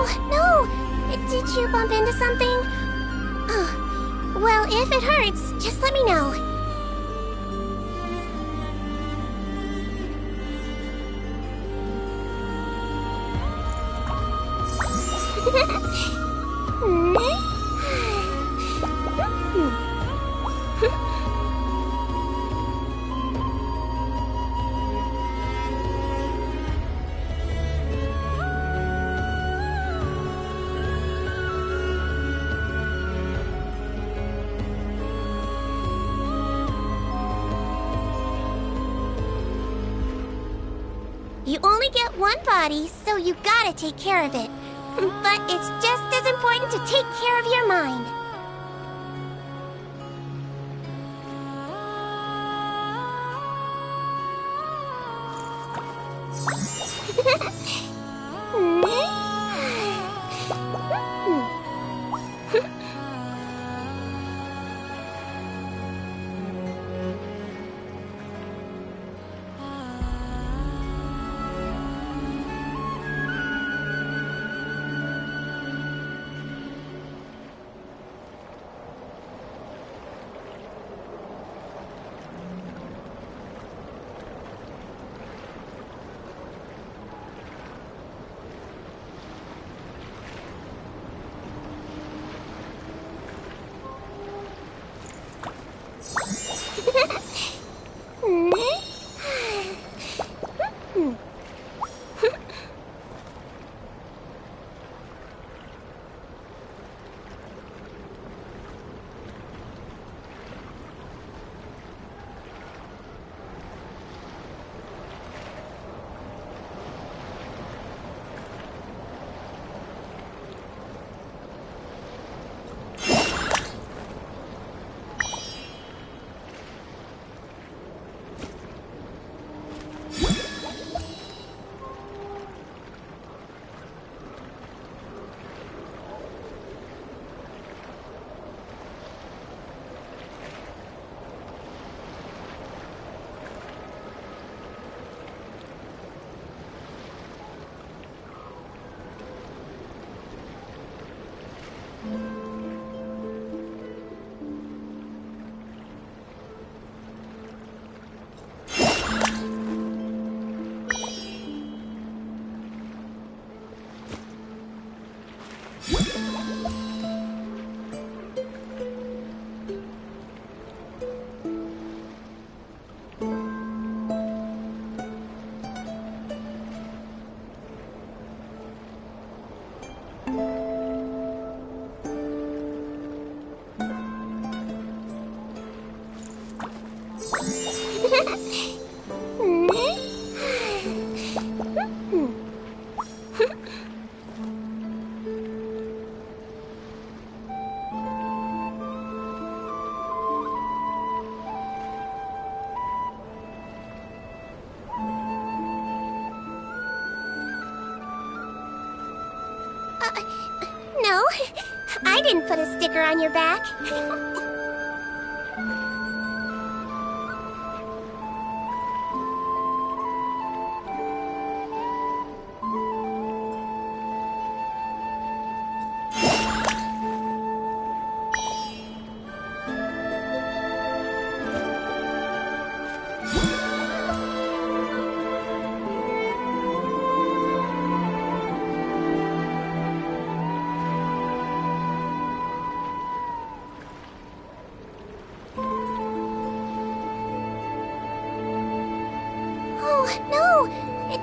Oh, no! Did you bump into something? Oh, well, if it hurts, just let me know. You only get one body, so you gotta take care of it. But it's just as important to take care of your mind. No, I didn't put a sticker on your back.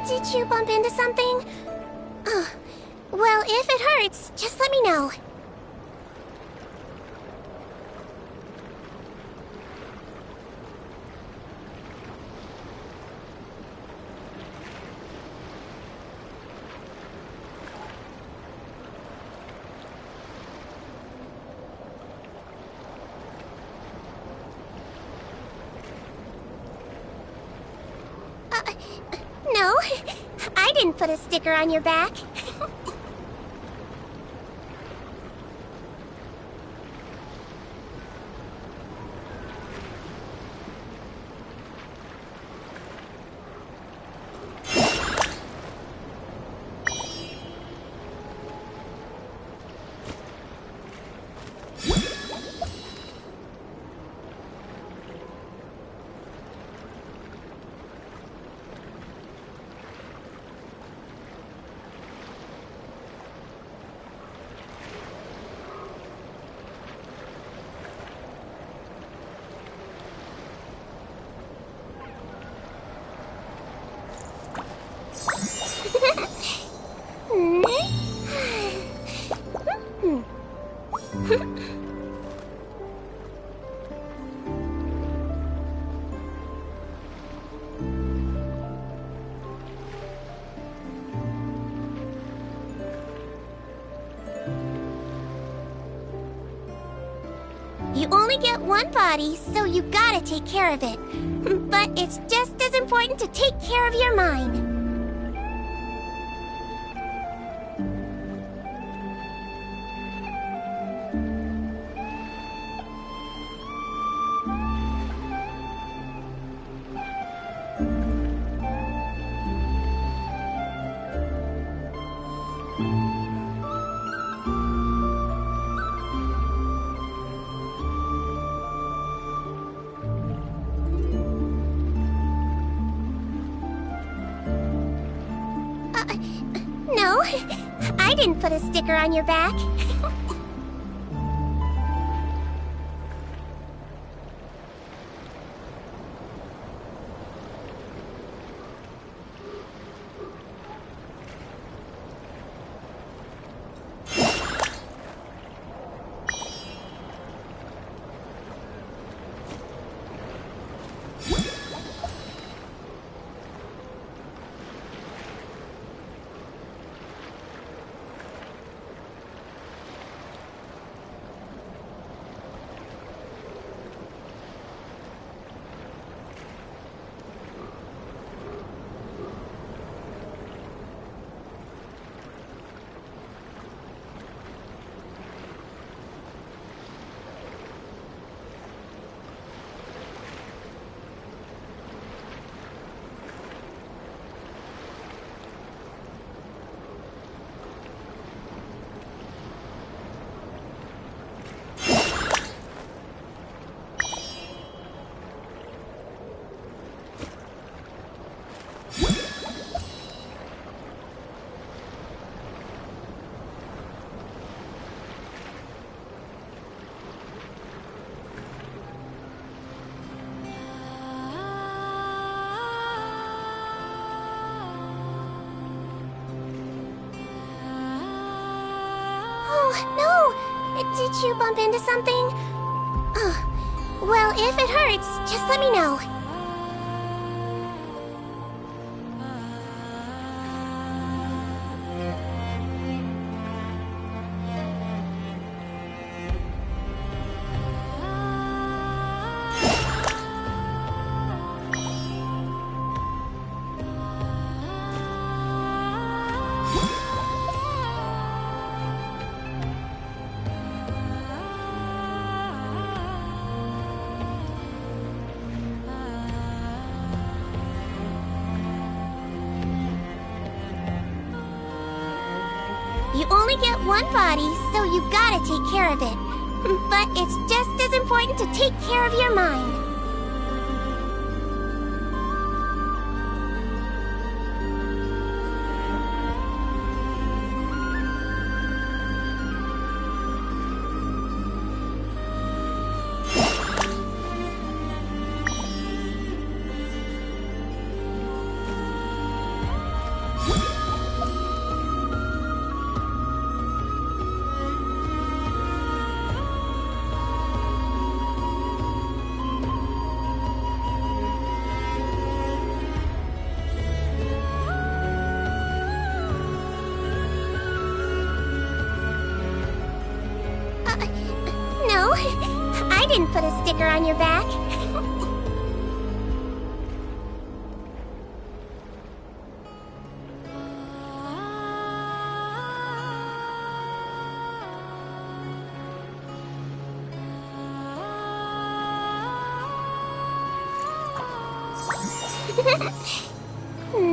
Did you bump into something? Oh, well, if it hurts, just let me know. No, I didn't put a sticker on your back. You only get one body, so you gotta take care of it. But it's just as important to take care of your mind. No, I didn't put a sticker on your back. No! Did you bump into something? Oh, well, if it hurts, just let me know. You only get one body, so you gotta take care of it. But it's just as important to take care of your mind. No, I didn't put a sticker on your back. No!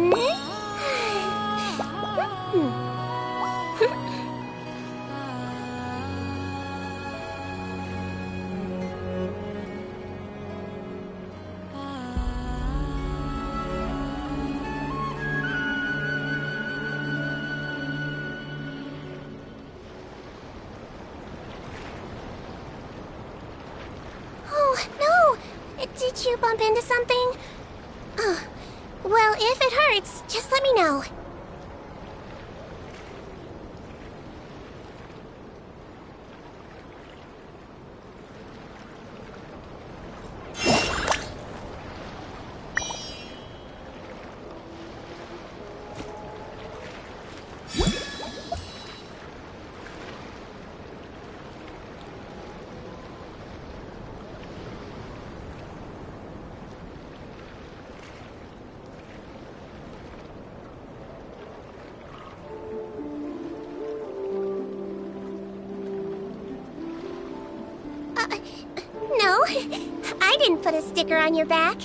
Did you bump into something? Oh, well, if it hurts, just let me know. No, I didn't put a sticker on your back.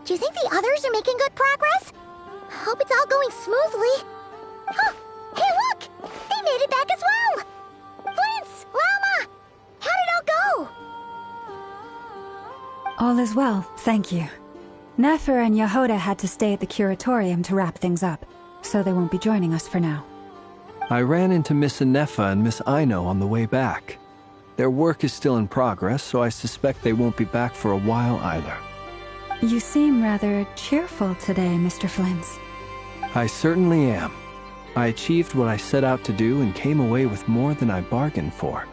Do you think the others are making good progress? Hope it's all going smoothly. Oh, hey look! They made it back as well! Flintz! Llama! How did it all go? All is well, thank you. Nefer and Yehoda had to stay at the curatorium to wrap things up, so they won't be joining us for now. I ran into Miss Nefa and Miss Aino on the way back. Their work is still in progress, so I suspect they won't be back for a while either. You seem rather cheerful today, Mr. Flintz. I certainly am. I achieved what I set out to do and came away with more than I bargained for.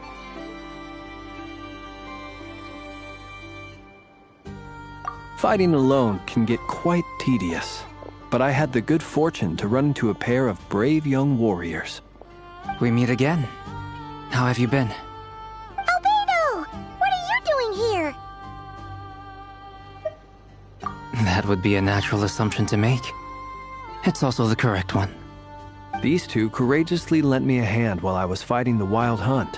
Fighting alone can get quite tedious, but I had the good fortune to run into a pair of brave young warriors. We meet again. How have you been? Albedo! What are you doing here? That would be a natural assumption to make. It's also the correct one. These two courageously lent me a hand while I was fighting the wild hunt.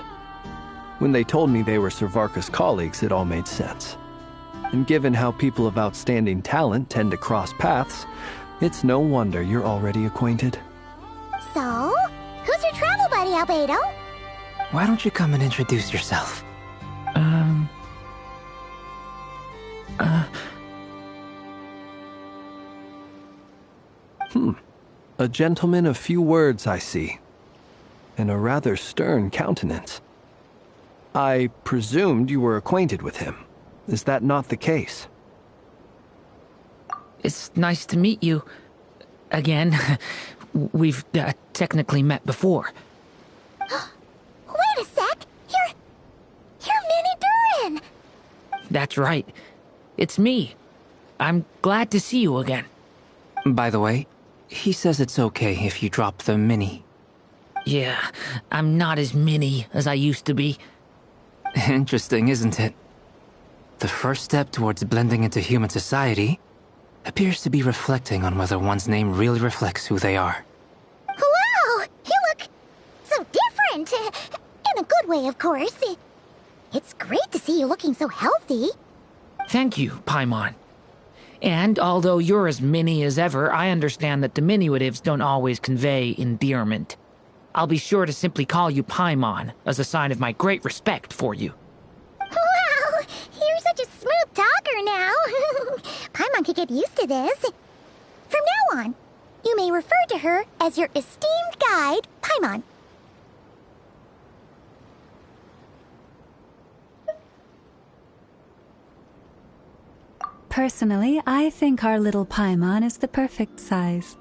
When they told me they were Servarka's colleagues, it all made sense. And given how people of outstanding talent tend to cross paths, it's no wonder you're already acquainted. So, who's your travel buddy, Albedo? Why don't you come and introduce yourself? A gentleman of few words, I see. And a rather stern countenance. I presumed you were acquainted with him. Is that not the case? It's nice to meet you. Again. We've technically met before. Wait a sec! You're Minnie Durin! That's right. It's me. I'm glad to see you again. By the way, he says it's okay if you drop the mini. Yeah, I'm not as mini as I used to be. Interesting, isn't it? The first step towards blending into human society appears to be reflecting on whether one's name really reflects who they are. Wow! You look so different! In a good way, of course. It's great to see you looking so healthy. Thank you, Paimon. And although you're as mini as ever, I understand that diminutives don't always convey endearment. I'll be sure to simply call you Paimon as a sign of my great respect for you. Wow! You're such a smooth talker now. Paimon could get used to this. From now on, you may refer to her as your esteemed guide, Paimon. Personally, I think our little Paimon is the perfect size.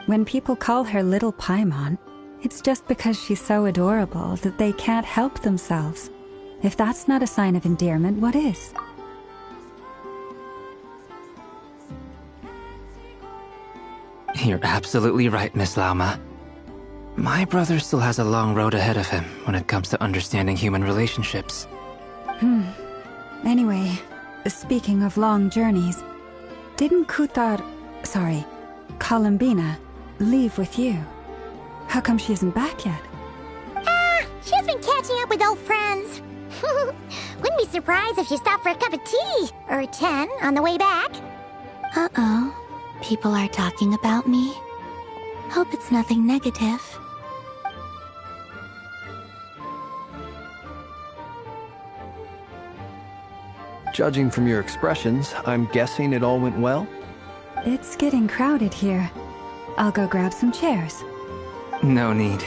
When people call her Little Paimon, it's just because she's so adorable that they can't help themselves. If that's not a sign of endearment, what is? You're absolutely right, Miss Lauma. My brother still has a long road ahead of him when it comes to understanding human relationships. Anyway, speaking of long journeys, didn't Columbina, leave with you? How come she isn't back yet? She's been catching up with old friends. Wouldn't be surprised if she stopped for a cup of tea or 10 on the way back. Uh-oh. People are talking about me. Hope it's nothing negative. Judging from your expressions, I'm guessing it all went well? It's getting crowded here. I'll go grab some chairs. No need.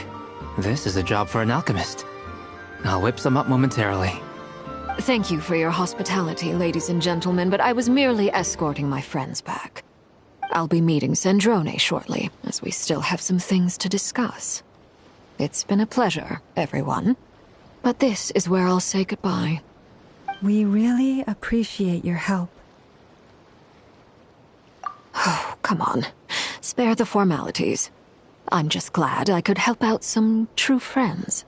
This is a job for an alchemist. I'll whip some up momentarily. Thank you for your hospitality, ladies and gentlemen, but I was merely escorting my friends back. I'll be meeting Sandrone shortly, as we still have some things to discuss. It's been a pleasure, everyone. But this is where I'll say goodbye. We really appreciate your help. Oh, come on. Spare the formalities. I'm just glad I could help out some true friends.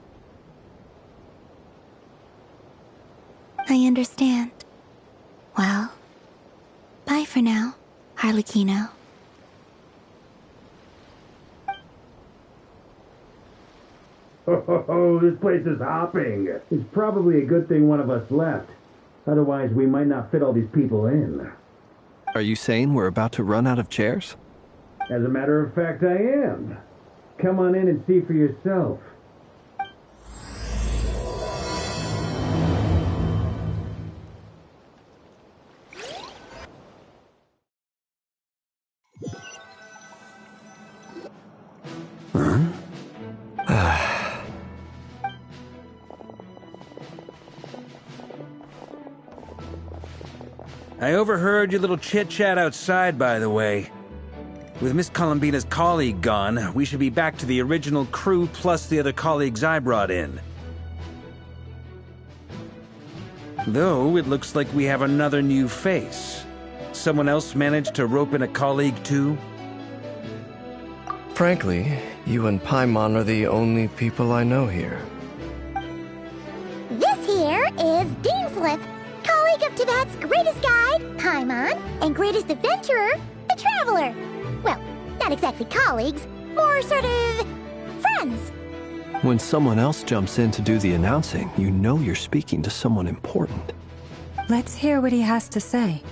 I understand. Well, bye for now, Harlequino. Oh, this place is hopping. It's probably a good thing one of us left. Otherwise, we might not fit all these people in. Are you saying we're about to run out of chairs? As a matter of fact, I am. Come on in and see for yourself. I overheard your little chit-chat outside, by the way. With Miss Columbina's colleague gone, we should be back to the original crew plus the other colleagues I brought in. Though, it looks like we have another new face. Someone else managed to rope in a colleague too? Frankly, you and Paimon are the only people I know here. This here is Deansliff, colleague of Tibet's greatest guide, Paimon, and greatest adventurer, the Traveler. Well, not exactly colleagues, more sort of friends. When someone else jumps in to do the announcing, you know you're speaking to someone important. Let's hear what he has to say.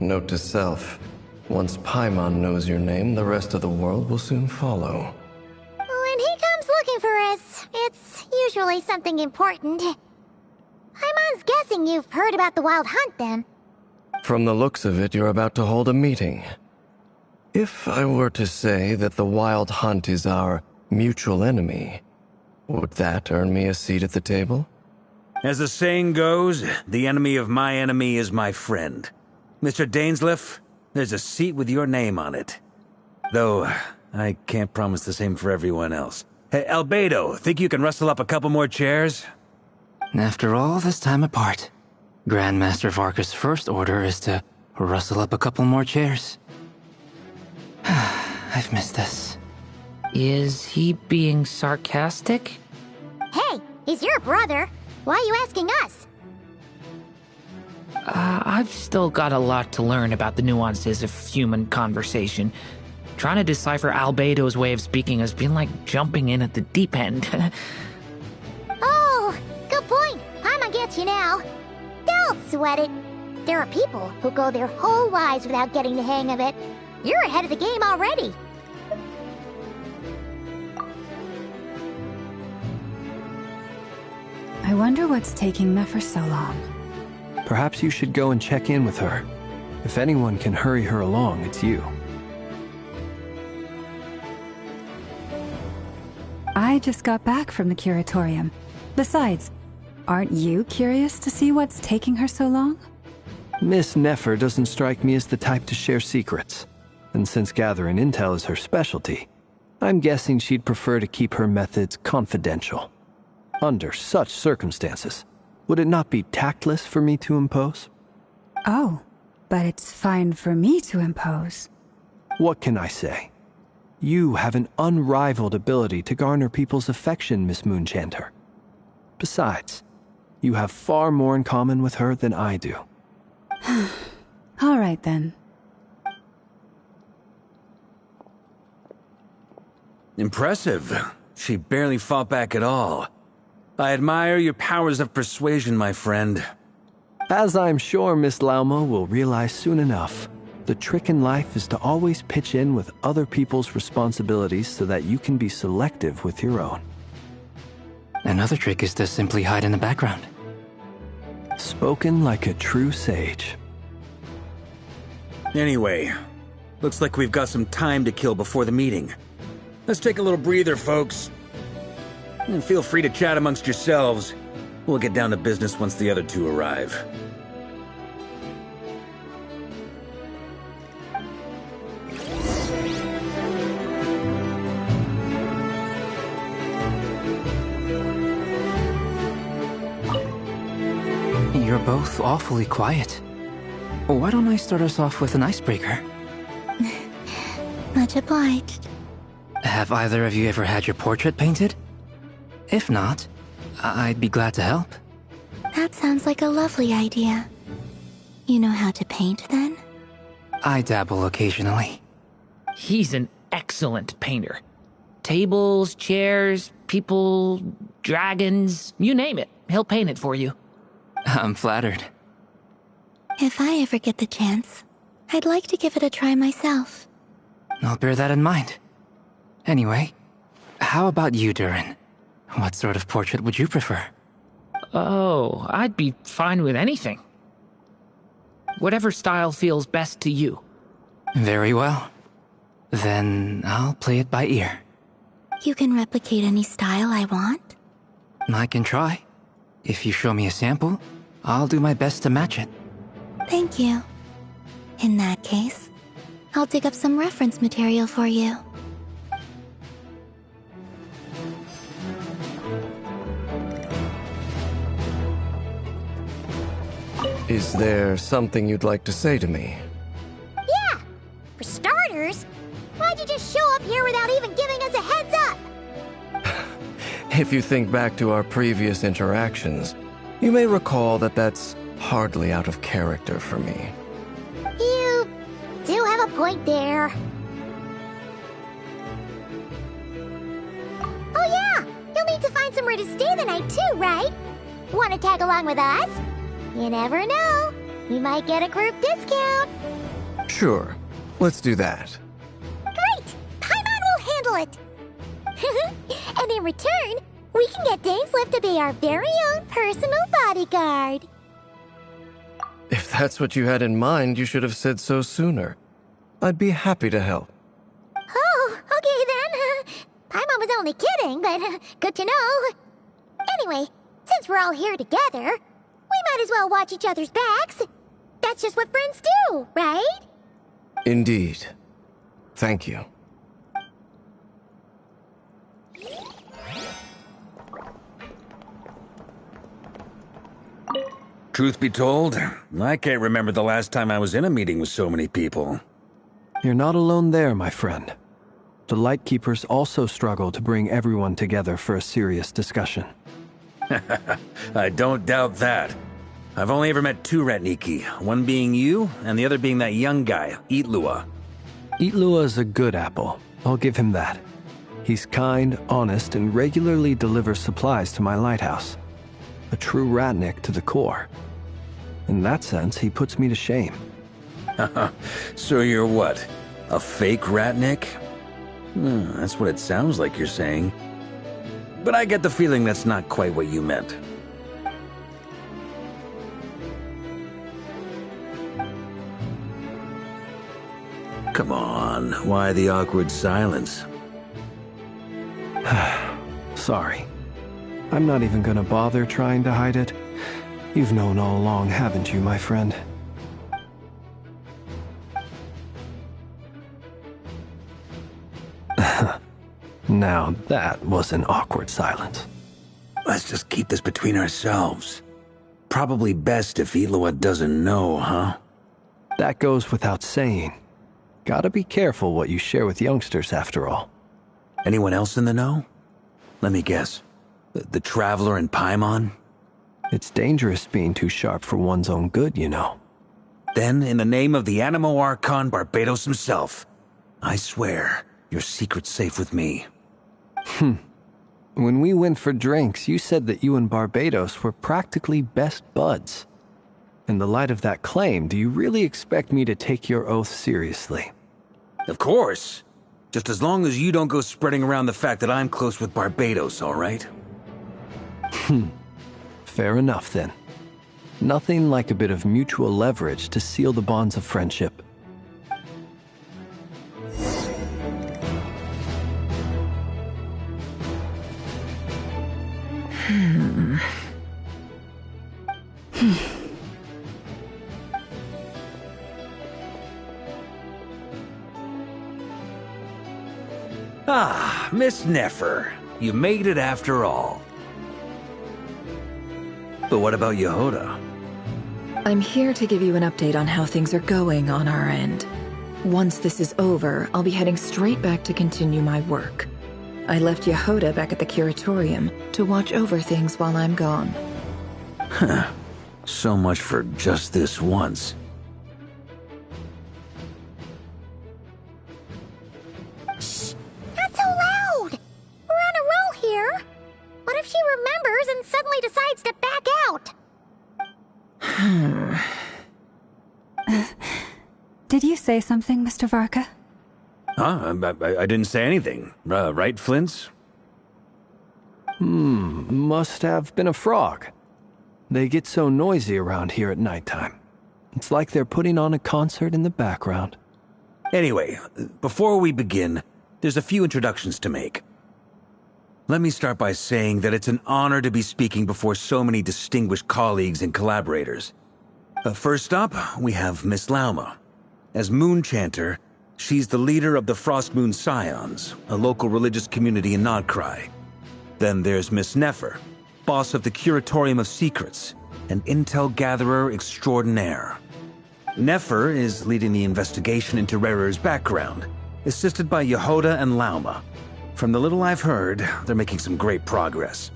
Note to self. Once Paimon knows your name, the rest of the world will soon follow. When he comes looking for us, it's usually something important. Paimon's guessing you've heard about the Wild Hunt, then. From the looks of it, you're about to hold a meeting. If I were to say that the Wild Hunt is our mutual enemy, would that earn me a seat at the table? As the saying goes, the enemy of my enemy is my friend. Mr. Dainsliff, there's a seat with your name on it. Though, I can't promise the same for everyone else. Hey, Albedo, think you can rustle up a couple more chairs? After all this time apart, Grandmaster Varka's first order is to rustle up a couple more chairs. I've missed this. Is he being sarcastic? Hey, he's your brother. Why are you asking us? I've still got a lot to learn about the nuances of human conversation. Trying to decipher Albedo's way of speaking has been like jumping in at the deep end. Oh, good point. Paimon gets you now. Don't sweat it. There are people who go their whole lives without getting the hang of it. You're ahead of the game already. I wonder what's taking Nefer so long. Perhaps you should go and check in with her. If anyone can hurry her along, it's you. I just got back from the curatorium. Besides, aren't you curious to see what's taking her so long? Miss Nefer doesn't strike me as the type to share secrets. And since gathering intel is her specialty, I'm guessing she'd prefer to keep her methods confidential. Under such circumstances, would it not be tactless for me to impose? Oh, but it's fine for me to impose. What can I say? You have an unrivaled ability to garner people's affection, Miss Moonchanter. Besides, you have far more in common with her than I do. All right then. Impressive. She barely fought back at all. I admire your powers of persuasion, my friend. As I'm sure Miss Lauma will realize soon enough, the trick in life is to always pitch in with other people's responsibilities so that you can be selective with your own. Another trick is to simply hide in the background. Spoken like a true sage. Anyway, looks like we've got some time to kill before the meeting. Let's take a little breather, folks. And feel free to chat amongst yourselves. We'll get down to business once the other two arrive. You're both awfully quiet. Why don't I start us off with an icebreaker? Much obliged. Have either of you ever had your portrait painted? If not, I'd be glad to help. That sounds like a lovely idea. You know how to paint, then? I dabble occasionally. He's an excellent painter. Tables, chairs, people, dragons, you name it. He'll paint it for you. I'm flattered. If I ever get the chance, I'd like to give it a try myself. I'll bear that in mind. Anyway, how about you, Durin? What sort of portrait would you prefer? Oh, I'd be fine with anything. Whatever style feels best to you. Very well. Then I'll play it by ear. You can replicate any style I want? I can try. If you show me a sample, I'll do my best to match it. Thank you. In that case, I'll dig up some reference material for you. Is there something you'd like to say to me? Yeah! For starters, why'd you just show up here without even giving us a heads up? If you think back to our previous interactions, you may recall that that's hardly out of character for me. You do have a point there. Oh yeah! You'll need to find somewhere to stay the night too, right? Want to tag along with us? You never know. We might get a group discount. Sure, let's do that. Great! Paimon will handle it! And in return, we can get Dainslift to be our very own personal bodyguard. If that's what you had in mind, you should have said so sooner. I'd be happy to help. Oh, okay then. Paimon was only kidding, but good to know. Anyway, since we're all here together, we might as well watch each other's backs. That's just what friends do, right? Indeed. Thank you. Truth be told, I can't remember the last time I was in a meeting with so many people. You're not alone there, my friend. The Lightkeepers also struggle to bring everyone together for a serious discussion. I don't doubt that. I've only ever met two Ratniki, one being you, and the other being that young guy, Itlua. Itlua is a good apple. I'll give him that. He's kind, honest, and regularly delivers supplies to my lighthouse. A true Ratnik to the core. In that sense, he puts me to shame. So you're what? A fake Ratnik? That's what it sounds like you're saying. But I get the feeling that's not quite what you meant. Come on, why the awkward silence? Sorry. I'm not even gonna bother trying to hide it. You've known all along, haven't you, my friend? Now that was an awkward silence. Let's just keep this between ourselves. Probably best if Eloa doesn't know, huh? That goes without saying. Gotta be careful what you share with youngsters, after all. Anyone else in the know? Let me guess. The Traveler and Paimon? It's dangerous being too sharp for one's own good, you know. Then, in the name of the Animo Archon Barbados himself, I swear your secret's safe with me. When we went for drinks, you said that you and Barbados were practically best buds. In the light of that claim, do you really expect me to take your oath seriously? Of course. Just as long as you don't go spreading around the fact that I'm close with Barbados, all right? Fair enough, then. Nothing like a bit of mutual leverage to seal the bonds of friendship. Ah, Miss Nefer. You made it after all. But what about Yehoda? I'm here to give you an update on how things are going on our end. Once this is over, I'll be heading straight back to continue my work. I left Yehoda back at the curatorium to watch over things while I'm gone. So much for just this once. Shh! Not so loud! We're on a roll here. What if she remembers and suddenly decides to back out? Did you say something, Mr. Varka? Huh? I didn't say anything. Right, Flint's? Must have been a frog. They get so noisy around here at nighttime. It's like they're putting on a concert in the background. Anyway, before we begin, there's a few introductions to make. Let me start by saying that it's an honor to be speaking before so many distinguished colleagues and collaborators. First up, we have Miss Lauma. As Moon Chanter, she's the leader of the Frost Moon Scions, a local religious community in Nodcry. Then there's Miss Nefer, boss of the Curatorium of Secrets, an intel gatherer extraordinaire. Nefer is leading the investigation into Rerer's background, assisted by Yehoda and Lauma. From the little I've heard, they're making some great progress.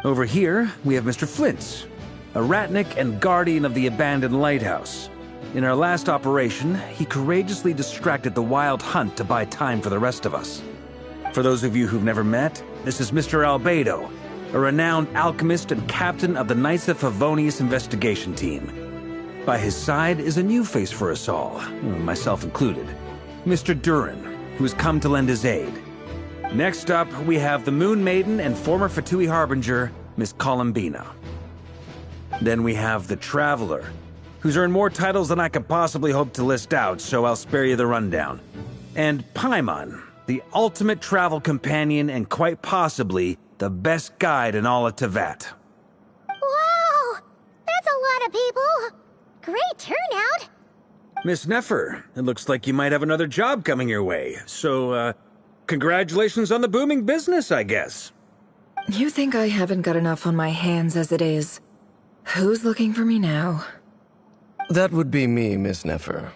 Over here, we have Mr. Flint's, a ratnik and guardian of the abandoned lighthouse. In our last operation, he courageously distracted the Wild Hunt to buy time for the rest of us. For those of you who've never met, this is Mr. Albedo, a renowned alchemist and captain of the Knights of Favonius investigation team. By his side is a new face for us all, myself included, Mr. Durin, who has come to lend his aid. Next up, we have the Moon Maiden and former Fatui Harbinger, Miss Columbina. Then we have the Traveler, who's earned more titles than I could possibly hope to list out, so I'll spare you the rundown. And Paimon, the ultimate travel companion and quite possibly the best guide in all of Tevat. Wow! That's a lot of people! Great turnout! Miss Nefer, it looks like you might have another job coming your way, so, congratulations on the booming business, I guess. You think I haven't got enough on my hands as it is? Who's looking for me now? That would be me, Miss Nefer.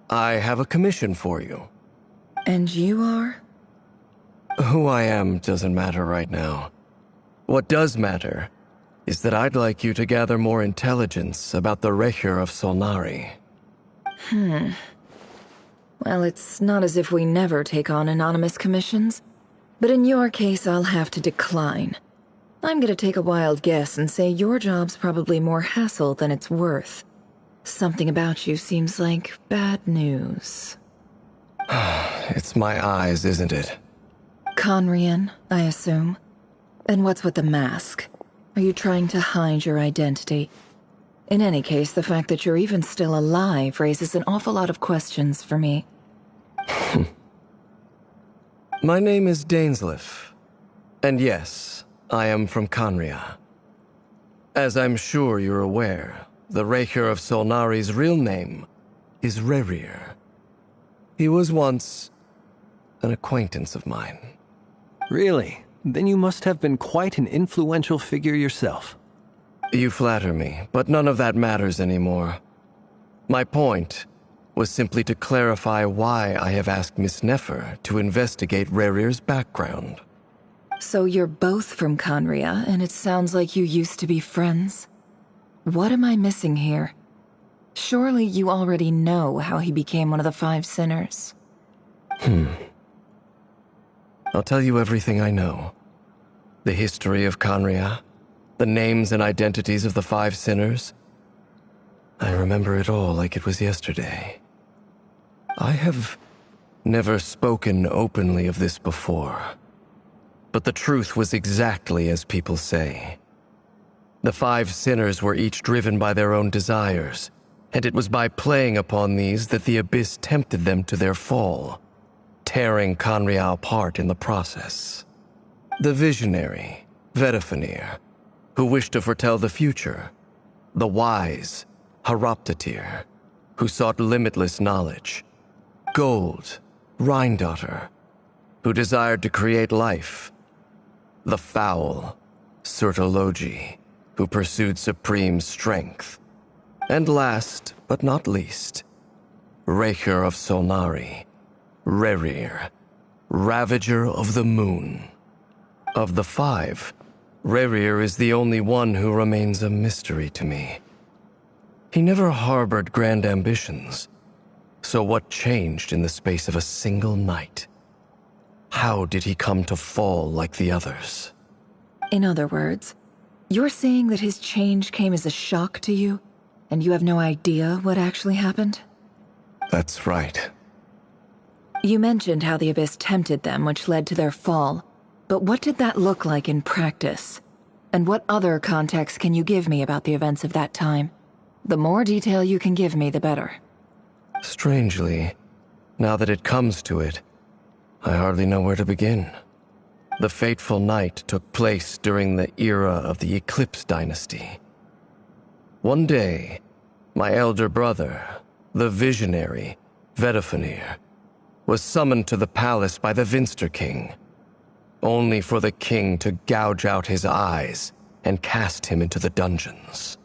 I have a commission for you. And you are? Who I am doesn't matter right now. What does matter is that I'd like you to gather more intelligence about the Recher of Solnari. Well, it's not as if we never take on anonymous commissions. But in your case, I'll have to decline. I'm gonna take a wild guess and say your job's probably more hassle than it's worth. Something about you seems like bad news. It's my eyes, isn't it? Conrian, I assume. And what's with the mask? Are you trying to hide your identity? In any case, the fact that you're even still alive raises an awful lot of questions for me. My name is Dainsleif. And yes, I am from Conria. As I'm sure you're aware, the Recher of Solnari's real name is Rerir. He was once an acquaintance of mine. Really? Then you must have been quite an influential figure yourself. You flatter me, but none of that matters anymore. My point was simply to clarify why I have asked Miss Nefer to investigate Rerir's background. So you're both from Conria, and it sounds like you used to be friends? What am I missing here? Surely you already know how he became one of the Five Sinners. I'll tell you everything I know. The history of Conria, the names and identities of the Five Sinners. I remember it all like it was yesterday. I have never spoken openly of this before, but the truth was exactly as people say. The Five Sinners were each driven by their own desires, and it was by playing upon these that the Abyss tempted them to their fall, tearing Conria apart in the process. The visionary, Vedifenir, who wished to foretell the future. The wise, Haroptatir, who sought limitless knowledge. Gold, Rhindaughter, who desired to create life. The foul, Surtologi, who pursued supreme strength. And last, but not least, Raker of Solnari, Rerir, Ravager of the Moon. Of the five, Rerir is the only one who remains a mystery to me. He never harbored grand ambitions, so what changed in the space of a single night? How did he come to fall like the others? In other words, you're saying that his change came as a shock to you, and you have no idea what actually happened? That's right. You mentioned how the Abyss tempted them, which led to their fall. But what did that look like in practice? And what other context can you give me about the events of that time? The more detail you can give me, the better. Strangely, now that it comes to it, I hardly know where to begin. The fateful night took place during the era of the Eclipse Dynasty. One day, my elder brother, the visionary, Vedifenir, was summoned to the palace by the Vinster King, only for the king to gouge out his eyes and cast him into the dungeons.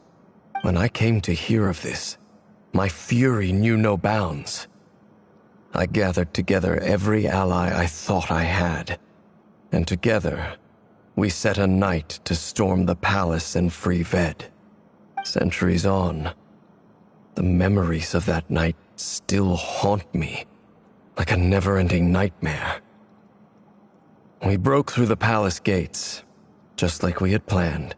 When I came to hear of this, my fury knew no bounds. I gathered together every ally I thought I had, and together, we set a night to storm the palace and free Ved. Centuries on, the memories of that night still haunt me like a never-ending nightmare. We broke through the palace gates, just like we had planned,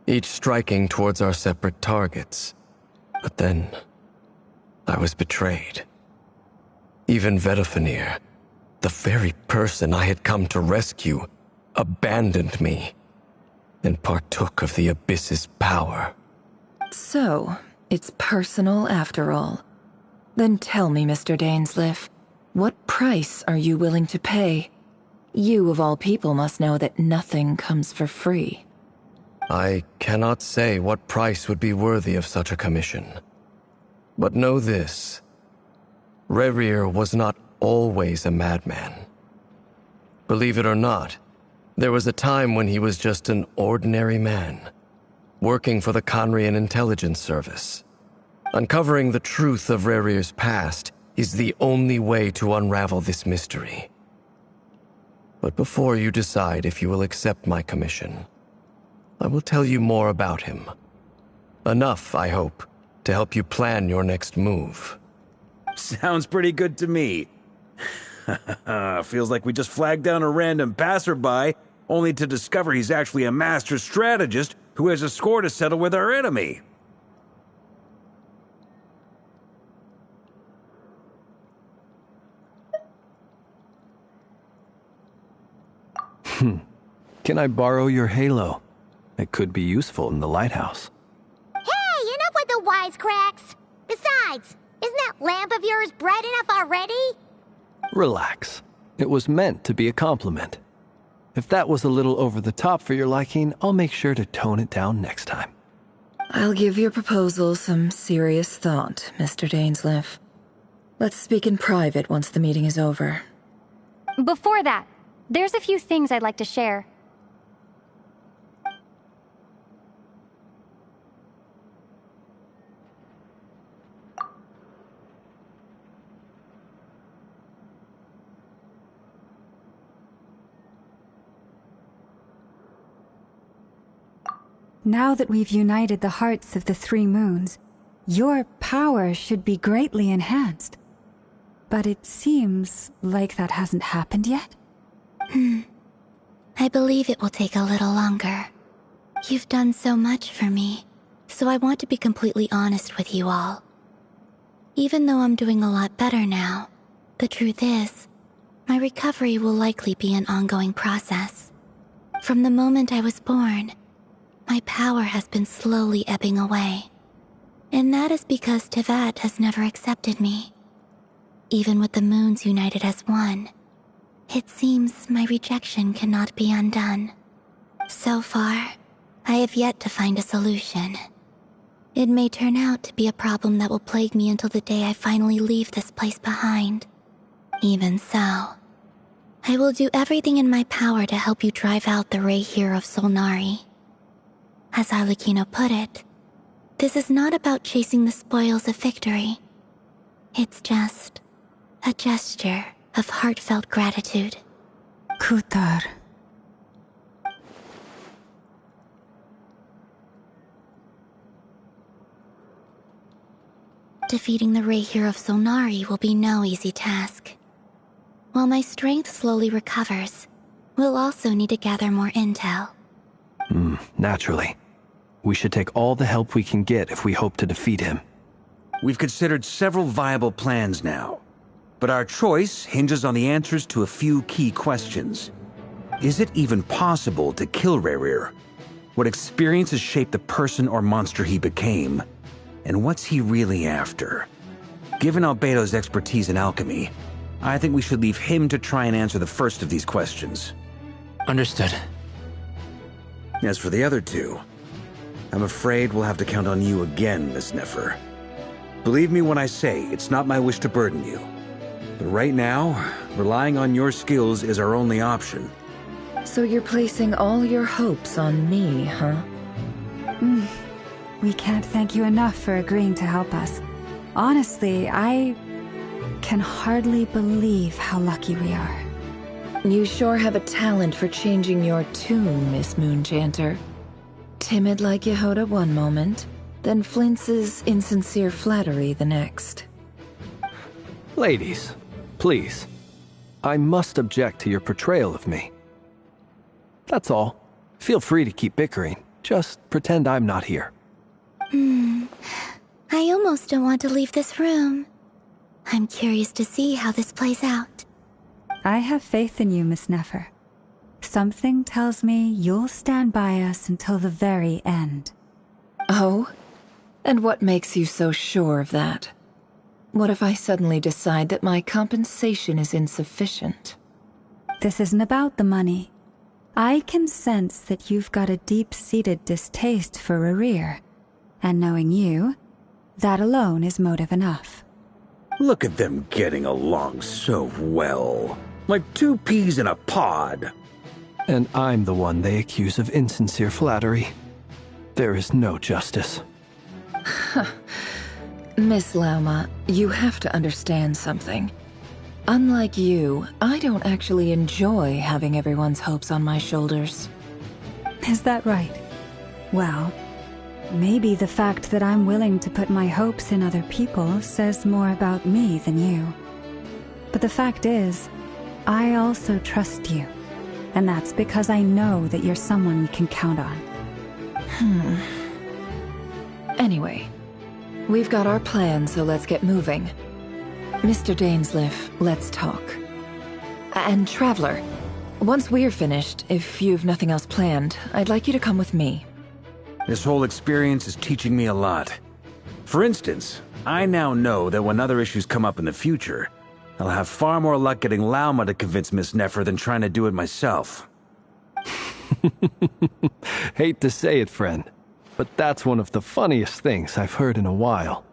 each striking towards our separate targets. But then, I was betrayed. Even Vedifenir, the very person I had come to rescue, abandoned me and partook of the Abyss's power. So, it's personal after all. Then tell me, Mr. Dainsleif, what price are you willing to pay? You, of all people, must know that nothing comes for free. I cannot say what price would be worthy of such a commission. But know this. Rerir was not always a madman. Believe it or not, there was a time when he was just an ordinary man, working for the Conrian Intelligence Service. Uncovering the truth of Rerir's past is the only way to unravel this mystery. But before you decide if you will accept my commission, I will tell you more about him. Enough, I hope, to help you plan your next move. Sounds pretty good to me. Feels like we just flagged down a random passerby, only to discover he's actually a master strategist who has a score to settle with our enemy. Can I borrow your halo? It could be useful in the lighthouse. Hey, enough with the wisecracks! Besides, isn't that lamp of yours bright enough already? Relax. It was meant to be a compliment. If that was a little over the top for your liking, I'll make sure to tone it down next time. I'll give your proposal some serious thought, Mr. Dainsleif. Let's speak in private once the meeting is over. Before that, There's a few things I'd like to share. Now that we've united the hearts of the three moons, your power should be greatly enhanced. But it seems like that hasn't happened yet? I believe it will take a little longer. You've done so much for me, so I want to be completely honest with you all. Even though I'm doing a lot better now, the truth is, my recovery will likely be an ongoing process. From the moment I was born, my power has been slowly ebbing away. And that is because Tevat has never accepted me. Even with the moons united as one, it seems my rejection cannot be undone. So far, I have yet to find a solution. It may turn out to be a problem that will plague me until the day I finally leave this place behind. Even so, I will do everything in my power to help you drive out the Ray here of Solnari. As Arlecchino put it, this is not about chasing the spoils of victory. It's just a gesture of heartfelt gratitude. Kutar. Defeating the Ray here of Solnari will be no easy task. While my strength slowly recovers, we'll also need to gather more intel. Naturally. We should take all the help we can get if we hope to defeat him. We've considered several viable plans now, but our choice hinges on the answers to a few key questions. Is it even possible to kill Rerir? What experiences shaped the person or monster he became? And what's he really after? Given Albedo's expertise in alchemy, I think we should leave him to try and answer the first of these questions. Understood. As for the other two, I'm afraid we'll have to count on you again, Miss Nefer. Believe me when I say it's not my wish to burden you. But right now, relying on your skills is our only option. So you're placing all your hopes on me, huh? We can't thank you enough for agreeing to help us. Honestly, I can hardly believe how lucky we are. You sure have a talent for changing your tune, Miss Moonchanter. Timid like Yehoda one moment, then flinches insincere flattery the next. Ladies, please. I must object to your portrayal of me. That's all. Feel free to keep bickering. Just pretend I'm not here. I almost don't want to leave this room. I'm curious to see how this plays out. I have faith in you, Miss Nefer. Something tells me you'll stand by us until the very end. Oh? And what makes you so sure of that? What if I suddenly decide that my compensation is insufficient? This isn't about the money. I can sense that you've got a deep-seated distaste for Rerir. And knowing you, that alone is motive enough. Look at them getting along so well. Like two peas in a pod. And I'm the one they accuse of insincere flattery. There is no justice. Miss Lauma, you have to understand something. Unlike you, I don't actually enjoy having everyone's hopes on my shoulders. Is that right? Well, maybe the fact that I'm willing to put my hopes in other people says more about me than you. But the fact is, I also trust you. And that's because I know that you're someone we can count on. Anyway, we've got our plan, so let's get moving. Mr. Dainsleif, let's talk. And Traveler, once we're finished, if you've nothing else planned, I'd like you to come with me. This whole experience is teaching me a lot. For instance, I now know that when other issues come up in the future, I'll have far more luck getting Lauma to convince Miss Nefer than trying to do it myself. Hate to say it, friend, but that's one of the funniest things I've heard in a while.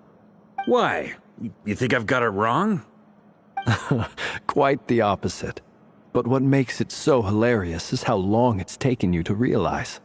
Why? You think I've got it wrong? Quite the opposite. But what makes it so hilarious is how long it's taken you to realize.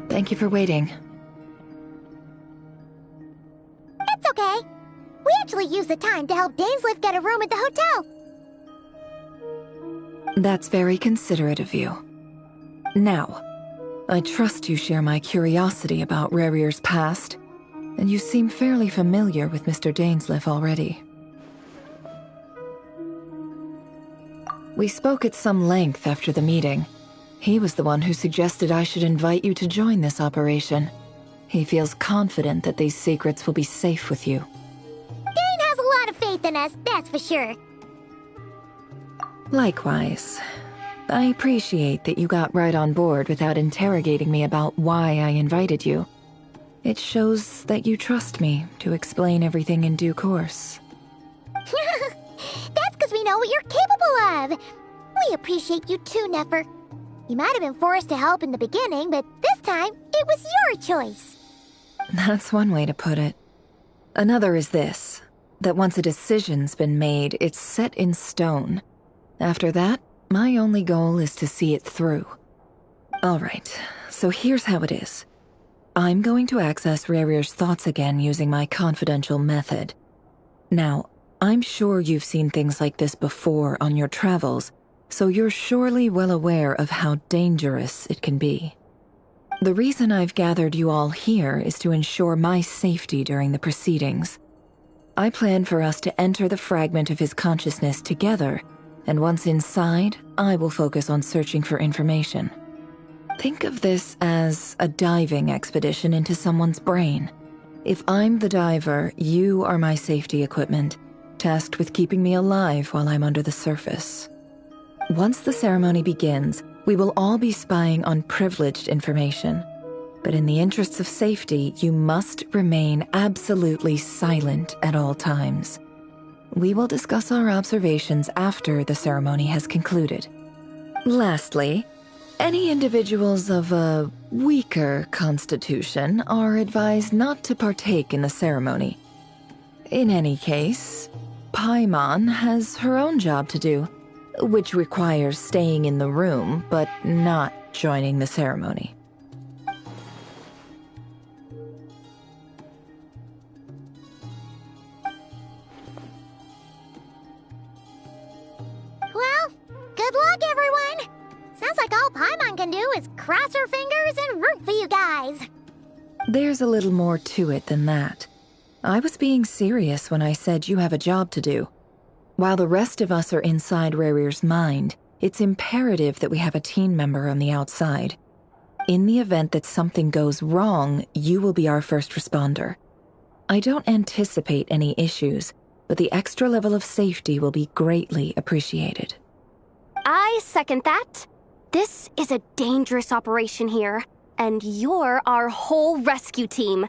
Thank you for waiting. It's okay. We actually used the time to help Dainsliff get a room at the hotel. That's very considerate of you. Now, I trust you share my curiosity about Rarier's past, and you seem fairly familiar with Mr. Dainsliff already. We spoke at some length after the meeting. He was the one who suggested I should invite you to join this operation. He feels confident that these secrets will be safe with you. Dane has a lot of faith in us, that's for sure. Likewise. I appreciate that you got right on board without interrogating me about why I invited you. It shows that you trust me to explain everything in due course. That's because we know what you're capable of. We appreciate you too, Nefer. You might have been forced to help in the beginning, but this time, it was your choice. That's one way to put it. Another is this, that once a decision's been made, it's set in stone. After that, my only goal is to see it through. Alright, so here's how it is. I'm going to access Rarier's thoughts again using my confidential method. Now, I'm sure you've seen things like this before on your travels, so you're surely well aware of how dangerous it can be. The reason I've gathered you all here is to ensure my safety during the proceedings. I plan for us to enter the fragment of his consciousness together, and once inside, I will focus on searching for information. Think of this as a diving expedition into someone's brain. If I'm the diver, you are my safety equipment, tasked with keeping me alive while I'm under the surface. Once the ceremony begins, we will all be spying on privileged information. But in the interests of safety, you must remain absolutely silent at all times. We will discuss our observations after the ceremony has concluded. Lastly, any individuals of a weaker constitution are advised not to partake in the ceremony. In any case, Paimon has her own job to do, which requires staying in the room, but not joining the ceremony. Well, good luck, everyone. Sounds like all Paimon can do is cross her fingers and root for you guys. There's a little more to it than that. I was being serious when I said you have a job to do. While the rest of us are inside Rarier's mind, it's imperative that we have a team member on the outside. In the event that something goes wrong, you will be our first responder. I don't anticipate any issues, but the extra level of safety will be greatly appreciated. I second that. This is a dangerous operation here, and you're our whole rescue team.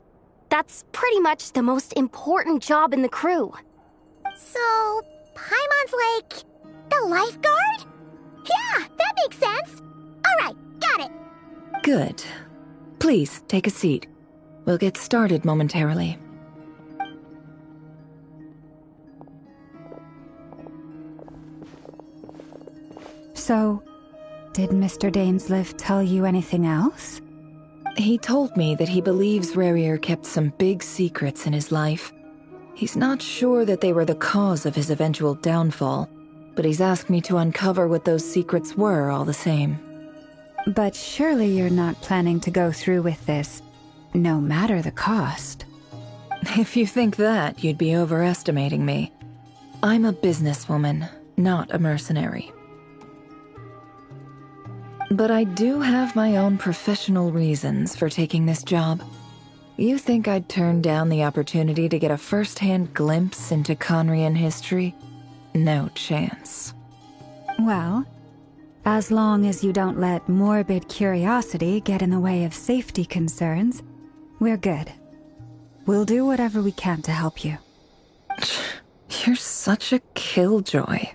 That's pretty much the most important job in the crew. So, Paimon's like the lifeguard? Yeah, that makes sense. All right, got it. Good. Please, take a seat. We'll get started momentarily. So, did Mr. Dainsliff tell you anything else? He told me that he believes Rarier kept some big secrets in his life. He's not sure that they were the cause of his eventual downfall, but he's asked me to uncover what those secrets were all the same. But surely you're not planning to go through with this, no matter the cost. If you think that, you'd be overestimating me. I'm a businesswoman, not a mercenary. But I do have my own professional reasons for taking this job. You think I'd turn down the opportunity to get a first-hand glimpse into Conrian history? No chance. Well, as long as you don't let morbid curiosity get in the way of safety concerns, we're good. We'll do whatever we can to help you. You're such a killjoy.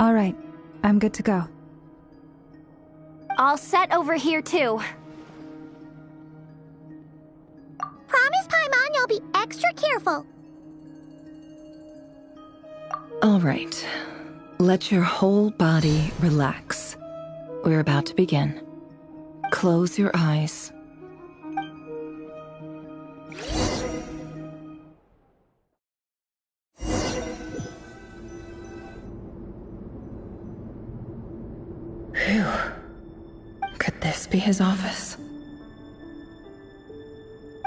All right, I'm good to go. All set over here, too. Promise, Paimon, you'll be extra careful. All right. Let your whole body relax. We're about to begin. Close your eyes. Phew. Could this be his office?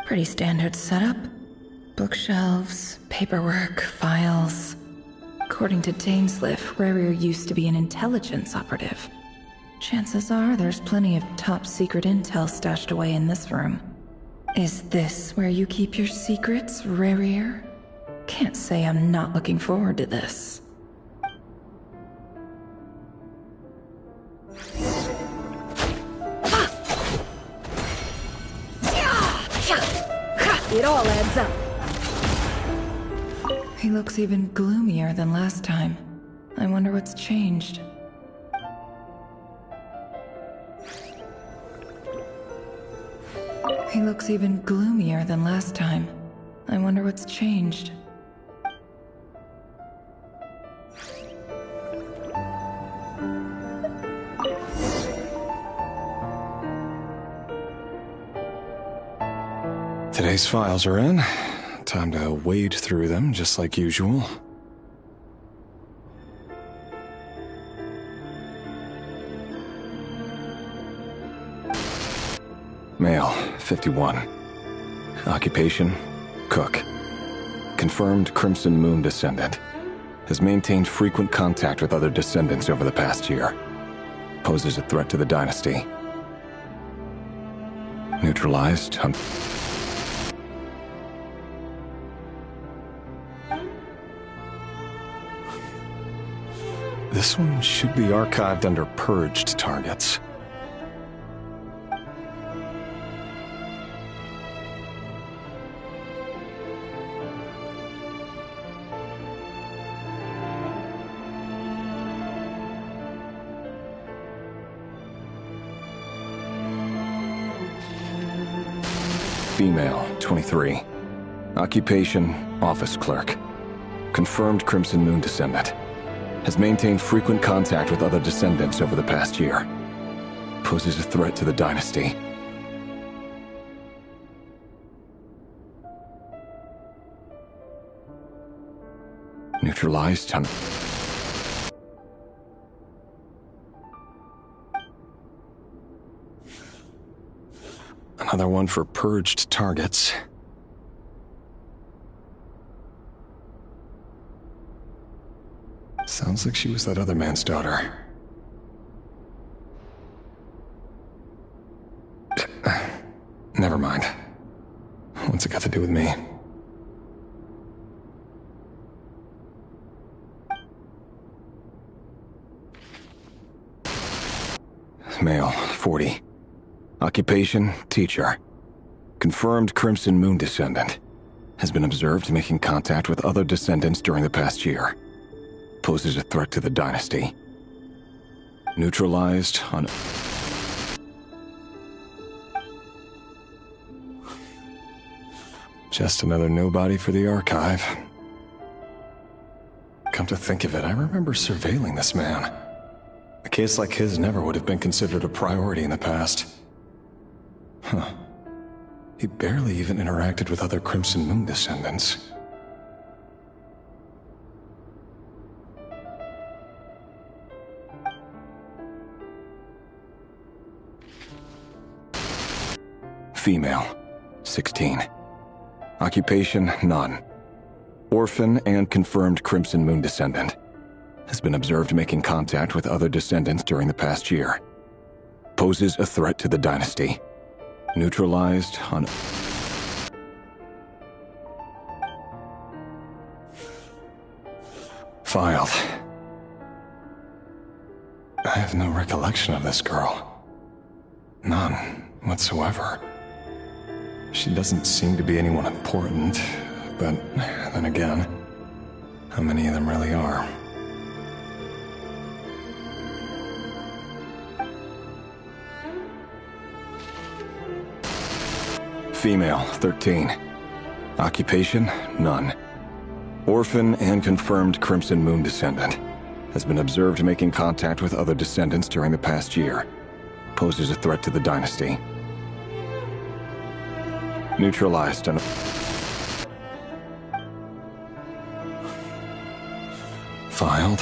Pretty standard setup. Bookshelves, paperwork, files. According to Dainsliff, Rarier used to be an intelligence operative. Chances are there's plenty of top-secret intel stashed away in this room. Is this where you keep your secrets, Rarier? Can't say I'm not looking forward to this. It all adds up. He looks even gloomier than last time. I wonder what's changed. He looks even gloomier than last time. I wonder what's changed. Today's files are in. Time to wade through them, just like usual. Male, 51. Occupation, cook. Confirmed Crimson Moon descendant. Has maintained frequent contact with other descendants over the past year. Poses a threat to the dynasty. Neutralized. This one should be archived under purged targets. Female, 23. Occupation, office clerk. Confirmed Crimson Moon descendant. Has maintained frequent contact with other descendants over the past year. Poses a threat to the dynasty. Neutralized. Another one for purged targets. Sounds like she was that other man's daughter. Never mind. What's it got to do with me? Male, 40. Occupation, teacher. Confirmed Crimson Moon descendant. Has been observed making contact with other descendants during the past year. Poses a threat to the dynasty. Neutralized on... Just another nobody for the archive. Come to think of it, I remember surveilling this man. A case like his never would have been considered a priority in the past. Huh. He barely even interacted with other Crimson Moon descendants. Female, 16. Occupation, none. Orphan and confirmed Crimson Moon descendant. Has been observed making contact with other descendants during the past year. Poses a threat to the dynasty. Neutralized on... Filed. I have no recollection of this girl. None whatsoever. She doesn't seem to be anyone important, but then again, how many of them really are? Female, 13. Occupation, none. Orphan and confirmed Crimson Moon descendant. Has been observed making contact with other descendants during the past year. Poses a threat to the dynasty. Neutralized on... Filed.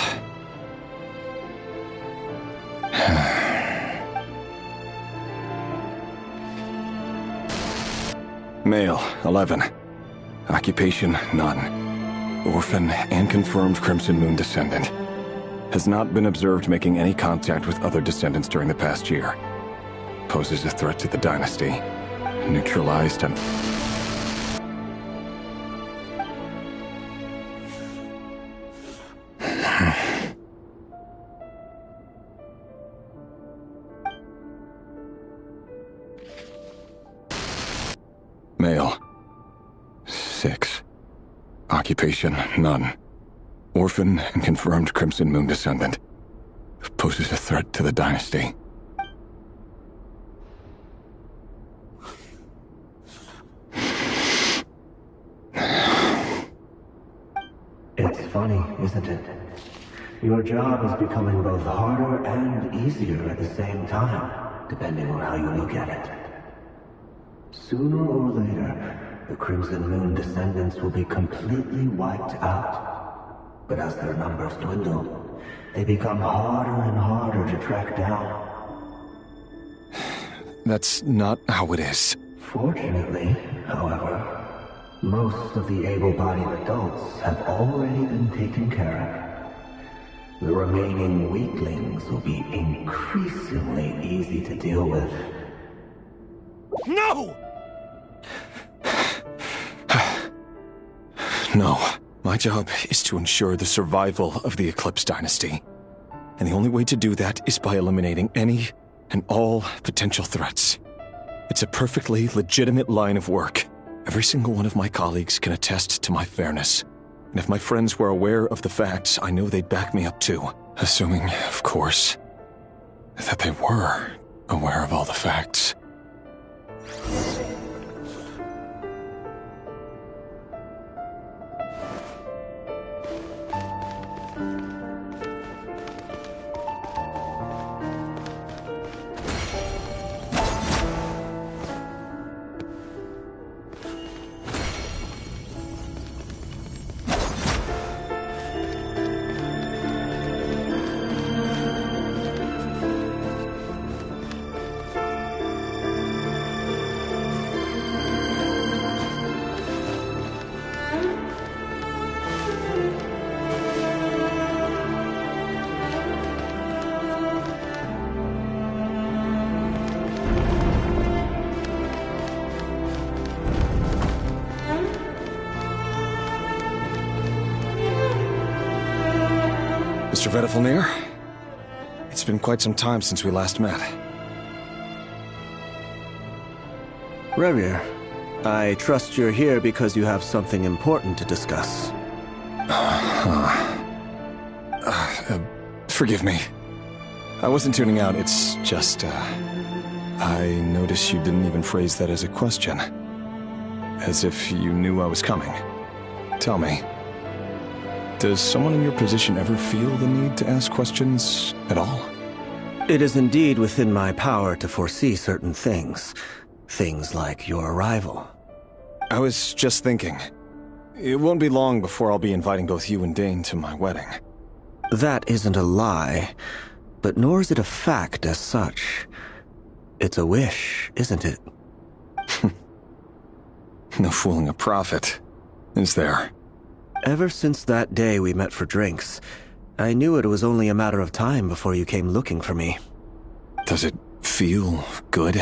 Male, 11. Occupation, none. Orphan and confirmed Crimson Moon descendant. Has not been observed making any contact with other descendants during the past year. Poses a threat to the dynasty. Neutralized and... Male. 6. Occupation, none. Orphan and confirmed Crimson Moon descendant. Poses a threat to the dynasty. It's funny, isn't it? Your job is becoming both harder and easier at the same time, depending on how you look at it. Sooner or later, the Crimson Moon descendants will be completely wiped out. But as their numbers dwindle, they become harder and harder to track down. That's not how it is. Fortunately, however, most of the able-bodied adults have already been taken care of. The remaining weaklings will be increasingly easy to deal with. No! No. My job is to ensure the survival of the Eclipse Dynasty. And the only way to do that is by eliminating any and all potential threats. It's a perfectly legitimate line of work. Every single one of my colleagues can attest to my fairness. And if my friends were aware of the facts, I know they'd back me up too. Assuming, of course, that they were aware of all the facts. Mr. Vedafelmir, it's been quite some time since we last met. Rerir, I trust you're here because you have something important to discuss. Forgive me. I wasn't tuning out, it's just, I noticed you didn't even phrase that as a question. As if you knew I was coming. Tell me, does someone in your position ever feel the need to ask questions at all? It is indeed within my power to foresee certain things. Things like your arrival. I was just thinking. It won't be long before I'll be inviting both you and Dane to my wedding. That isn't a lie, but nor is it a fact as such. It's a wish, isn't it? No fooling a prophet, is there? Ever since that day we met for drinks, I knew it was only a matter of time before you came looking for me. Does it feel good?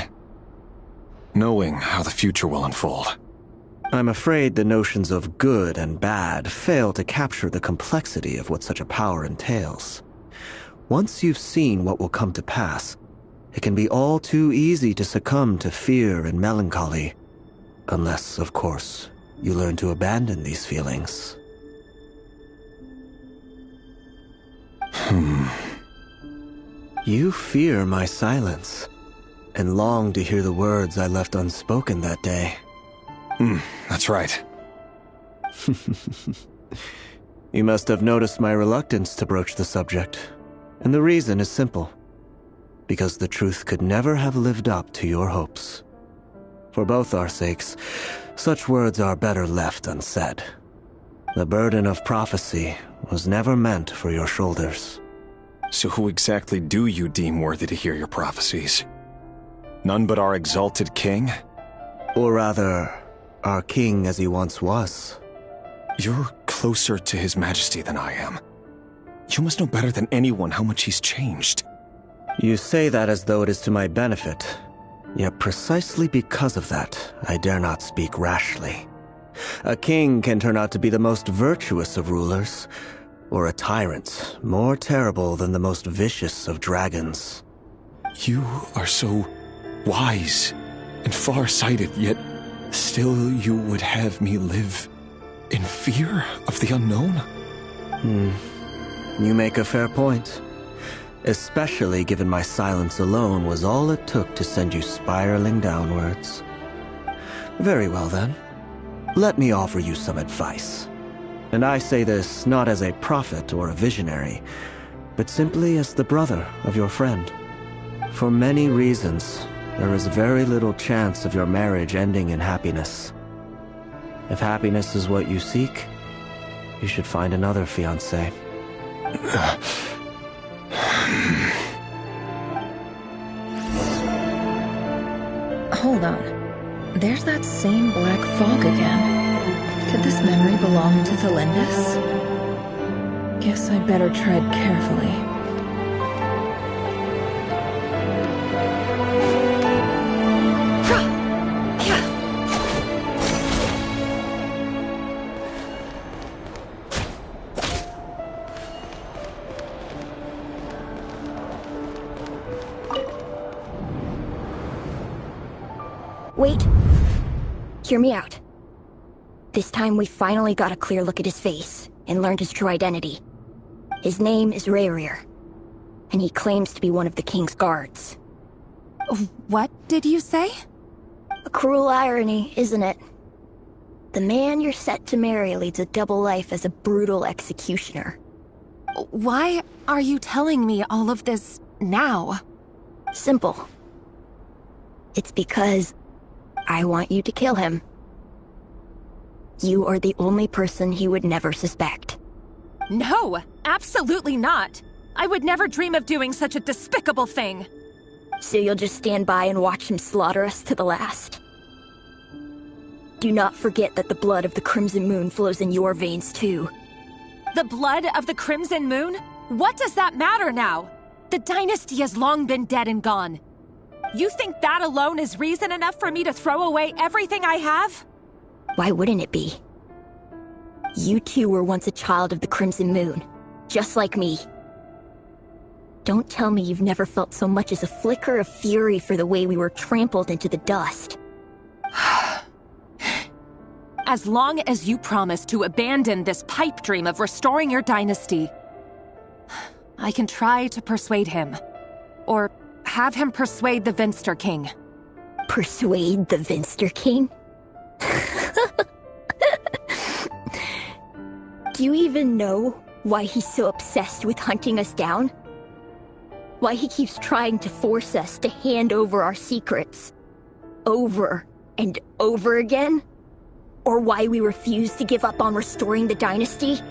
Knowing how the future will unfold. I'm afraid the notions of good and bad fail to capture the complexity of what such a power entails. Once you've seen what will come to pass, it can be all too easy to succumb to fear and melancholy. Unless, of course, you learn to abandon these feelings. You fear my silence, and long to hear the words I left unspoken that day. That's right. You must have noticed my reluctance to broach the subject, and the reason is simple. Because the truth could never have lived up to your hopes. For both our sakes, such words are better left unsaid. The burden of prophecy was never meant for your shoulders. So who exactly do you deem worthy to hear your prophecies? None but our exalted king? Or rather, our king as he once was. You're closer to his majesty than I am. You must know better than anyone how much he's changed. You say that as though it is to my benefit. Yet precisely because of that, I dare not speak rashly. A king can turn out to be the most virtuous of rulers, or a tyrant more terrible than the most vicious of dragons. You are so wise and far-sighted, yet still you would have me live in fear of the unknown? You make a fair point. Especially given my silence alone was all it took to send you spiraling downwards. Very well then. Let me offer you some advice. And I say this not as a prophet or a visionary, but simply as the brother of your friend. For many reasons, there is very little chance of your marriage ending in happiness. If happiness is what you seek, you should find another fiancé. Hold on. There's that same black fog again. Could this memory belong to Thelindis? Guess I'd better tread carefully. Wait. Hear me out. This time we finally got a clear look at his face and learned his true identity. His name is Rayrir, and he claims to be one of the king's guards. What did you say? A cruel irony, isn't it? The man you're set to marry leads a double life as a brutal executioner. Why are you telling me all of this now? Simple. It's because I want you to kill him. You are the only person he would never suspect. No, absolutely not. I would never dream of doing such a despicable thing. So you'll just stand by and watch him slaughter us to the last? Do not forget that the blood of the Crimson Moon flows in your veins too. The blood of the Crimson Moon? What does that matter now? The dynasty has long been dead and gone. You think that alone is reason enough for me to throw away everything I have? Why wouldn't it be? You two were once a child of the Crimson Moon, just like me. Don't tell me you've never felt so much as a flicker of fury for the way we were trampled into the dust. As long as you promise to abandon this pipe dream of restoring your dynasty, I can try to persuade him. Or have him persuade the Vinster King. Persuade the Vinster King? Do you even know why he's so obsessed with hunting us down? Why he keeps trying to force us to hand over our secrets? Over and over again? Or why we refuse to give up on restoring the dynasty?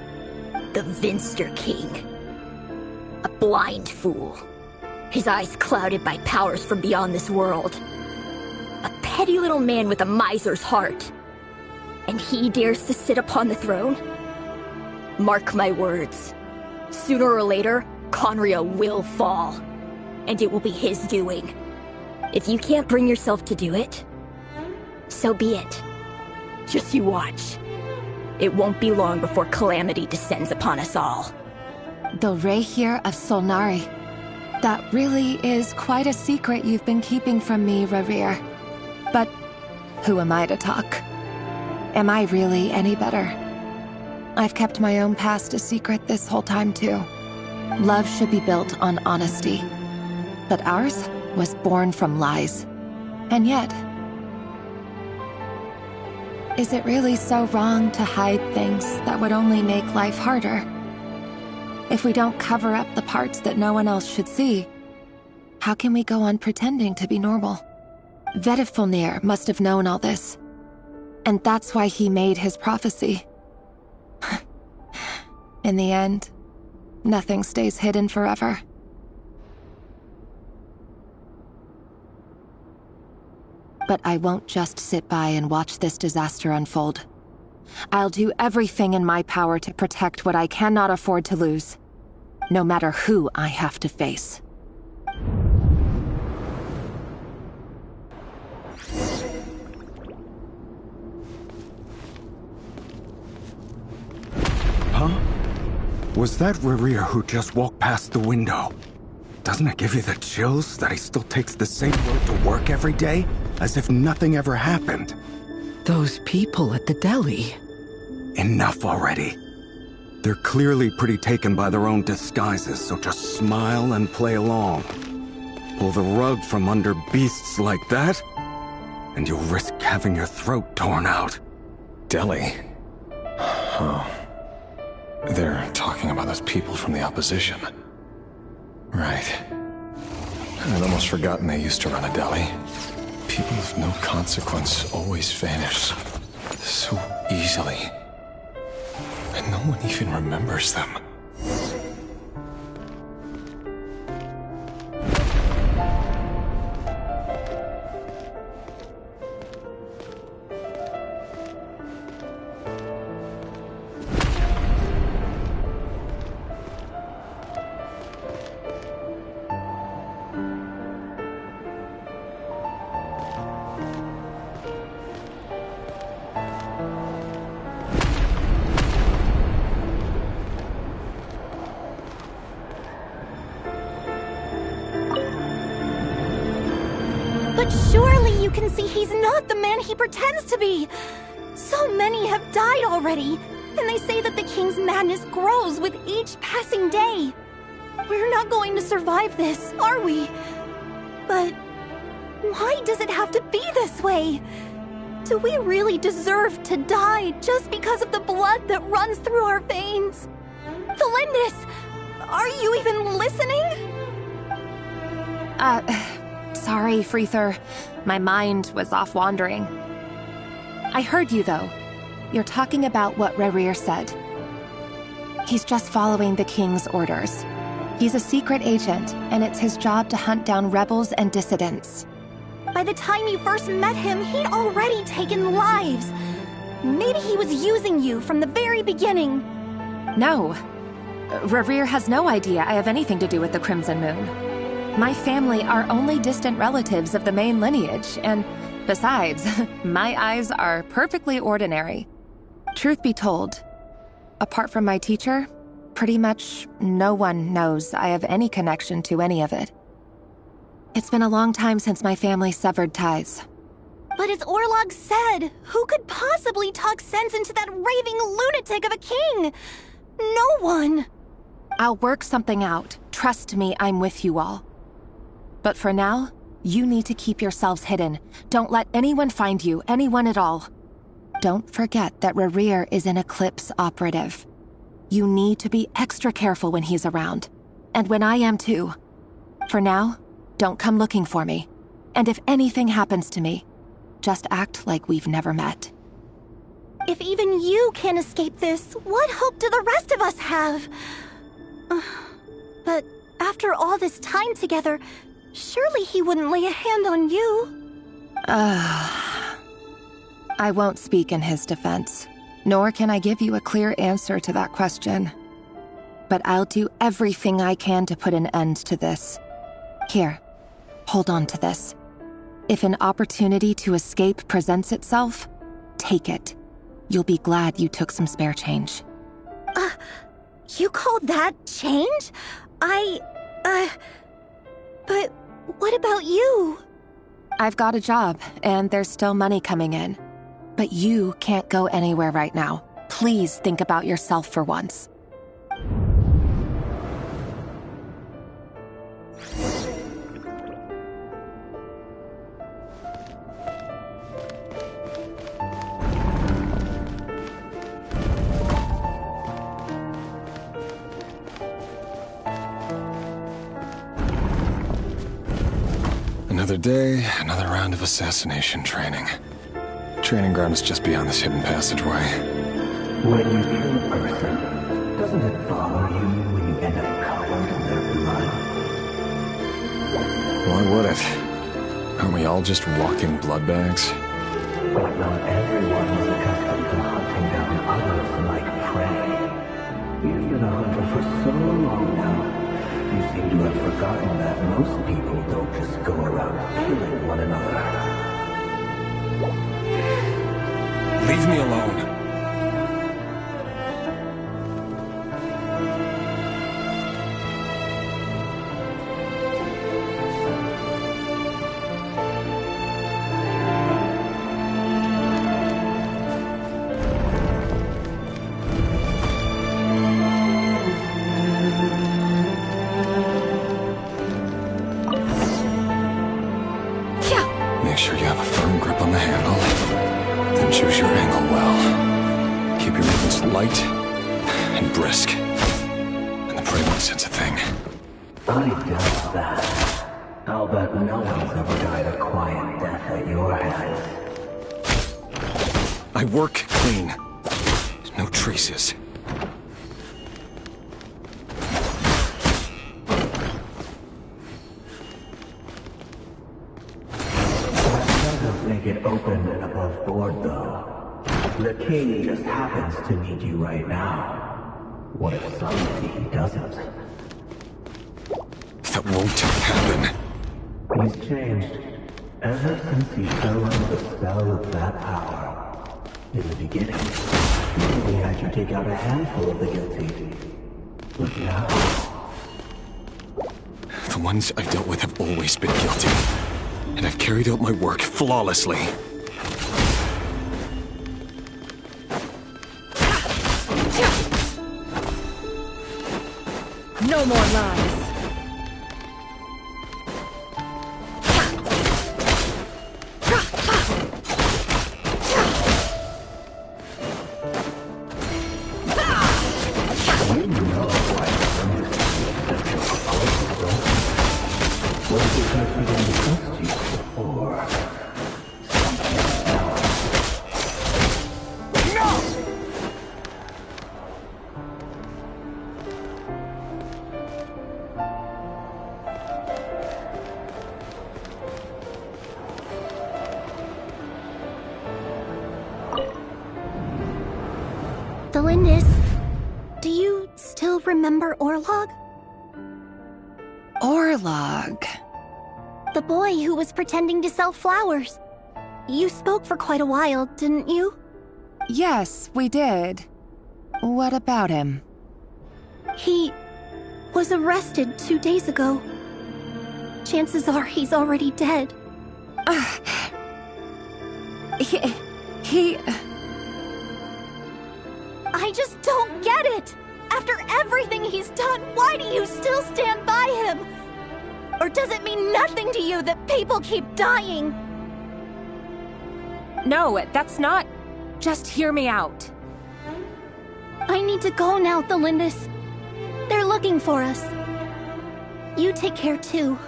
The Vinster King. A blind fool. His eyes clouded by powers from beyond this world. A petty little man with a miser's heart. And he dares to sit upon the throne? Mark my words. Sooner or later, Conria will fall. And it will be his doing. If you can't bring yourself to do it, so be it. Just you watch. It won't be long before calamity descends upon us all. The Rehir of Solnari. That really is quite a secret you've been keeping from me, Rerir. But who am I to talk? Am I really any better? I've kept my own past a secret this whole time, too. Love should be built on honesty. But ours was born from lies. And yet, is it really so wrong to hide things that would only make life harder? If we don't cover up the parts that no one else should see, how can we go on pretending to be normal? Vedifulnir must have known all this. And that's why he made his prophecy. In the end, nothing stays hidden forever. But I won't just sit by and watch this disaster unfold. I'll do everything in my power to protect what I cannot afford to lose, no matter who I have to face. Huh? Was that Rerir who just walked past the window? Doesn't it give you the chills that he still takes the same road to work every day? As if nothing ever happened. Those people at the deli. Enough already. They're clearly pretty taken by their own disguises, so just smile and play along. Pull the rug from under beasts like that, and you'll risk having your throat torn out. Deli? Oh. They're talking about those people from the opposition. Right. I'd almost forgotten they used to run a deli. People of no consequence always vanish so easily. And no one even remembers them. But surely you can see he's not the man he pretends to be! So many have died already, and they say that the king's madness grows with each passing day. We're not going to survive this, are we? But why does it have to be this way? Do we really deserve to die just because of the blood that runs through our veins? Felindis, are you even listening? Sorry, Freether. My mind was off wandering. I heard you, though. You're talking about what Rerir said. He's just following the king's orders. He's a secret agent, and it's his job to hunt down rebels and dissidents. By the time you first met him, he'd already taken lives. Maybe he was using you from the very beginning. No. Rerir has no idea I have anything to do with the Crimson Moon. My family are only distant relatives of the main lineage, and besides, my eyes are perfectly ordinary. Truth be told, apart from my teacher, pretty much no one knows I have any connection to any of it. It's been a long time since my family severed ties. But as Orlog said, who could possibly talk sense into that raving lunatic of a king? No one. I'll work something out. Trust me, I'm with you all. But for now, you need to keep yourselves hidden. Don't let anyone find you, anyone at all. Don't forget that Rerir is an Eclipse operative. You need to be extra careful when he's around. And when I am too. For now, don't come looking for me. And if anything happens to me, just act like we've never met. If even you can't escape this, what hope do the rest of us have? But after all this time together, surely he wouldn't lay a hand on you. I won't speak in his defense, nor can I give you a clear answer to that question. But I'll do everything I can to put an end to this. Here, hold on to this. If an opportunity to escape presents itself, take it. You'll be glad you took some spare change. You call that change? But what about you? I've got a job, and there's still money coming in. But you can't go anywhere right now. Please think about yourself for once. Another day, another round of assassination training. Training ground is just beyond this hidden passageway. When you kill a person, doesn't it bother you when you end up covered in their blood? Why would it? Aren't we all just walking blood bags? But not everyone is accustomed to hunting down others like prey. You've been a hunter for so long now. You seem to have forgotten that most people don't just go around killing one another. Leave me alone. Make sure you have a firm grip on the handle. Then choose your angle well. Keep your movements light and brisk. And the prey won't sense a thing. I doubt that. I'll bet no one's ever died a quiet death at your hands. I work clean. No traces. Make it open and above board, though. The king just happens to need you right now. What if someday he doesn't? That won't happen. He's changed. Ever since he fell under the spell of that power. In the beginning, he only had you take out a handful of the guilty. But now... The ones I've dealt with have always been guilty. And I've carried out my work flawlessly. No more lies. Delindis, do you still remember Orlog? Orlog? The boy who was pretending to sell flowers. You spoke for quite a while, didn't you? Yes, we did. What about him? He was arrested 2 days ago. Chances are he's already dead. He... I just don't get it! After everything he's done, why do you still stand by him? Or does it mean nothing to you that people keep dying? No, that's not... Just hear me out. I need to go now, Thelindis. They're looking for us. You take care too.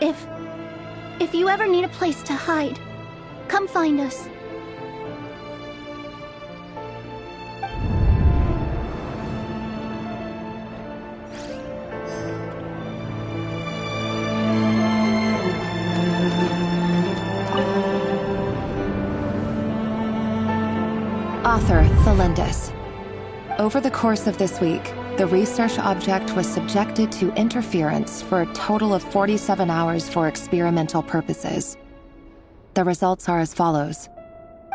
If you ever need a place to hide, come find us. Author Thelindis. Over the course of this week, the research object was subjected to interference for a total of 47 hours for experimental purposes. The results are as follows.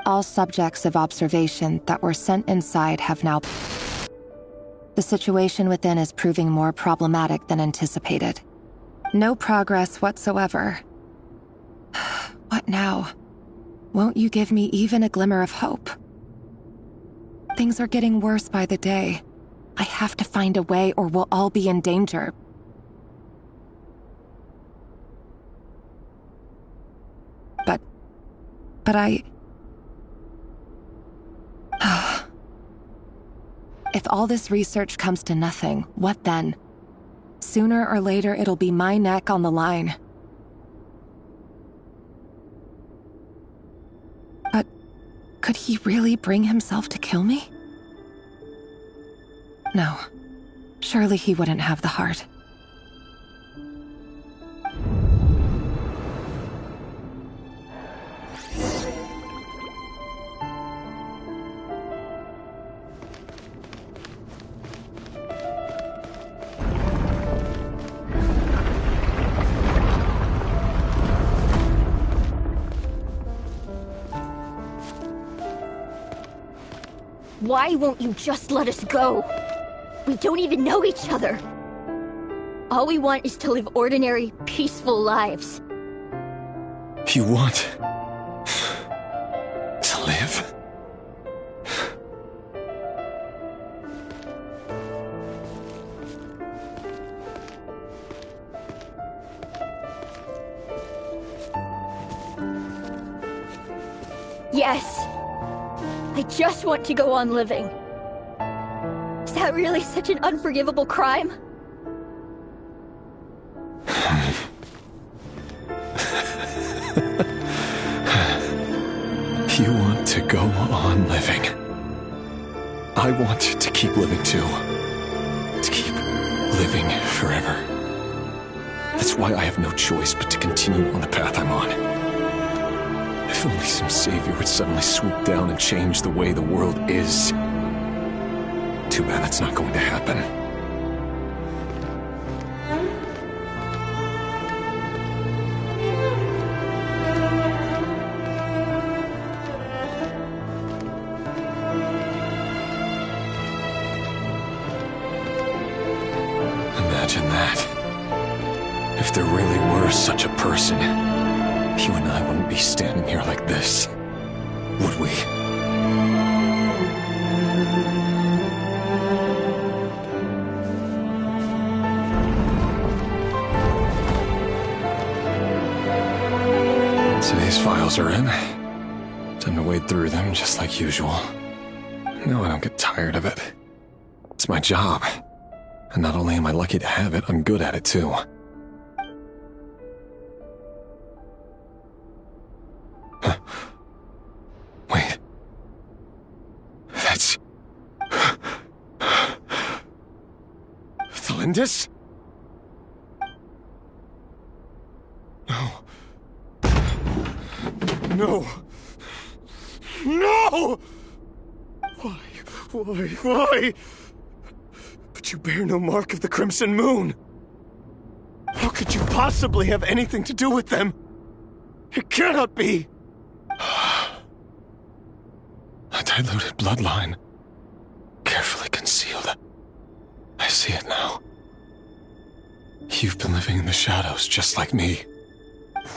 All subjects of observation that were sent inside have now... The situation within is proving more problematic than anticipated. No progress whatsoever. What now? Won't you give me even a glimmer of hope? Things are getting worse by the day. I have to find a way or we'll all be in danger. But I... If all this research comes to nothing, what then? Sooner or later, it'll be my neck on the line. But could he really bring himself to kill me? No. Surely he wouldn't have the heart. Why won't you just let us go? We don't even know each other. All we want is to live ordinary, peaceful lives. You want... to live? Yes. I just want to go on living. Is that really such an unforgivable crime? You want to go on living. I want to keep living too. To keep living forever. That's why I have no choice but to continue on the path I'm on. If only some savior would suddenly swoop down and change the way the world is. Too bad that's not going to happen. Imagine that. If there really were such a person, you and I wouldn't be standing here like this, would we? So these files are in. Time to wade through them just like usual. No, I don't get tired of it. It's my job. And not only am I lucky to have it, I'm good at it too. Wait. That's... Thelindis? No. No! No! Why? But you bear no mark of the Crimson Moon. How could you possibly have anything to do with them? It cannot be! A diluted bloodline. Carefully concealed. I see it now. You've been living in the shadows just like me.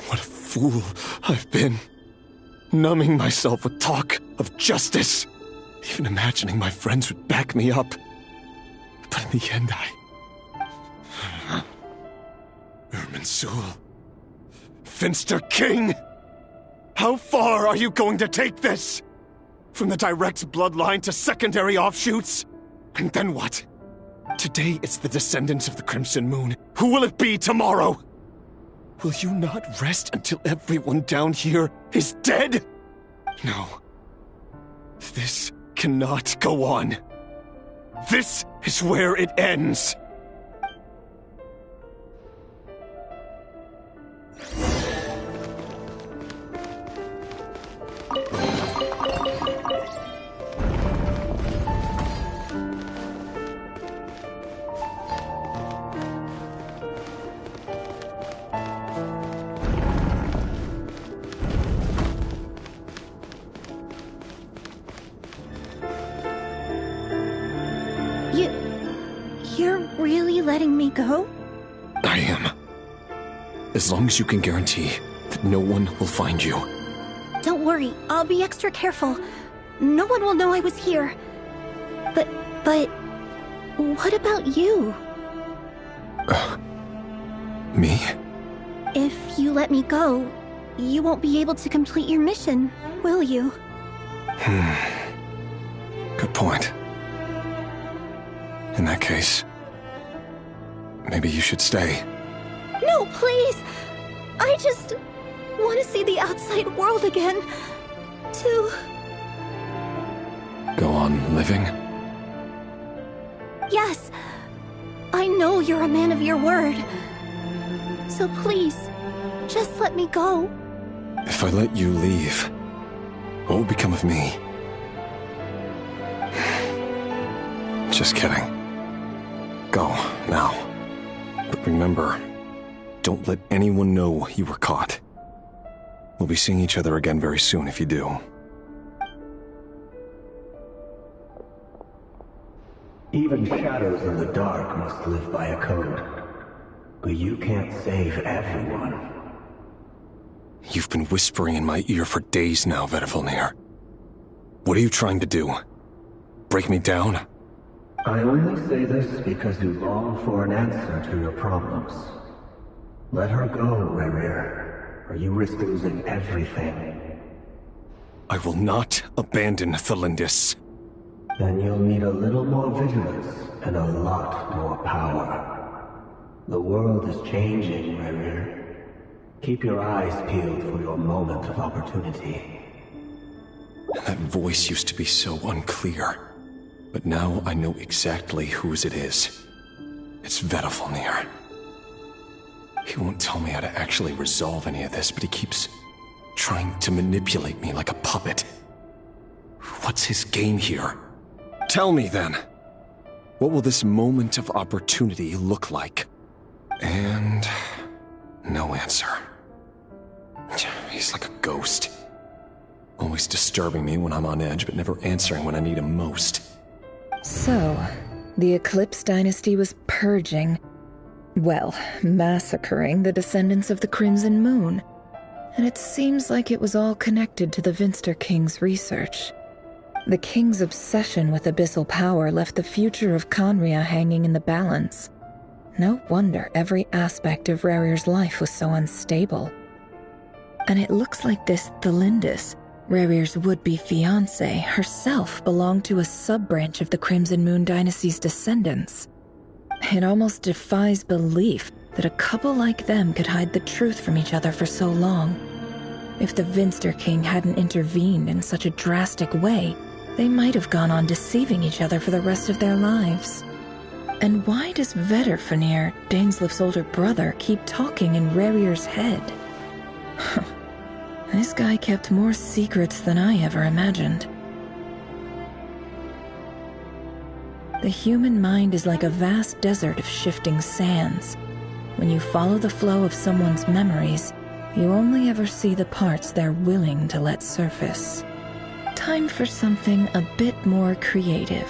What a fool I've been. Numbing myself with talk of justice. Even imagining my friends would back me up. But in the end, Irminsul. Finster King! How far are you going to take this? From the direct bloodline to secondary offshoots? And then what? Today it's the descendants of the Crimson Moon. Who will it be tomorrow? Will you not rest until everyone down here is dead? No. This cannot go on. This is where it ends. You're really letting me go? I am. As long as you can guarantee that no one will find you. Don't worry, I'll be extra careful. No one will know I was here. But what about you? Me? If you let me go, you won't be able to complete your mission, will you? Good point. In that case, maybe you should stay. No, please! I just want to see the outside world again. To... Go on living? Yes. I know you're a man of your word. So please, just let me go. If I let you leave, what will become of me? Just kidding. Go, now. But remember, don't let anyone know you were caught. We'll be seeing each other again very soon if you do. Even shadows in the dark must live by a code. But you can't save everyone. You've been whispering in my ear for days now, Vedavulnir. What are you trying to do? Break me down? I only say this because you long for an answer to your problems. Let her go, Rerir, or you risk losing everything. I will not abandon Thelindis. Then you'll need a little more vigilance and a lot more power. The world is changing, Rerir. Keep your eyes peeled for your moment of opportunity. That voice used to be so unclear. But now I know exactly whose it is. It's Vedavulnir. He won't tell me how to actually resolve any of this, but he keeps trying to manipulate me like a puppet. What's his game here? Tell me then. What will this moment of opportunity look like? And no answer. He's like a ghost. Always disturbing me when I'm on edge, but never answering when I need him most. So, the Eclipse Dynasty was purging, well, massacring the descendants of the Crimson Moon. And it seems like it was all connected to the Vinster King's research. The King's obsession with abyssal power left the future of Conria hanging in the balance. No wonder every aspect of Rerir's life was so unstable. And it looks like this Thelindis, Rerir's would-be fiancée, herself belonged to a sub-branch of the Crimson Moon Dynasty's descendants. It almost defies belief that a couple like them could hide the truth from each other for so long. If the Vinster King hadn't intervened in such a drastic way, they might have gone on deceiving each other for the rest of their lives. And why does Vedavulnir, Daneslif's older brother, keep talking in Rerir's head? This guy kept more secrets than I ever imagined. The human mind is like a vast desert of shifting sands. When you follow the flow of someone's memories, you only ever see the parts they're willing to let surface. Time for something a bit more creative.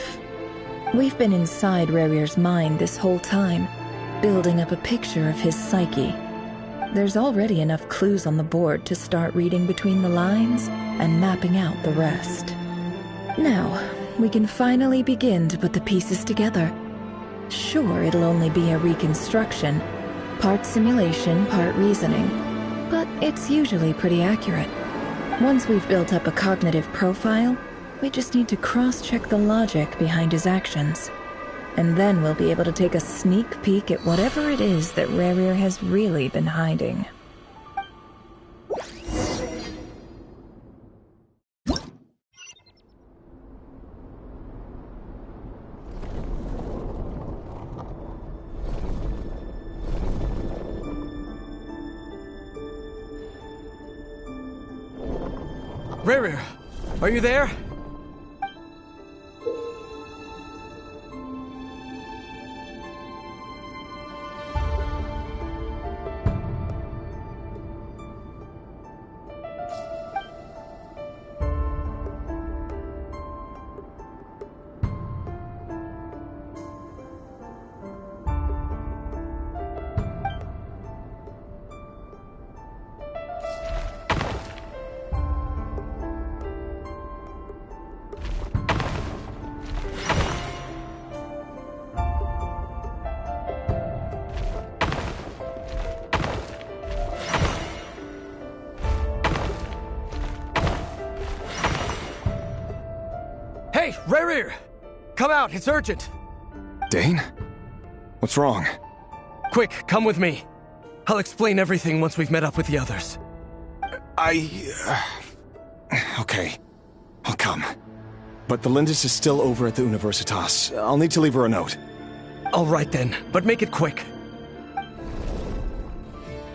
We've been inside Rerir's mind this whole time, building up a picture of his psyche. There's already enough clues on the board to start reading between the lines and mapping out the rest. Now, we can finally begin to put the pieces together. Sure, it'll only be a reconstruction, part simulation, part reasoning, but it's usually pretty accurate. Once we've built up a cognitive profile, we just need to cross-check the logic behind his actions. And then we'll be able to take a sneak peek at whatever it is that Rerir has really been hiding. Rerir, are you there? Hey, Rerir! Come out, it's urgent! Dane? What's wrong? Quick, come with me. I'll explain everything once we've met up with the others. Okay. I'll come. But the Lindis is still over at the Universitas. I'll need to leave her a note. All right then, but make it quick.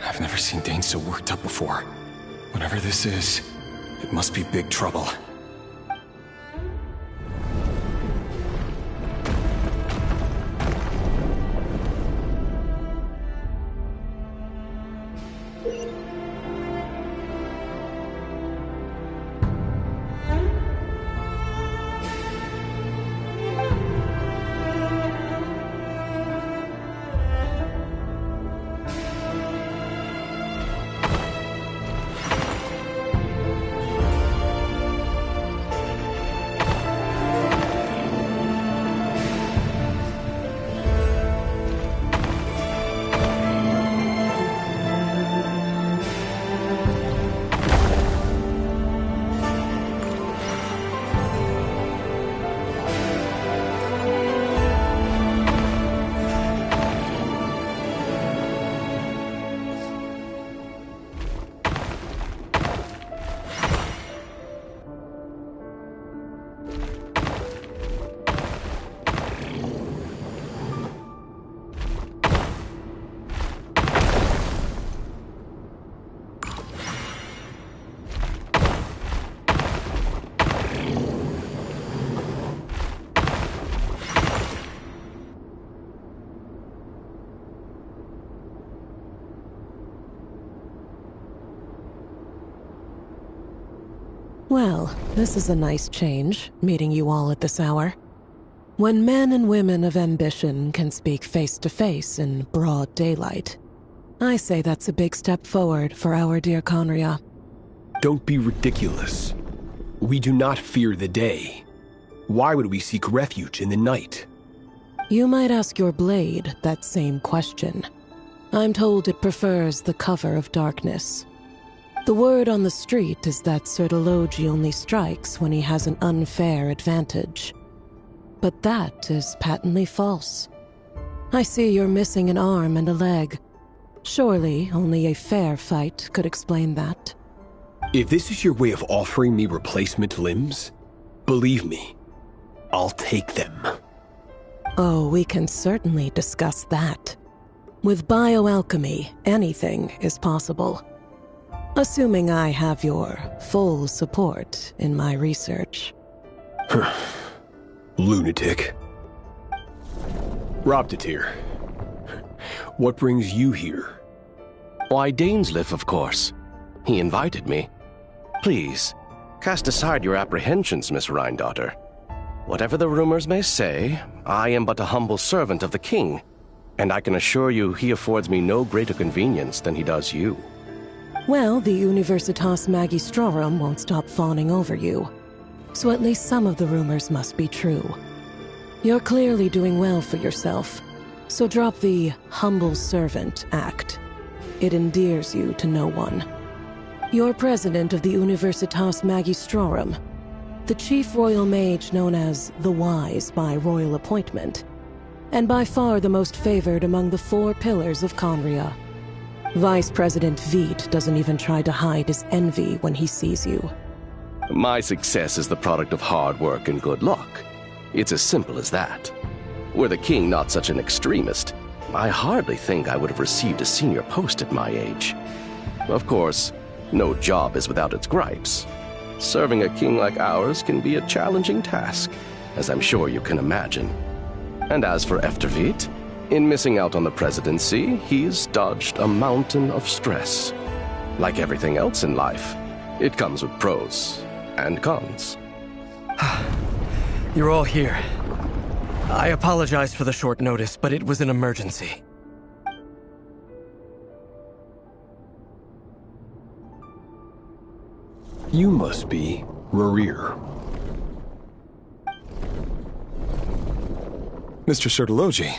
I've never seen Dane so worked up before. Whatever this is, it must be big trouble. Well, this is a nice change, meeting you all at this hour. When men and women of ambition can speak face to face in broad daylight, I say that's a big step forward for our dear Conria. Don't be ridiculous. We do not fear the day. Why would we seek refuge in the night? You might ask your blade that same question. I'm told it prefers the cover of darkness. The word on the street is that Sertologi only strikes when he has an unfair advantage. But that is patently false. I see you're missing an arm and a leg. Surely only a fair fight could explain that. If this is your way of offering me replacement limbs, believe me, I'll take them. Oh, we can certainly discuss that. With bioalchemy, anything is possible. Assuming I have your full support in my research. Lunatic. Robtatir, what brings you here? Why, Dainsleif, of course. He invited me. Please, cast aside your apprehensions, Miss Rhindaughter. Whatever the rumors may say, I am but a humble servant of the king, and I can assure you he affords me no greater convenience than he does you. Well, the Universitas Magistrorum won't stop fawning over you. so at least some of the rumors must be true. You're clearly doing well for yourself, so drop the humble servant act. It endears you to no one. You're president of the Universitas Magistrorum, the chief royal mage known as the Wise by royal appointment, and by far the most favored among the 4 pillars of Conria. Vice President Veit doesn't even try to hide his envy when he sees you. My success is the product of hard work and good luck. It's as simple as that. Were the king not such an extremist, I hardly think I would have received a senior post at my age. Of course, no job is without its gripes. Serving a king like ours can be a challenging task, as I'm sure you can imagine. And as for Efterveit, in missing out on the presidency, he's dodged a mountain of stress. Like everything else in life, it comes with pros and cons. You're all here. I apologize for the short notice, but it was an emergency. You must be Rerir. Mr. Sertologi.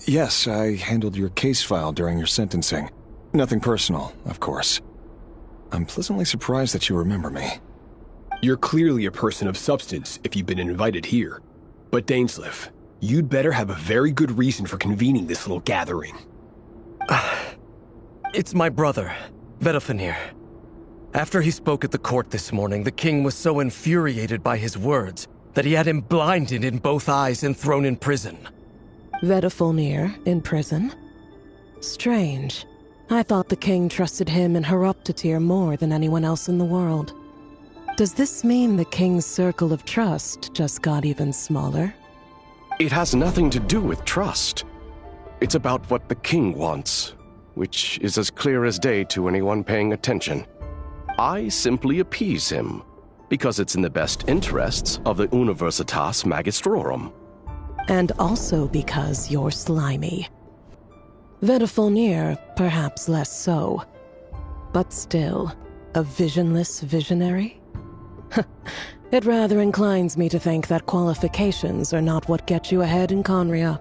Yes, I handled your case file during your sentencing. Nothing personal, of course. I'm pleasantly surprised that you remember me. You're clearly a person of substance if you've been invited here. But Dainsleif, you'd better have a very good reason for convening this little gathering. It's my brother, Vedofenir. After he spoke at the court this morning, the king was so infuriated by his words that he had him blinded in both eyes and thrown in prison. Vedofenir in prison? Strange. I thought the king trusted him and Horoptatyr more than anyone else in the world. Does this mean the king's circle of trust just got even smaller? It has nothing to do with trust. It's about what the king wants, which is as clear as day to anyone paying attention. I simply appease him, because it's in the best interests of the Universitas Magistrorum. And also because you're slimy. Vedofenir, perhaps less so. But still, a visionless visionary? It rather inclines me to think that qualifications are not what get you ahead in Conria.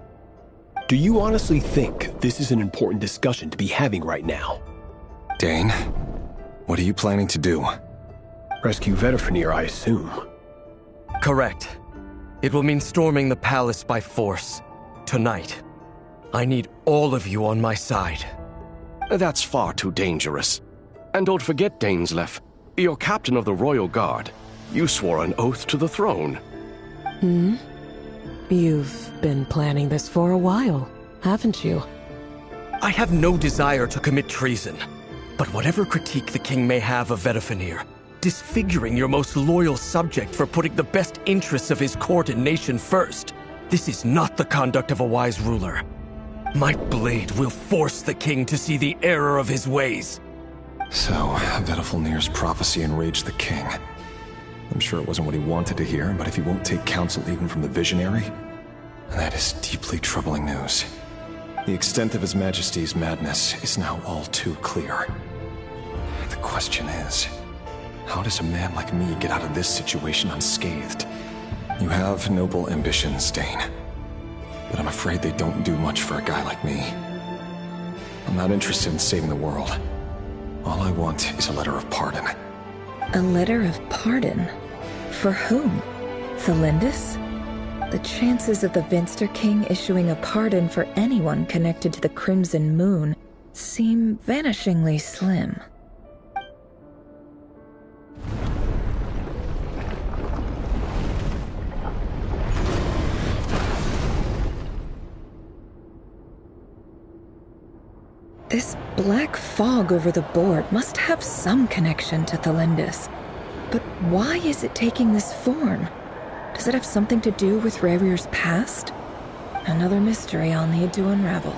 Do you honestly think this is an important discussion to be having right now? Dane, what are you planning to do? Rescue Vedofenir, I assume. Correct. It will mean storming the palace by force. Tonight. I need all of you on my side. That's far too dangerous. And don't forget, Dainsleif, you're captain of the Royal Guard. You swore an oath to the throne. You've been planning this for a while, haven't you? I have no desire to commit treason. But whatever critique the king may have of Vedofenir, disfiguring your most loyal subject for putting the best interests of his court and nation first, this is not the conduct of a wise ruler. My blade will force the king to see the error of his ways. So, Vedofenir's prophecy enraged the king. I'm sure it wasn't what he wanted to hear, but if he won't take counsel even from the visionary, that is deeply troubling news. The extent of His Majesty's madness is now all too clear. The question is, how does a man like me get out of this situation unscathed? You have noble ambitions, Dane, but I'm afraid they don't do much for a guy like me. I'm not interested in saving the world. All I want is a letter of pardon. A letter of pardon? For whom? Thelindis? The chances of the Vinster King issuing a pardon for anyone connected to the Crimson Moon seem vanishingly slim. This black fog over the board must have some connection to Thelindis. But why is it taking this form? Does it have something to do with Rerir's past? Another mystery I'll need to unravel.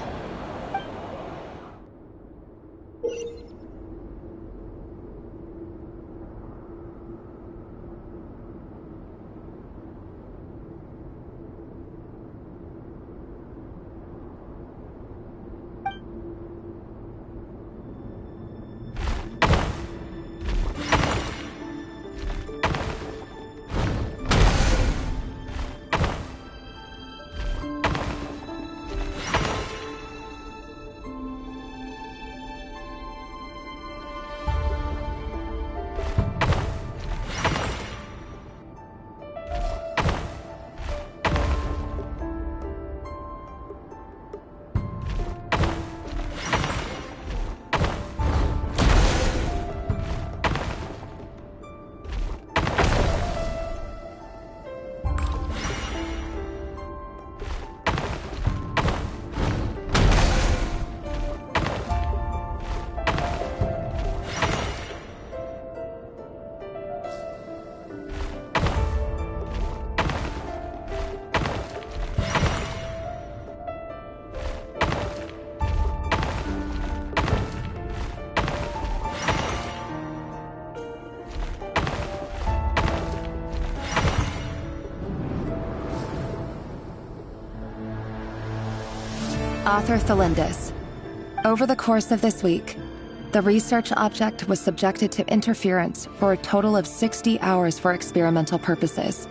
Author Thelindis. Over the course of this week, the research object was subjected to interference for a total of 60 hours for experimental purposes.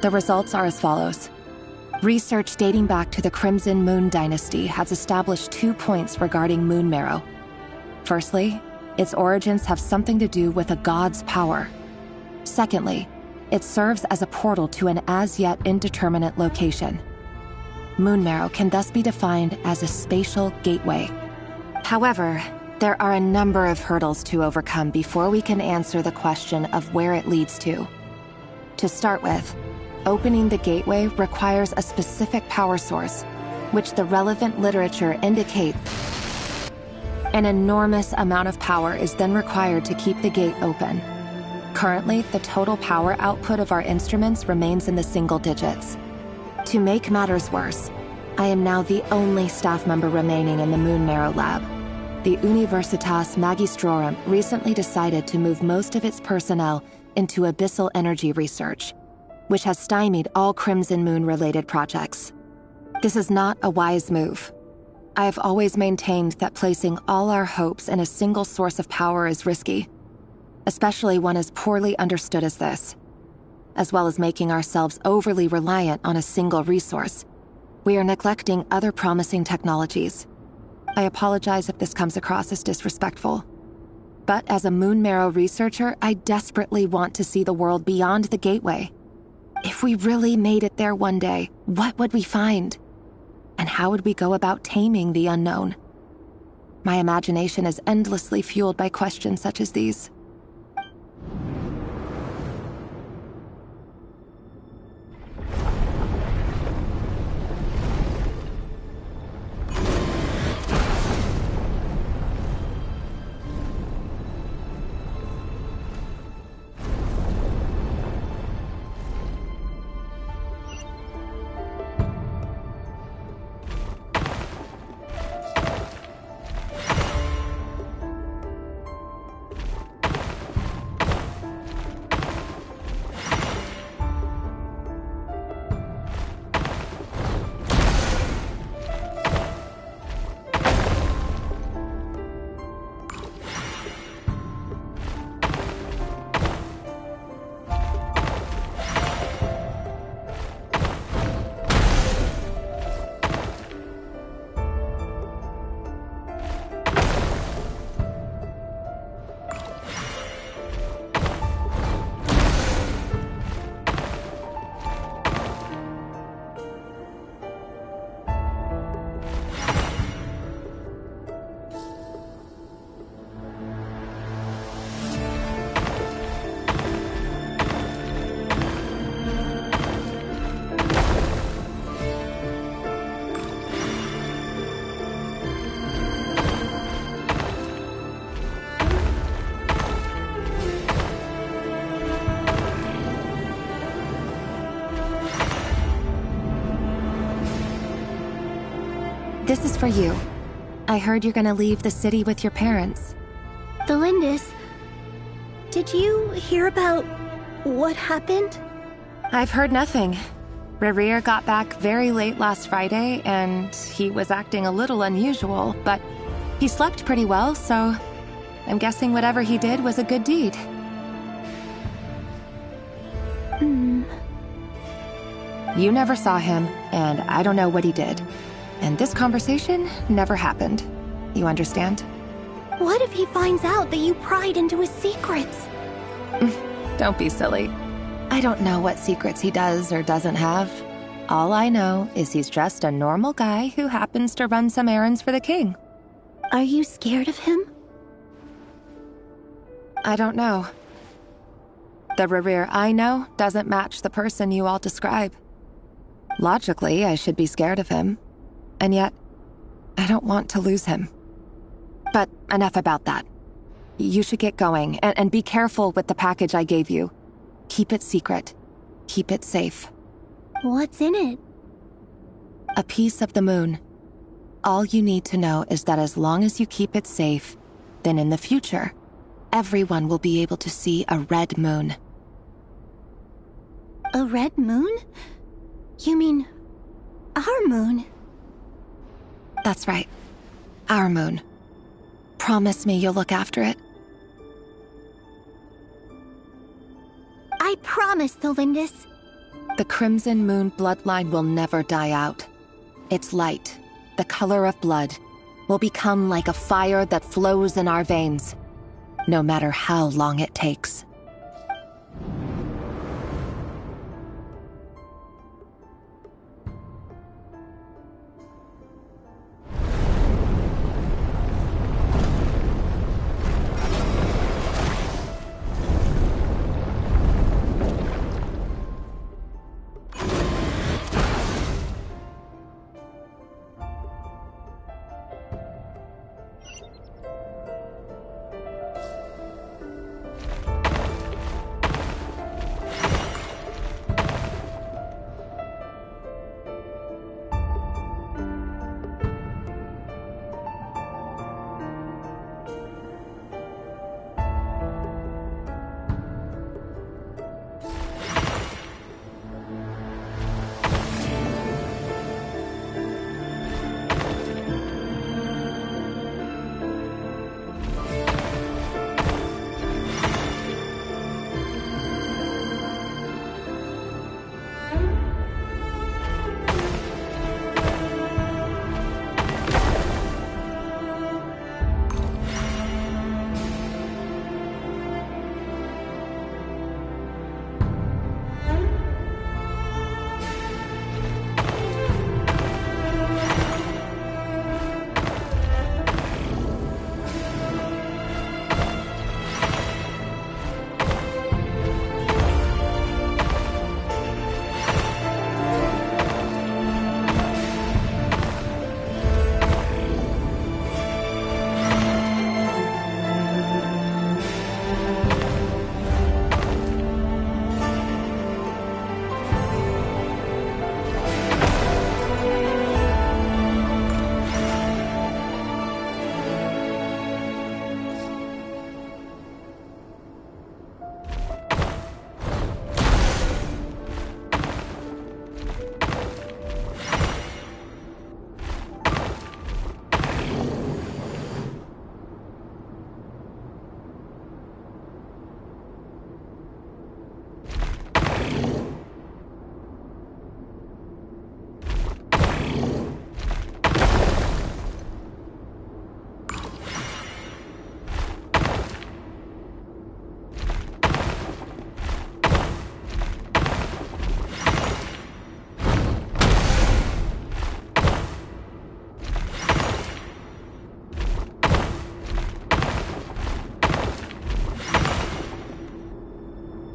The results are as follows. Research dating back to the Crimson Moon dynasty has established 2 points regarding moon marrow. Firstly, its origins have something to do with a god's power. Secondly, it serves as a portal to an as-yet indeterminate location. Moon marrow can thus be defined as a spatial gateway. However, there are a number of hurdles to overcome before we can answer the question of where it leads to. To start with, opening the gateway requires a specific power source, which the relevant literature indicates. An enormous amount of power is then required to keep the gate open. Currently, the total power output of our instruments remains in the single digits. To make matters worse, I am now the only staff member remaining in the Moon Marrow lab. The Universitas Magistrorum recently decided to move most of its personnel into abyssal energy research, which has stymied all Crimson Moon-related projects. This is not a wise move. I have always maintained that placing all our hopes in a single source of power is risky, especially one as poorly understood as this. As well as making ourselves overly reliant on a single resource, we are neglecting other promising technologies. I apologize if this comes across as disrespectful. But as a Moon Marrow researcher, I desperately want to see the world beyond the gateway. If we really made it there one day, what would we find? And how would we go about taming the unknown? My imagination is endlessly fueled by questions such as these. This is for you. I heard you're gonna leave the city with your parents. Thelindis, did you hear about what happened? I've heard nothing. Rerir got back very late last Friday, and he was acting a little unusual, but he slept pretty well, so I'm guessing whatever he did was a good deed. You never saw him, and I don't know what he did. And this conversation never happened. You understand? What if he finds out that you pried into his secrets? Don't be silly. I don't know what secrets he does or doesn't have. All I know is he's just a normal guy who happens to run some errands for the king. Are you scared of him? I don't know. The Rerir I know doesn't match the person you all describe. Logically, I should be scared of him. And yet, I don't want to lose him. But enough about that. You should get going, and be careful with the package I gave you. Keep it secret. Keep it safe. What's in it? A piece of the moon. All you need to know is that as long as you keep it safe, then in the future, everyone will be able to see a red moon. A red moon? You mean our moon? That's right. Our moon. Promise me you'll look after it. I promise, Thelindis. The Crimson Moon bloodline will never die out. Its light, the color of blood, will become like a fire that flows in our veins, no matter how long it takes.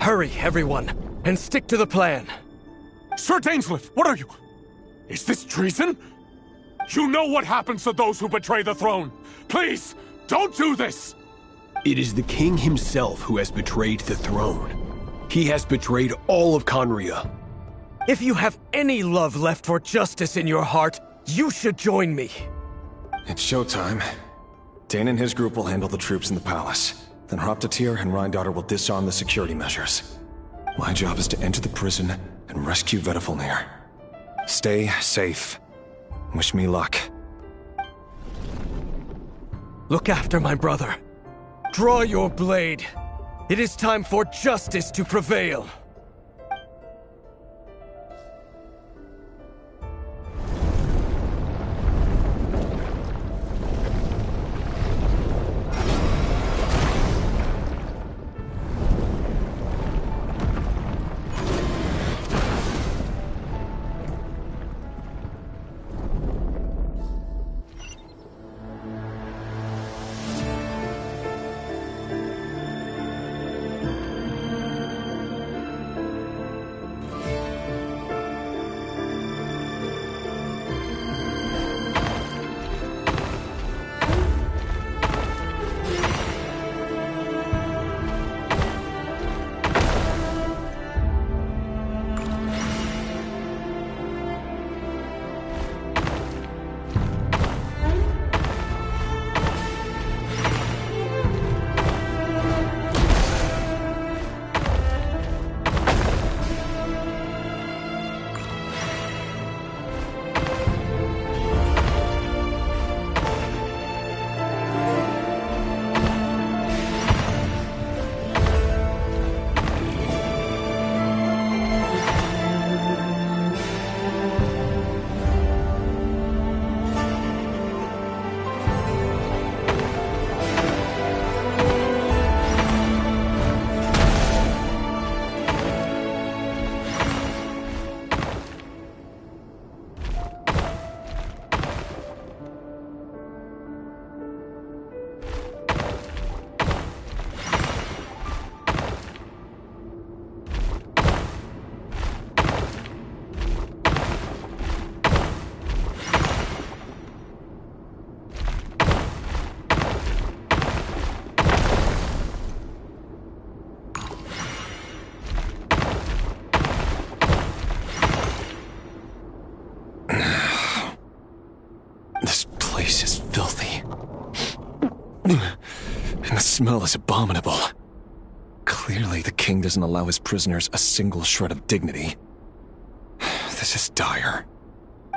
Hurry, everyone, and stick to the plan. Sir Dainsleif, what are you? Is this treason? You know what happens to those who betray the throne. Please, don't do this! It is the king himself who has betrayed the throne. He has betrayed all of Conria. If you have any love left for justice in your heart, you should join me. It's showtime. Dane and his group will handle the troops in the palace. Then Hraptatir and Rhindaughter will disarm the security measures. My job is to enter the prison and rescue Vedifalnir. Stay safe. Wish me luck. Look after my brother. Draw your blade. It is time for justice to prevail. And the smell is abominable. Clearly, the king doesn't allow his prisoners a single shred of dignity. This is dire.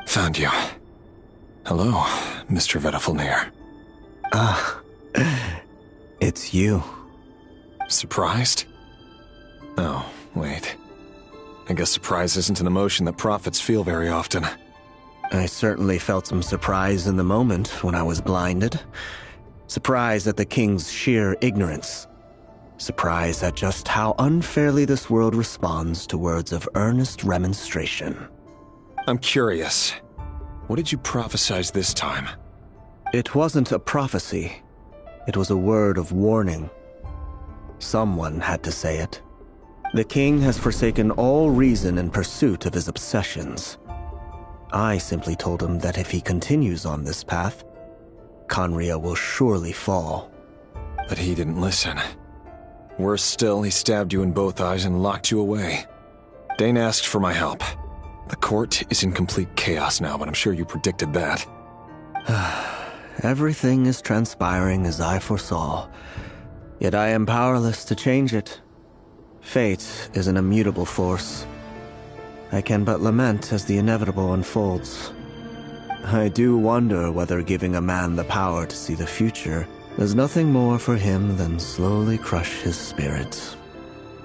Found you. Hello, Mr. Vedafilnir. Ah, it's you. Surprised? Oh, wait. I guess surprise isn't an emotion that prophets feel very often. I certainly felt some surprise in the moment when I was blinded. Surprise at the king's sheer ignorance. Surprise at just how unfairly this world responds to words of earnest remonstration. I'm curious. What did you prophesize this time? It wasn't a prophecy. It was a word of warning. Someone had to say it. The king has forsaken all reason in pursuit of his obsessions. I simply told him that if he continues on this path, Khaenri'ah will surely fall. But he didn't listen. Worse still, he stabbed you in both eyes and locked you away. Dane asked for my help. The court is in complete chaos now, but I'm sure you predicted that. Everything is transpiring as I foresaw, yet I am powerless to change it. Fate is an immutable force. I can but lament as the inevitable unfolds. I do wonder whether giving a man the power to see the future is nothing more for him than slowly crush his spirit.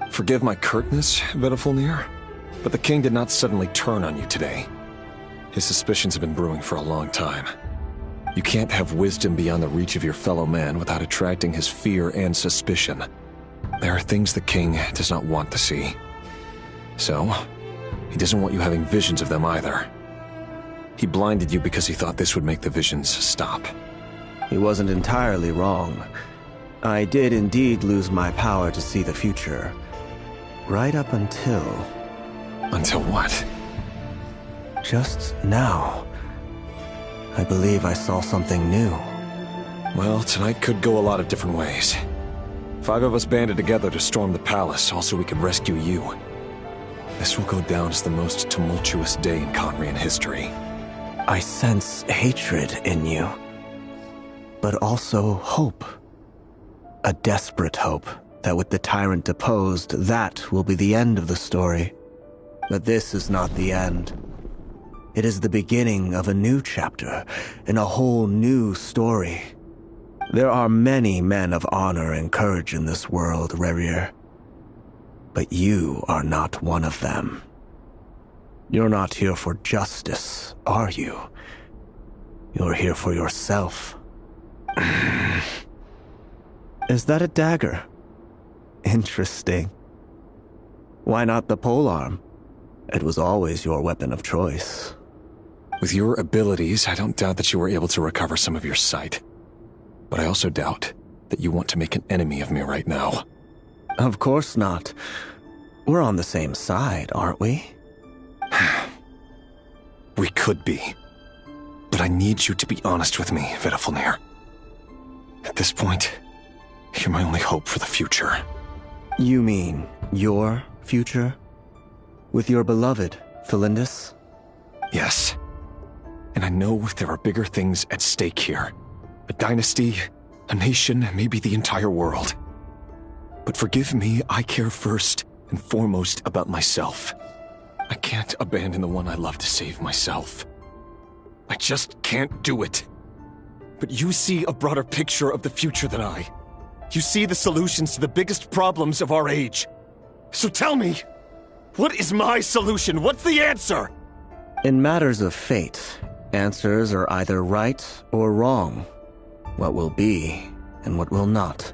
Forgive my curtness, Vedafilnir, but the king did not suddenly turn on you today. His suspicions have been brewing for a long time. You can't have wisdom beyond the reach of your fellow man without attracting his fear and suspicion. There are things the king does not want to see. So, he doesn't want you having visions of them either. He blinded you because he thought this would make the visions stop. He wasn't entirely wrong. I did indeed lose my power to see the future. Right up until... Until what? Just now. I believe I saw something new. Well, tonight could go a lot of different ways. 5 of us banded together to storm the palace, also we could rescue you. This will go down as the most tumultuous day in Khaenri'ah history. I sense hatred in you, but also hope. A desperate hope that with the tyrant deposed, that will be the end of the story. But this is not the end. It is the beginning of a new chapter, in a whole new story. There are many men of honor and courage in this world, Rerir. But you are not one of them. You're not here for justice, are you? You're here for yourself. Is that a dagger? Interesting. Why not the polearm? It was always your weapon of choice. With your abilities, I don't doubt that you were able to recover some of your sight. But I also doubt that you want to make an enemy of me right now. Of course not. We're on the same side, aren't we? We could be. But I need you to be honest with me, Vedafilnir. At this point, you're my only hope for the future. You mean your future? With your beloved, Felindis? Yes. And I know there are bigger things at stake here. A dynasty, a nation, maybe the entire world. But forgive me, I care first and foremost about myself. I can't abandon the one I love to save myself. I just can't do it. But you see a broader picture of the future than I. You see the solutions to the biggest problems of our age. So tell me, what is my solution? What's the answer? In matters of fate, answers are either right or wrong. What will be and what will not.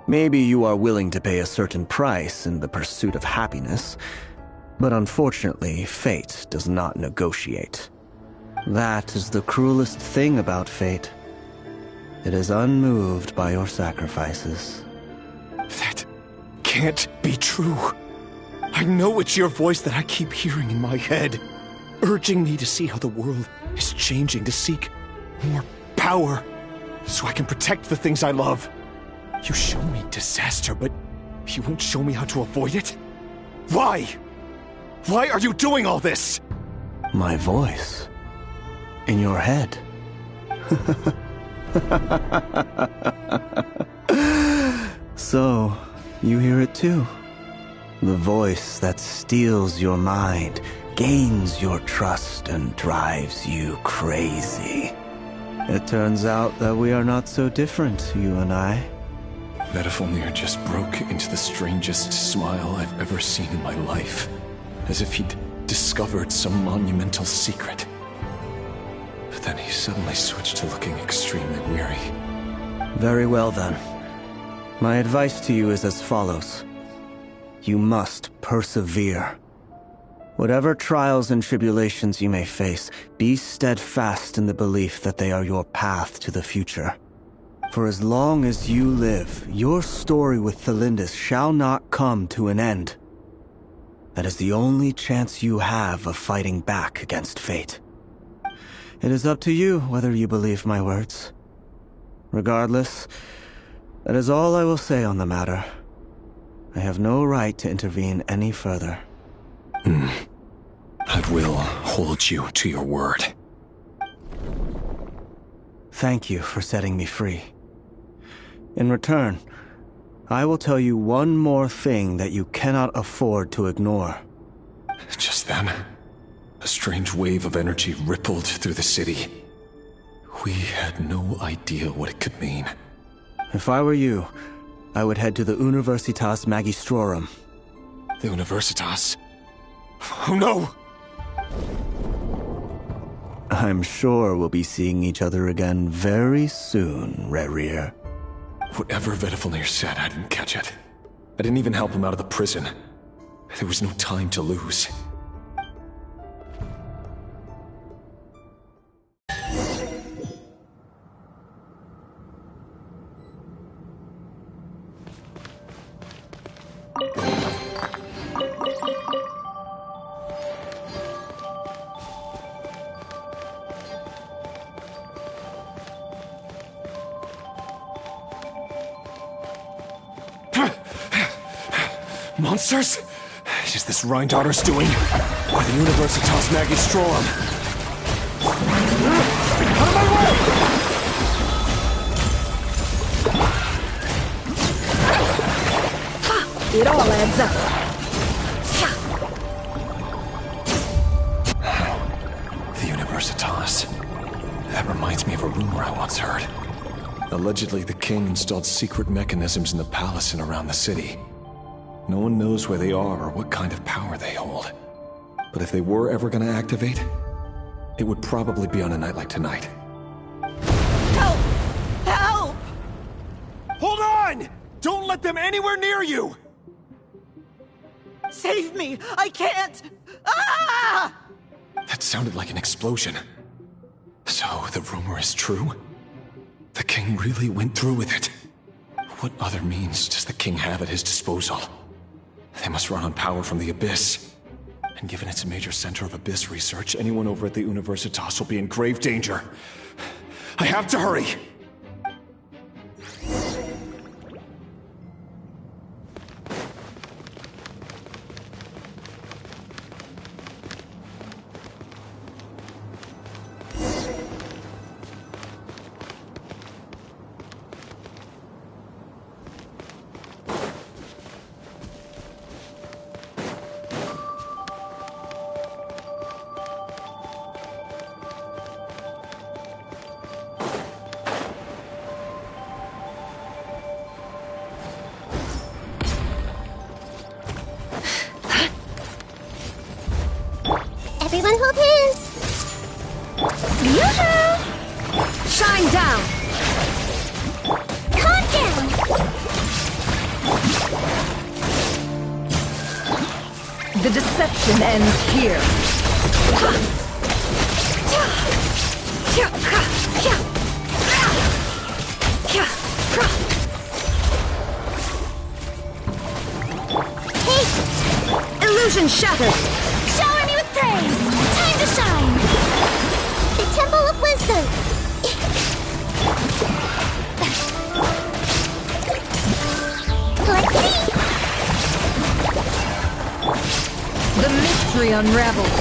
Maybe you are willing to pay a certain price in the pursuit of happiness, but unfortunately, fate does not negotiate. That is the cruelest thing about fate. It is unmoved by your sacrifices. That can't be true. I know it's your voice that I keep hearing in my head, urging me to see how the world is changing, to seek more power, so I can protect the things I love. You show me disaster, but you won't show me how to avoid it? Why? Why are you doing all this? My voice. In your head. So, you hear it too? The voice that steals your mind, gains your trust, and drives you crazy. It turns out that we are not so different, you and I. Vedifilnir just broke into the strangest smile I've ever seen in my life, as if he'd discovered some monumental secret. But then he suddenly switched to looking extremely weary. Very well then. My advice to you is as follows. You must persevere. Whatever trials and tribulations you may face, be steadfast in the belief that they are your path to the future. For as long as you live, your story with Thelindis shall not come to an end. That is the only chance you have of fighting back against fate. It is up to you whether you believe my words. Regardless, that is all I will say on the matter. I have no right to intervene any further. I will hold you to your word. Thank you for setting me free. In return, I will tell you one more thing that you cannot afford to ignore. Just then, a strange wave of energy rippled through the city. We had no idea what it could mean. If I were you, I would head to the Universitas Magistrorum. The Universitas? Oh no! I'm sure we'll be seeing each other again very soon, Rerir. Whatever Vedifilnir said, I didn't catch it. I didn't even help him out of the prison. There was no time to lose. Monsters? Is this Rhindaughter's doing? Or the Universitas Magistrorum? Out of my way! It all adds up. The Universitas. That reminds me of a rumor I once heard. Allegedly, the king installed secret mechanisms in the palace and around the city. No one knows where they are or what kind of power they hold. But if they were ever going to activate, it would probably be on a night like tonight. Help! Help! Hold on! Don't let them anywhere near you! Save me! I can't! Ah! That sounded like an explosion. So the rumor is true? The king really went through with it. What other means does the king have at his disposal? They must run on power from the Abyss. And given it's a major center of Abyss research, anyone over at the Universitas will be in grave danger. I have to hurry! Everyone hold hands! Yoo-hoo! Shine down! Calm down! The deception ends here. Hey! Illusion shattered! Shower me with praise! Time to shine! The Temple of Wisdom! Let's see! The mystery unravels.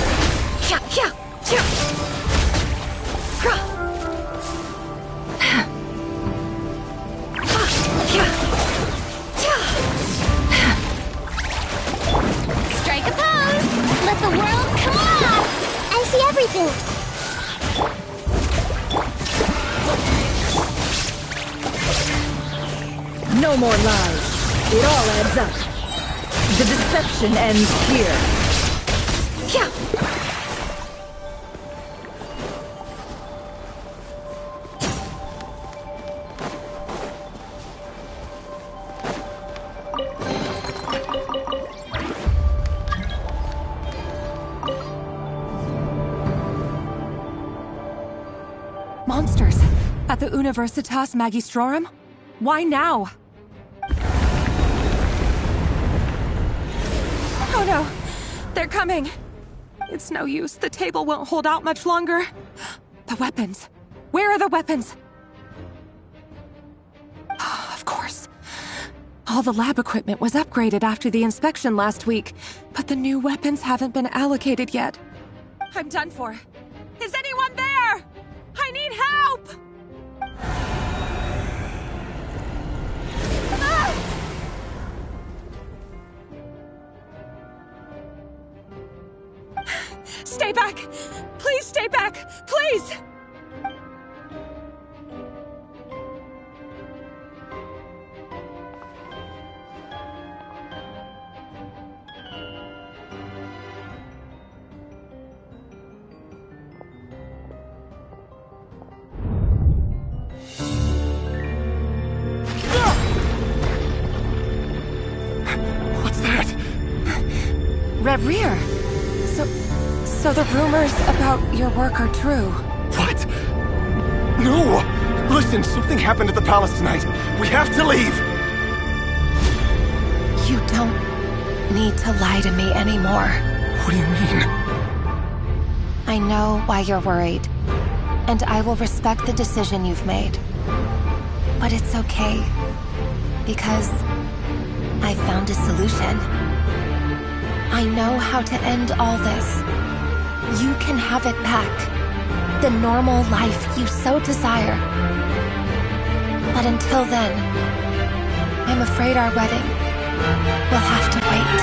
Agent! No more lies. It all adds up. The deception ends here. Yeah. Monsters! At the Universitas Magistrorum? Why now? Oh no! They're coming! It's no use. The table won't hold out much longer. The weapons. Where are the weapons? Of course. All the lab equipment was upgraded after the inspection last week, but the new weapons haven't been allocated yet. I'm done for. Is anyone there? I need help! Stay back! Please stay back! Please! What's that? Reverie! So the rumors about your work are true. What? No! Listen, something happened at the palace tonight. We have to leave! You don't need to lie to me anymore. What do you mean? I know why you're worried, and I will respect the decision you've made. But it's okay, because I found a solution. I know how to end all this. You can have it back. The normal life you so desire. But until then, I'm afraid our wedding will have to wait.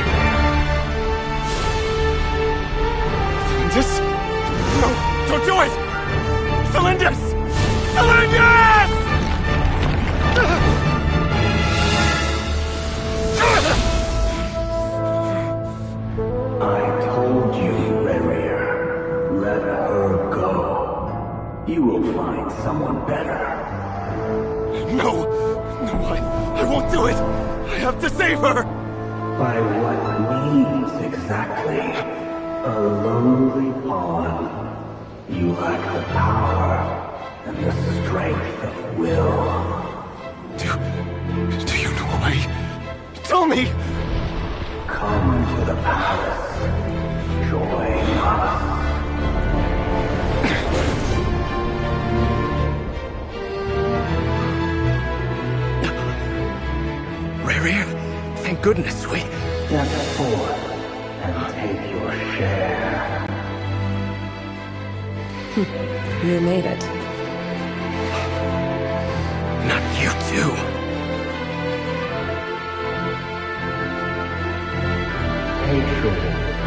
Celindus? No, don't do it! Celindus! Celindus! I told you, Reverie. Let her go. You will find someone better. No! No, I won't do it! I have to save her! By what means exactly? A lowly pawn. You lack the power and the strength of will. Do you know a way? Tell me! Come to the palace. Join us. Reverie, thank goodness we... Step forth and take your share. You made it. Not you too. Hatred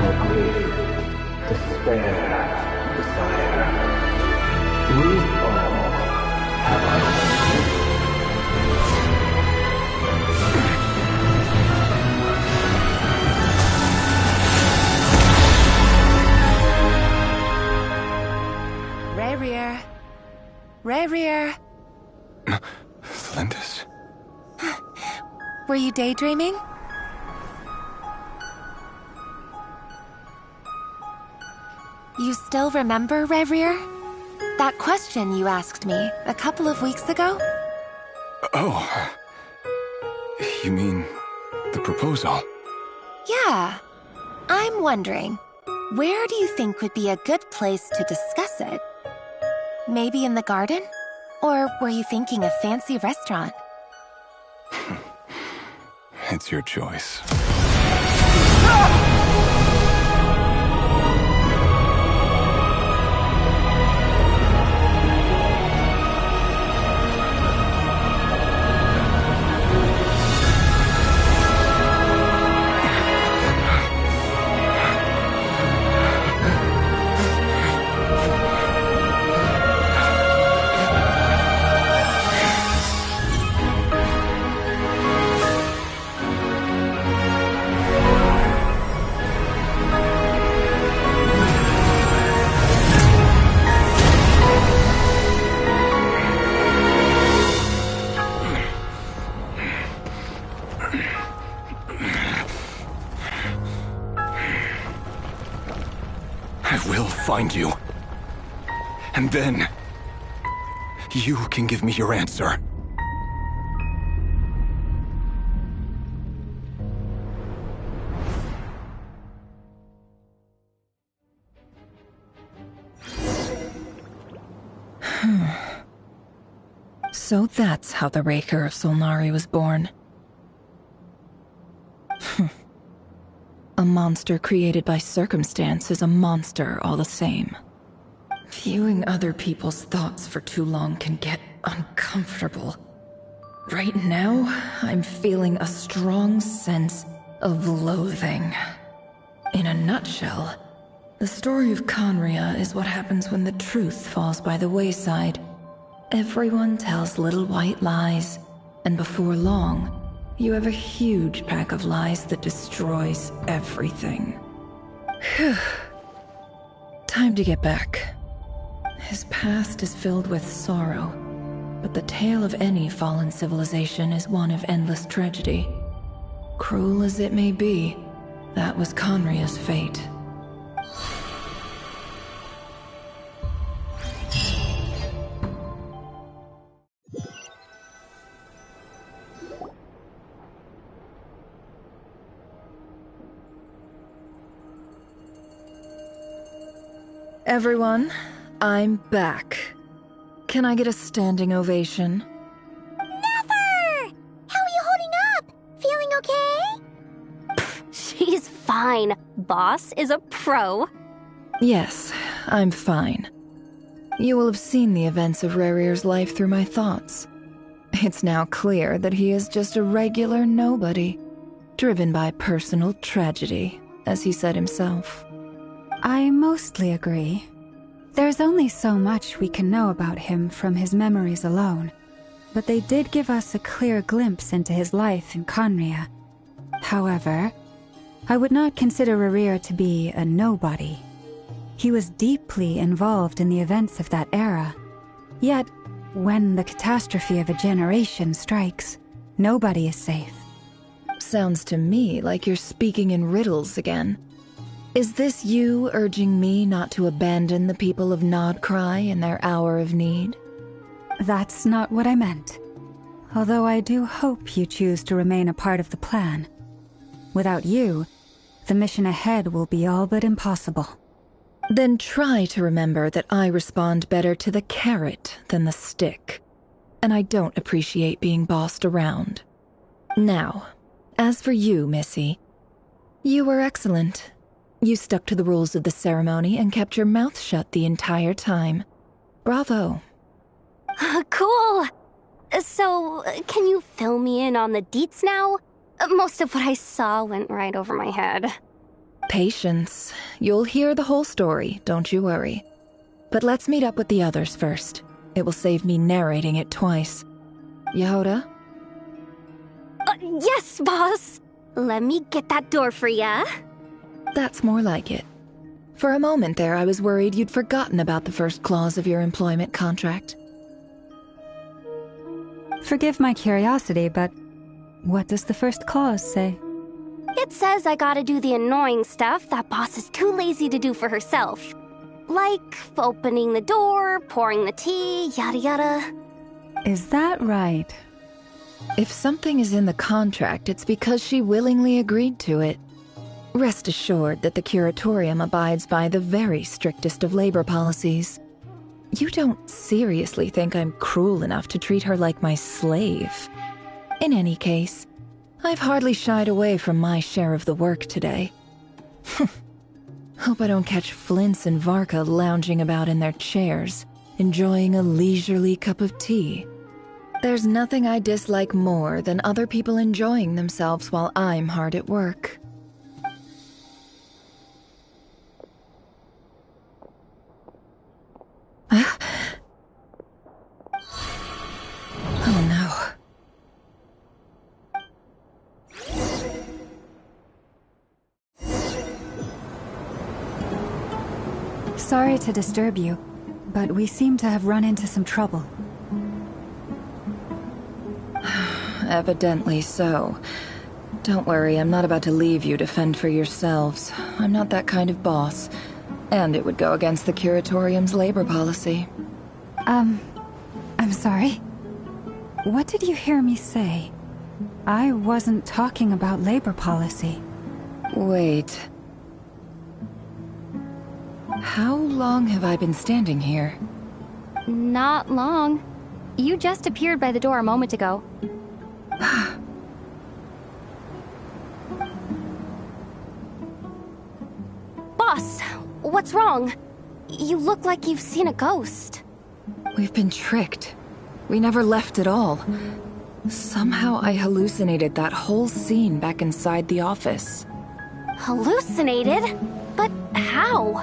or grief, despair, desire. We all have our Reverie. Reverie. Celindus? Were you daydreaming? You still remember, Reverie? That question you asked me a couple of weeks ago? Oh. You mean the proposal? Yeah. I'm wondering, where do you think would be a good place to discuss it? Maybe in the garden? Or were you thinking a fancy restaurant? It's your choice. I will find you. And then, you can give me your answer. So that's how the Raker of Solnari was born. A monster created by circumstance is a monster all the same. Viewing other people's thoughts for too long can get uncomfortable. Right now, I'm feeling a strong sense of loathing. In a nutshell, the story of Conria is what happens when the truth falls by the wayside. Everyone tells little white lies, and before long, you have a huge pack of lies that destroys everything. Whew. Time to get back. His past is filled with sorrow, but the tale of any fallen civilization is one of endless tragedy. Cruel as it may be, that was Conria's fate. Everyone, I'm back. Can I get a standing ovation? Never! How are you holding up? Feeling okay? She's fine. Boss is a pro. Yes, I'm fine. You will have seen the events of Rarir's life through my thoughts. It's now clear that he is just a regular nobody, driven by personal tragedy, as he said himself. I mostly agree. There's only so much we can know about him from his memories alone, but they did give us a clear glimpse into his life in Conria. However, I would not consider Rarir to be a nobody. He was deeply involved in the events of that era. Yet, when the catastrophe of a generation strikes, nobody is safe. Sounds to me like you're speaking in riddles again. Is this you urging me not to abandon the people of Nodcry in their hour of need? That's not what I meant. Although I do hope you choose to remain a part of the plan. Without you, the mission ahead will be all but impossible. Then try to remember that I respond better to the carrot than the stick. And I don't appreciate being bossed around. Now, as for you, Missy, you were excellent. You stuck to the rules of the ceremony and kept your mouth shut the entire time. Bravo. Cool. So, can you fill me in on the deets now? Most of what I saw went right over my head. Patience. You'll hear the whole story, don't you worry. But let's meet up with the others first. It will save me narrating it twice. Yehoda? Yes, boss. Let me get that door for ya. That's more like it. For a moment there, I was worried you'd forgotten about the first clause of your employment contract. Forgive my curiosity, but what does the first clause say? It says I gotta do the annoying stuff that boss is too lazy to do for herself. Like opening the door, pouring the tea, yada yada. Is that right? If something is in the contract, it's because she willingly agreed to it. Rest assured that the Curatorium abides by the very strictest of labor policies. You don't seriously think I'm cruel enough to treat her like my slave. In any case, I've hardly shied away from my share of the work today. Hope I don't catch Flintz and Varka lounging about in their chairs, enjoying a leisurely cup of tea. There's nothing I dislike more than other people enjoying themselves while I'm hard at work. Oh no. Sorry to disturb you, but we seem to have run into some trouble. Evidently so. Don't worry, I'm not about to leave you to fend for yourselves. I'm not that kind of boss. And it would go against the curatorium's labor policy. I'm sorry. What did you hear me say? I wasn't talking about labor policy. Wait. How long have I been standing here? Not long. You just appeared by the door a moment ago. Boss, what's wrong? You look like you've seen a ghost. We've been tricked. We never left at all. Somehow I hallucinated that whole scene back inside the office. Hallucinated? But how?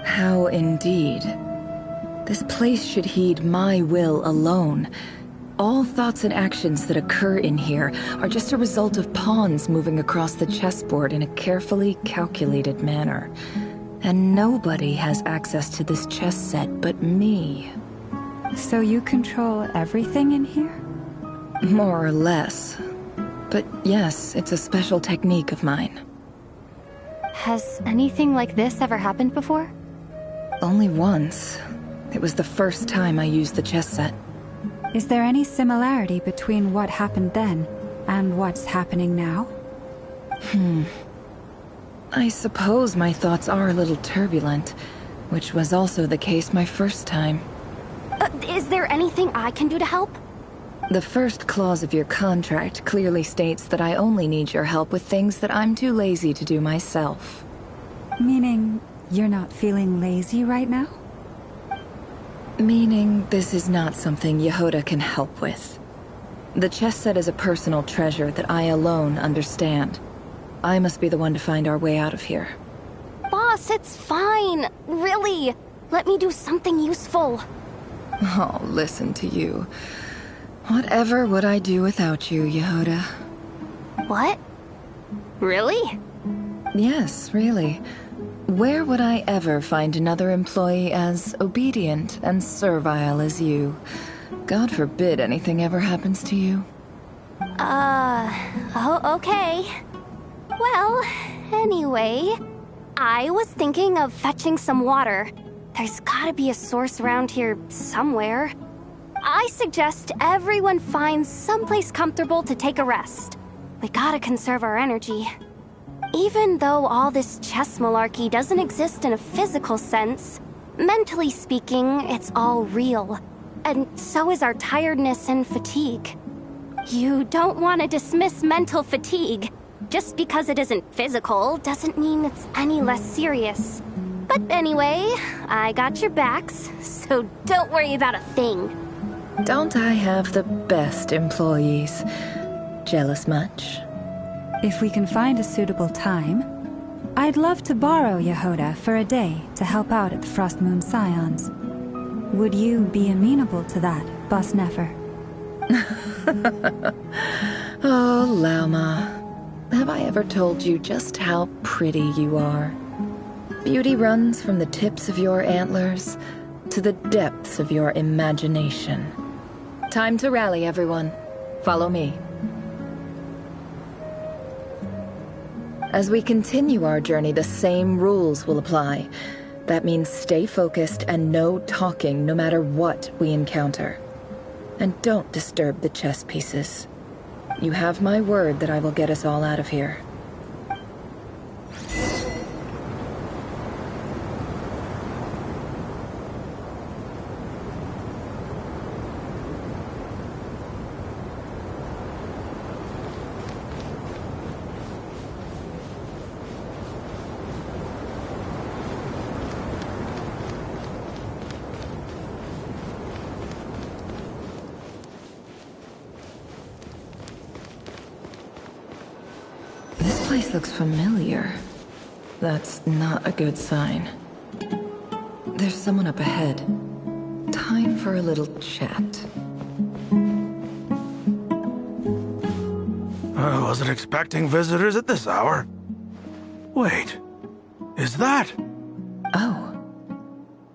How indeed. This place should heed my will alone. All thoughts and actions that occur in here are just a result of pawns moving across the chessboard in a carefully calculated manner. And nobody has access to this chess set but me. So you control everything in here? More or less. But yes, it's a special technique of mine. Has anything like this ever happened before? Only once. It was the first time I used the chess set. Is there any similarity between what happened then and what's happening now? I suppose my thoughts are a little turbulent, which was also the case my first time. Is there anything I can do to help? The first clause of your contract clearly states that I only need your help with things that I'm too lazy to do myself. Meaning, you're not feeling lazy right now? Meaning, this is not something Yehoda can help with. The chess set is a personal treasure that I alone understand. I must be the one to find our way out of here. Boss, it's fine. Really. Let me do something useful. Oh, listen to you. Whatever would I do without you, Yehoda? What? Really? Yes, really. Where would I ever find another employee as obedient and servile as you? God forbid anything ever happens to you. Oh, okay. Well, anyway, I was thinking of fetching some water. There's gotta be a source around here somewhere. I suggest everyone finds someplace comfortable to take a rest. We gotta conserve our energy. Even though all this chess malarkey doesn't exist in a physical sense, mentally speaking, it's all real. And so is our tiredness and fatigue. You don't want to dismiss mental fatigue. Just because it isn't physical doesn't mean it's any less serious. But anyway, I got your backs, so don't worry about a thing. Don't I have the best employees? Jealous much? If we can find a suitable time, I'd love to borrow Yehoda for a day to help out at the Frost Moon Scions. Would you be amenable to that, Boss Nefer? Oh, Lauma. Have I ever told you just how pretty you are? Beauty runs from the tips of your antlers to the depths of your imagination. Time to rally, everyone. Follow me. As we continue our journey, the same rules will apply. That means stay focused and no talking no matter what we encounter. And don't disturb the chess pieces. You have my word that I will get us all out of here. This place looks familiar. That's not a good sign. There's someone up ahead. Time for a little chat. I wasn't expecting visitors at this hour. Wait, is that? Oh,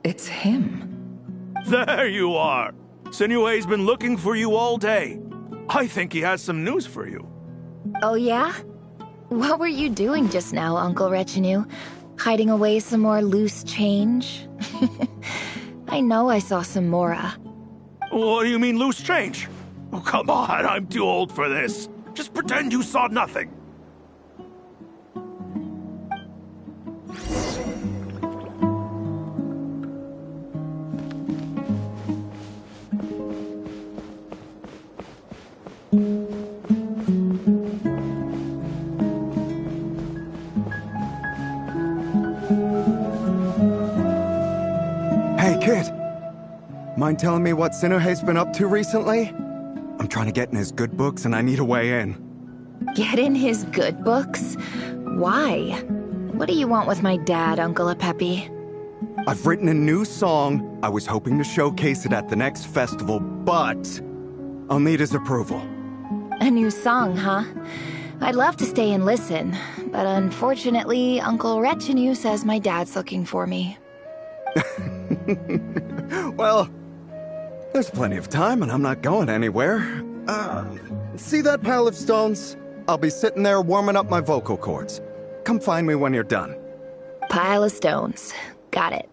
it's him. There you are! Sinue's been looking for you all day. I think he has some news for you. Oh yeah? What were you doing just now, Uncle Retinue? Hiding away some more loose change? I know I saw some Mora. What do you mean, loose change? Oh, come on, I'm too old for this. Just pretend you saw nothing. Hey, kid. Mind telling me what Sinohe's been up to recently? I'm trying to get in his good books and I need a way in. Get in his good books? Why? What do you want with my dad, Uncle Apepe? I've written a new song. I was hoping to showcase it at the next festival, but I'll need his approval. A new song, huh? I'd love to stay and listen, but unfortunately, Uncle Retinue says my dad's looking for me. Well, there's plenty of time and I'm not going anywhere. See that pile of stones? I'll be sitting there warming up my vocal cords. Come find me when you're done. Pile of stones. Got it.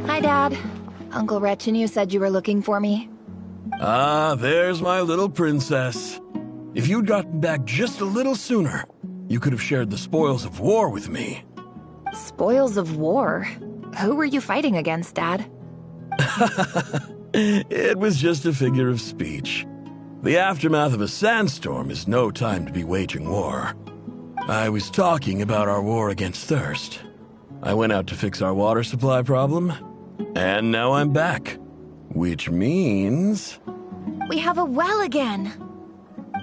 Hi, Dad. Uncle Retinue said you were looking for me. Ah, there's my little princess. If you'd gotten back just a little sooner, you could have shared the spoils of war with me. Spoils of war? Who were you fighting against, Dad? It was just a figure of speech. The aftermath of a sandstorm is no time to be waging war. I was talking about our war against thirst. I went out to fix our water supply problem, and now I'm back. Which means... We have a well again!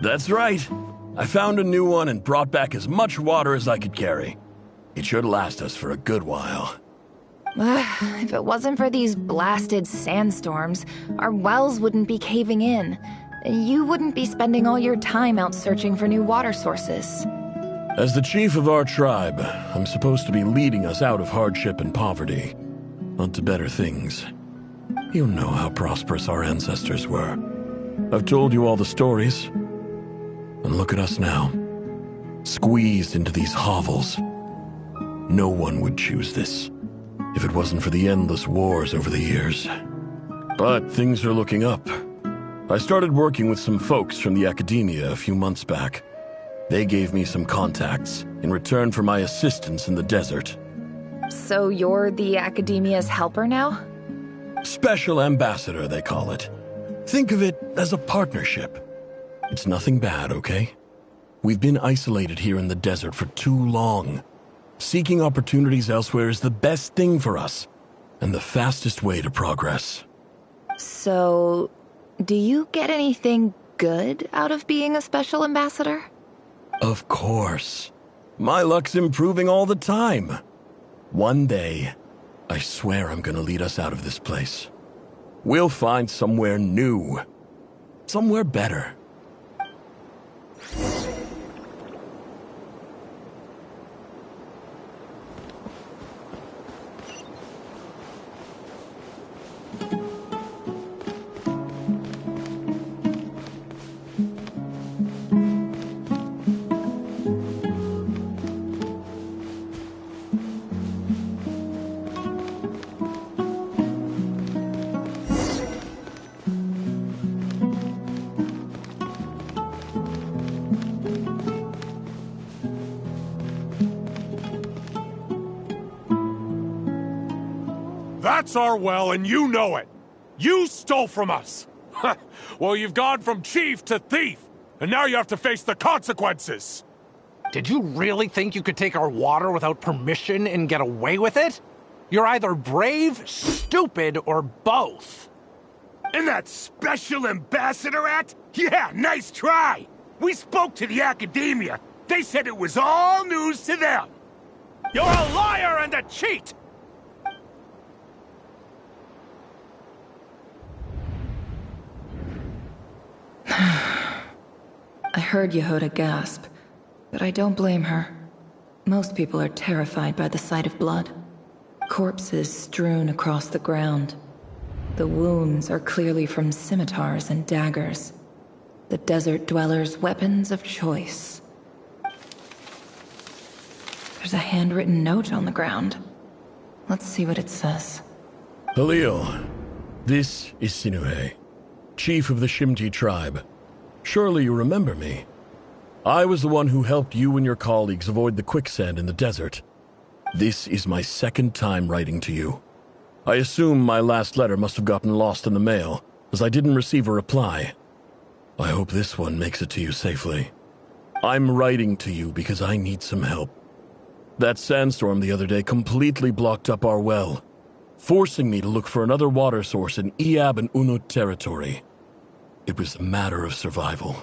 That's right. I found a new one and brought back as much water as I could carry. It should last us for a good while. If it wasn't for these blasted sandstorms, our wells wouldn't be caving in. You wouldn't be spending all your time out searching for new water sources. As the chief of our tribe, I'm supposed to be leading us out of hardship and poverty, onto better things. You know how prosperous our ancestors were. I've told you all the stories. And look at us now, squeezed into these hovels. No one would choose this, if it wasn't for the endless wars over the years. But things are looking up. I started working with some folks from the academia a few months back. They gave me some contacts in return for my assistance in the desert. So you're the academia's helper now? Special ambassador, they call it. Think of it as a partnership. It's nothing bad, okay? We've been isolated here in the desert for too long. Seeking opportunities elsewhere is the best thing for us, and the fastest way to progress. So, do you get anything good out of being a special ambassador? Of course. My luck's improving all the time. One day, I swear I'm gonna lead us out of this place. We'll find somewhere new. Somewhere better. That's our well, and you know it. You stole from us. Well, you've gone from chief to thief, and now you have to face the consequences. Did you really think you could take our water without permission and get away with it? You're either brave, stupid, or both. And that special ambassador act? Yeah, nice try! We spoke to the academia. They said it was all news to them. You're a liar and a cheat! I heard Yehuda gasp, but I don't blame her. Most people are terrified by the sight of blood. Corpses strewn across the ground. The wounds are clearly from scimitars and daggers. The desert dwellers' weapons of choice. There's a handwritten note on the ground. Let's see what it says. Halil, this is Sinuhe, chief of the Shimti tribe. Surely you remember me. I was the one who helped you and your colleagues avoid the quicksand in the desert. This is my second time writing to you. I assume my last letter must have gotten lost in the mail, as I didn't receive a reply. I hope this one makes it to you safely. I'm writing to you because I need some help. That sandstorm the other day completely blocked up our well, forcing me to look for another water source in Iab and Unut territory. It was a matter of survival.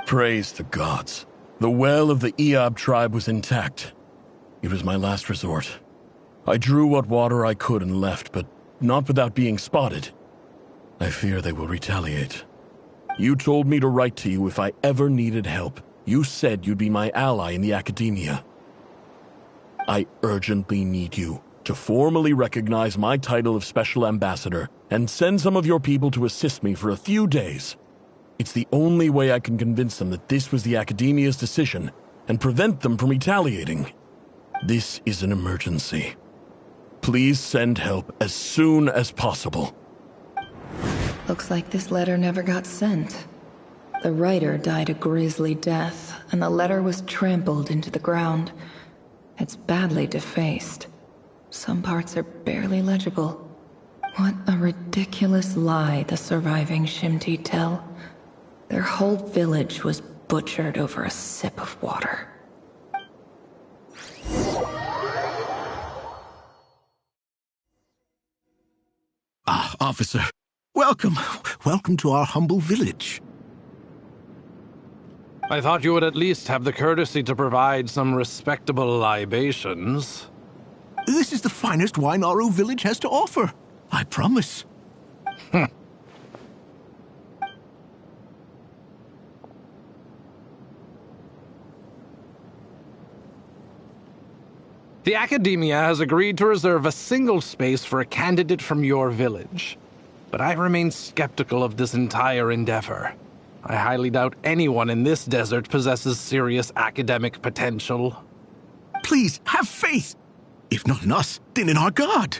Praise the gods. The well of the Iab tribe was intact. It was my last resort. I drew what water I could and left, but not without being spotted. I fear they will retaliate. You told me to write to you if I ever needed help. You said you'd be my ally in the academia. I urgently need you to formally recognize my title of Special Ambassador and send some of your people to assist me for a few days. It's the only way I can convince them that this was the Academia's decision and prevent them from retaliating. This is an emergency. Please send help as soon as possible. Looks like this letter never got sent. The writer died a grisly death, and the letter was trampled into the ground. It's badly defaced. Some parts are barely legible. What a ridiculous lie the surviving Shimti tell. Their whole village was butchered over a sip of water. Ah, officer. Welcome. Welcome to our humble village. I thought you would at least have the courtesy to provide some respectable libations. This is the finest wine Aru village has to offer. I promise. The Academia has agreed to reserve a single space for a candidate from your village. But I remain skeptical of this entire endeavor. I highly doubt anyone in this desert possesses serious academic potential. Please, have faith. If not in us, then in our God.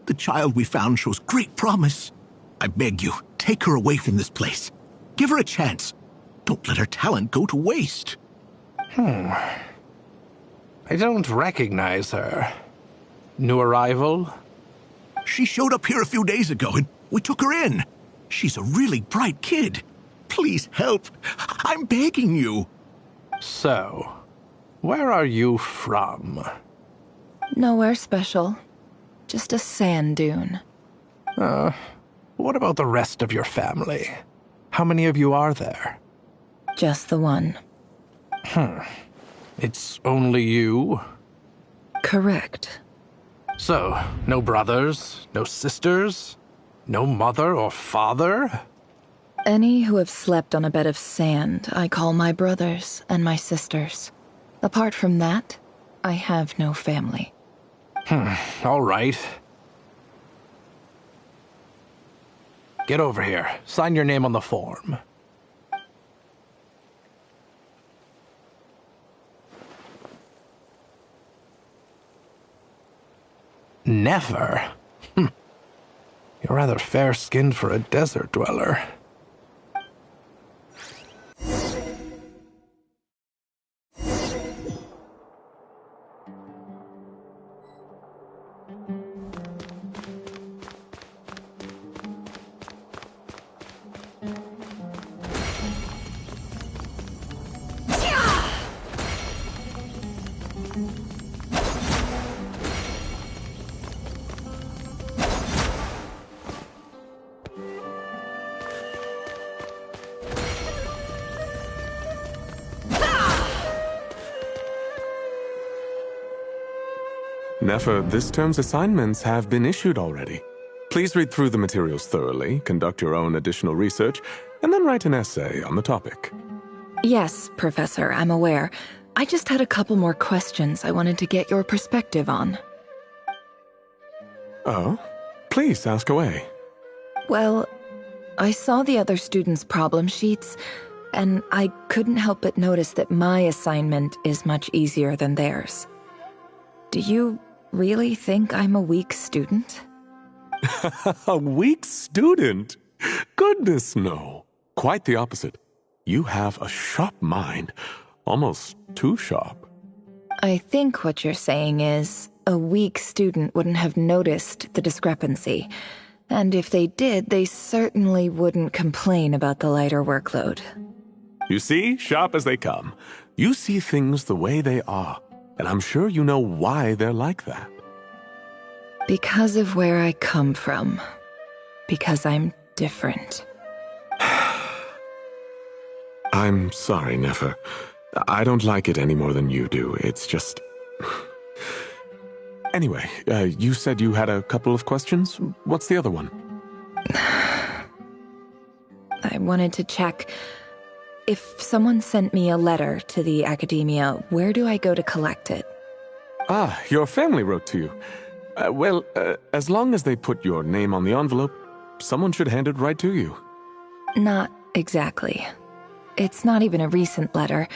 The child we found shows great promise. I beg you, take her away from this place. Give her a chance. Don't let her talent go to waste. I don't recognize her. New arrival? She showed up here a few days ago and we took her in. She's a really bright kid. Please help. I'm begging you. So, where are you from? Nowhere special. Just a sand dune. What about the rest of your family? How many of you are there? Just the one. It's only you? Correct. So, no brothers, no sisters, no mother or father? Any who have slept on a bed of sand, I call my brothers and my sisters. Apart from that, I have no family. All right. Get over here. Sign your name on the form. Never? You're rather fair-skinned for a desert dweller. Nefer, this term's assignments have been issued already. Please read through the materials thoroughly, conduct your own additional research, and then write an essay on the topic. Yes, Professor, I'm aware. I just had a couple more questions I wanted to get your perspective on. Oh? Please, ask away. Well, I saw the other students' problem sheets, and I couldn't help but notice that my assignment is much easier than theirs. Do you really think I'm a weak student? A weak student? Goodness, no. Quite the opposite. You have a sharp mind. Almost too sharp. I think what you're saying is, a weak student wouldn't have noticed the discrepancy. And if they did, they certainly wouldn't complain about the lighter workload. You see, sharp as they come. You see things the way they are. And I'm sure you know why they're like that. Because of where I come from. Because I'm different. I'm sorry, Nefer. I don't like it any more than you do. It's just... Anyway, you said you had a couple of questions. What's the other one? I wanted to check... If someone sent me a letter to the academia, where do I go to collect it? Ah, your family wrote to you. Well, as long as they put your name on the envelope, someone should hand it right to you. Not exactly. It's not even a recent letter.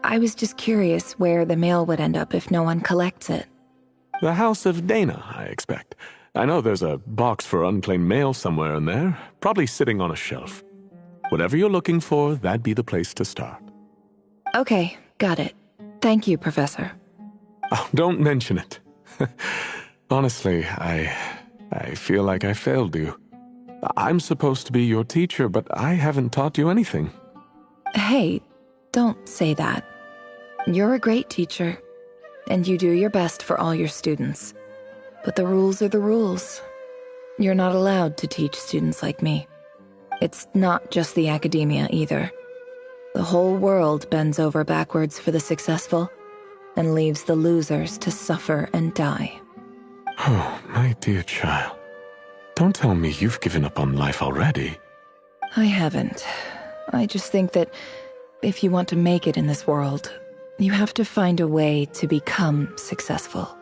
I was just curious where the mail would end up if no one collects it. The House of Dana, I expect. I know there's a box for unclaimed mail somewhere in there, probably sitting on a shelf. Whatever you're looking for, that'd be the place to start. Okay, got it. Thank you, Professor. Oh, don't mention it. Honestly, I feel like I failed you. I'm supposed to be your teacher, but I haven't taught you anything. Hey, don't say that. You're a great teacher, and you do your best for all your students. But the rules are the rules. You're not allowed to teach students like me. It's not just the academia either. The whole world bends over backwards for the successful and leaves the losers to suffer and die. Oh, my dear child. Don't tell me you've given up on life already. I haven't. I just think that if you want to make it in this world, you have to find a way to become successful.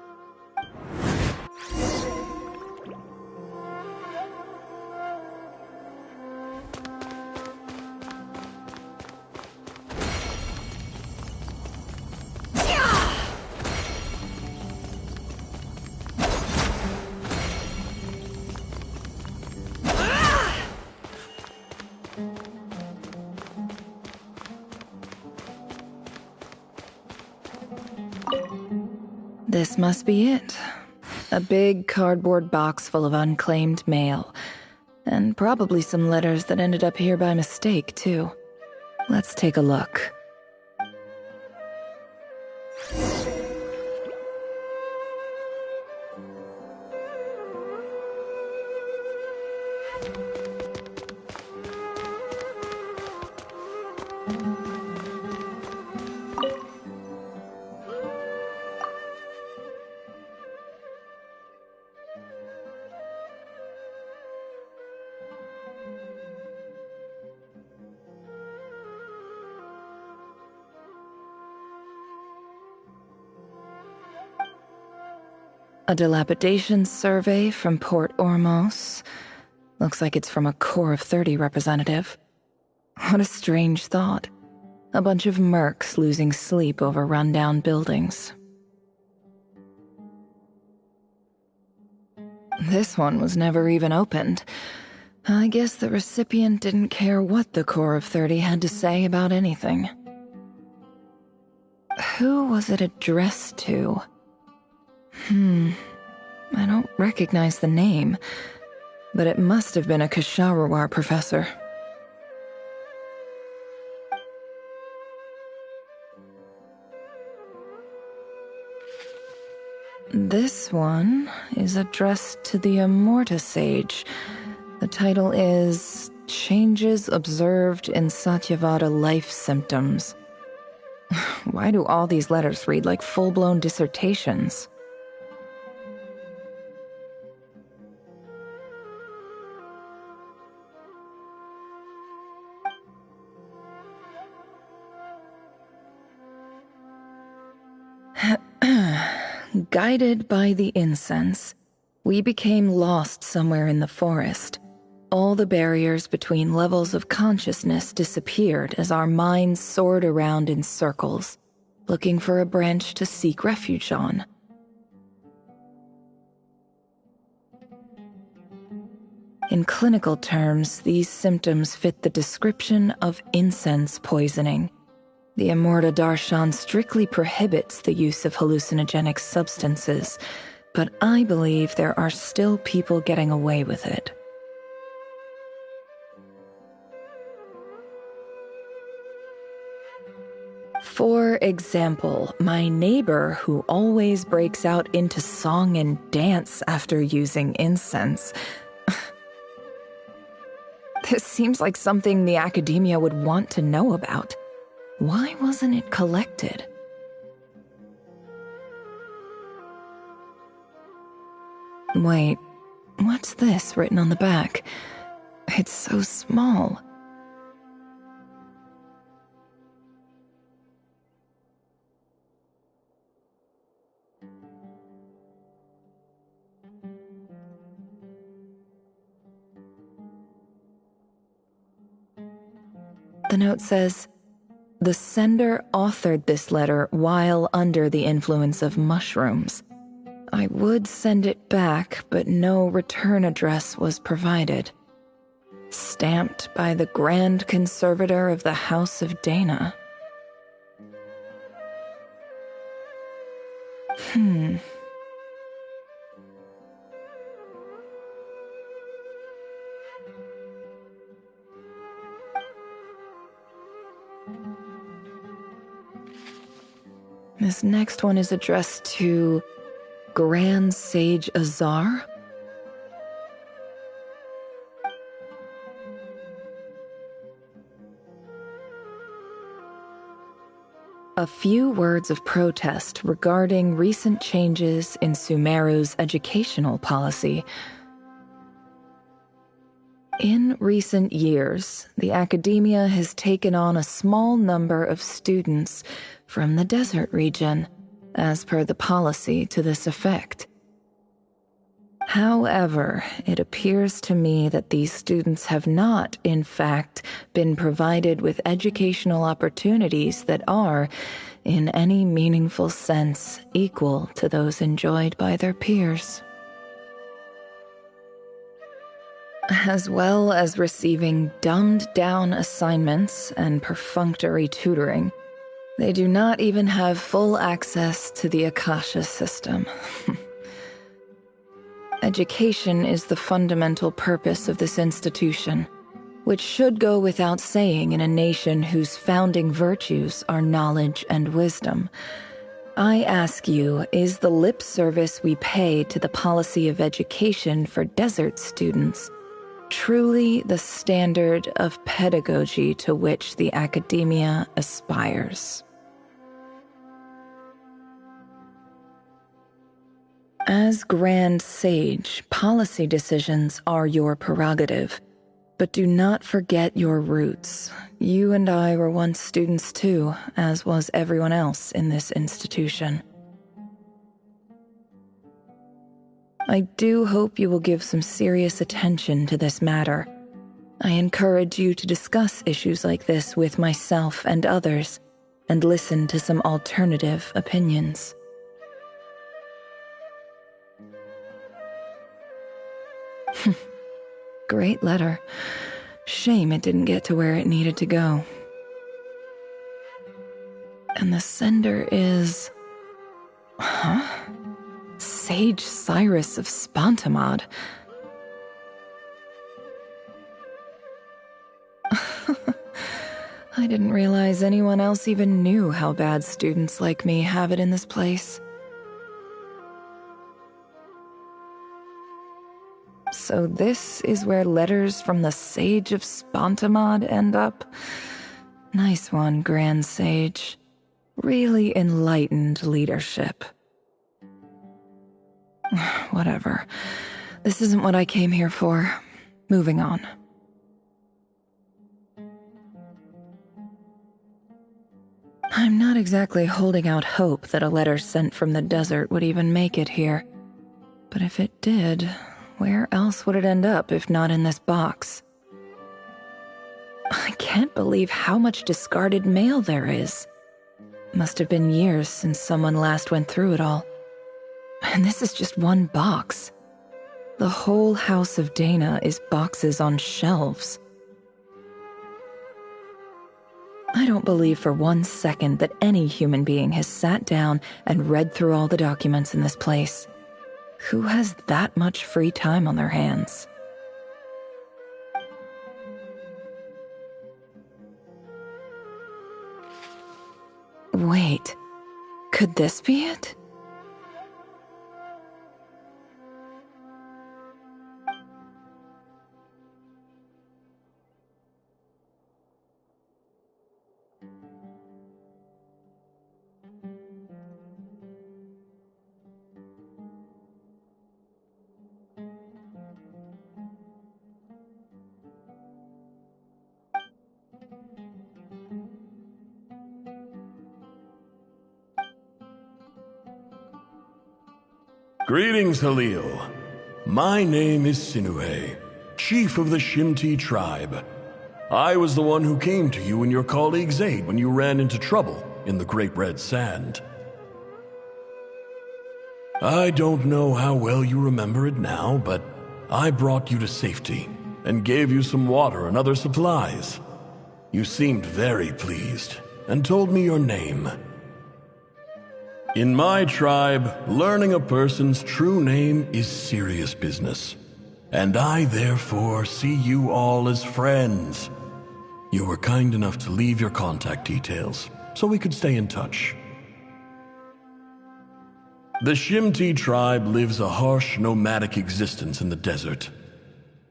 This must be it. A big cardboard box full of unclaimed mail. And probably some letters that ended up here by mistake, too. Let's take a look. A dilapidation survey from Port Ormos. Looks like it's from a Core of 30 representative. What a strange thought. A bunch of mercs losing sleep over rundown buildings. This one was never even opened. I guess the recipient didn't care what the Core of 30 had to say about anything. Who was it addressed to? I don't recognize the name, but it must have been a Kasharawar professor. This one is addressed to the Immorta Sage. The title is Changes Observed in Satyavada Life Symptoms. Why do all these letters read like full-blown dissertations? Guided by the incense, we became lost somewhere in the forest. All the barriers between levels of consciousness disappeared as our minds soared around in circles, looking for a branch to seek refuge on. In clinical terms, these symptoms fit the description of incense poisoning. The Immorta Darshan strictly prohibits the use of hallucinogenic substances, but I believe there are still people getting away with it. For example, my neighbor who always breaks out into song and dance after using incense. This seems like something the academia would want to know about. Why wasn't it collected? Wait, what's this written on the back? It's so small. The note says, "The sender authored this letter while under the influence of mushrooms. I would send it back, but no return address was provided. Stamped by the Grand Conservator of the House of Dana." This next one is addressed to Grand Sage Azar? A few words of protest regarding recent changes in Sumeru's educational policy. In recent years, the academia has taken on a small number of students from the desert region, as per the policy to this effect. However, it appears to me that these students have not, in fact, been provided with educational opportunities that are, in any meaningful sense, equal to those enjoyed by their peers. As well as receiving dumbed-down assignments and perfunctory tutoring, they do not even have full access to the Akasha system. Education is the fundamental purpose of this institution, which should go without saying in a nation whose founding virtues are knowledge and wisdom. I ask you, is the lip service we pay to the policy of education for desert students truly the standard of pedagogy to which the academia aspires? As Grand Sage, policy decisions are your prerogative, but do not forget your roots. You and I were once students too, as was everyone else in this institution. I do hope you will give some serious attention to this matter. I encourage you to discuss issues like this with myself and others, and listen to some alternative opinions. Great letter. Shame it didn't get to where it needed to go. And the sender is... Sage Cyrus of Spantamad. I didn't realize anyone else even knew how bad students like me have it in this place. So this is where letters from the Sage of Spantamad end up? Nice one, Grand Sage. Really enlightened leadership. Whatever. This isn't what I came here for. Moving on. I'm not exactly holding out hope that a letter sent from the desert would even make it here. But if it did, where else would it end up if not in this box? I can't believe how much discarded mail there is. Must have been years since someone last went through it all. And this is just one box. The whole house of Dana is boxes on shelves. I don't believe for 1 second that any human being has sat down and read through all the documents in this place. Who has that much free time on their hands? Wait, could this be it? Greetings, Halil. My name is Sinuhe, chief of the Shimti tribe. I was the one who came to you and your colleague's aid when you ran into trouble in the Great Red Sand. I don't know how well you remember it now, but I brought you to safety and gave you some water and other supplies. You seemed very pleased and told me your name. In my tribe, learning a person's true name is serious business, and I therefore see you all as friends. You were kind enough to leave your contact details, so we could stay in touch. The Shimti tribe lives a harsh, nomadic existence in the desert.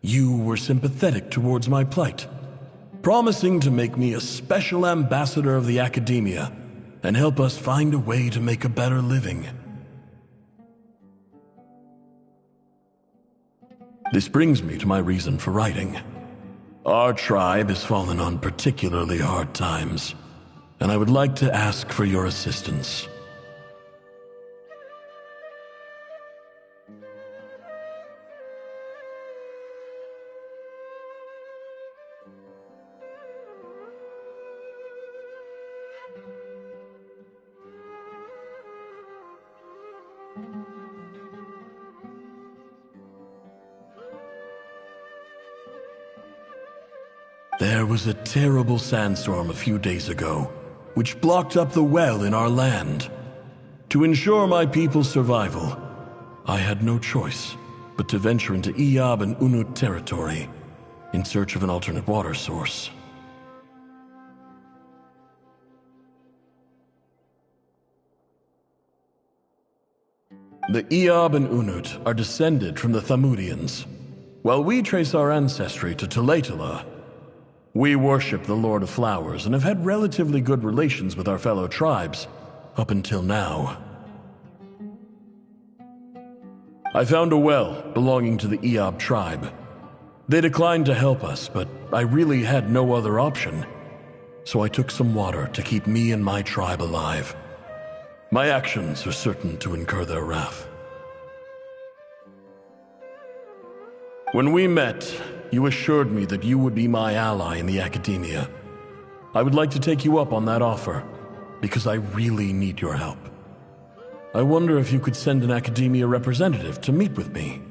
You were sympathetic towards my plight, promising to make me a special ambassador of the academia and help us find a way to make a better living. This brings me to my reason for writing. Our tribe has fallen on particularly hard times, and I would like to ask for your assistance. There was a terrible sandstorm a few days ago, which blocked up the well in our land. To ensure my people's survival, I had no choice but to venture into Iyab and Unut territory in search of an alternate water source. The Iyab and Unut are descended from the Thamudians, while we trace our ancestry to Tulatala. We worship the Lord of Flowers and have had relatively good relations with our fellow tribes up until now. I found a well belonging to the Iyab tribe. They declined to help us, but I really had no other option, so I took some water to keep me and my tribe alive. My actions are certain to incur their wrath. When we met, you assured me that you would be my ally in the academia. I would like to take you up on that offer, because I really need your help. I wonder if you could send an academia representative to meet with me.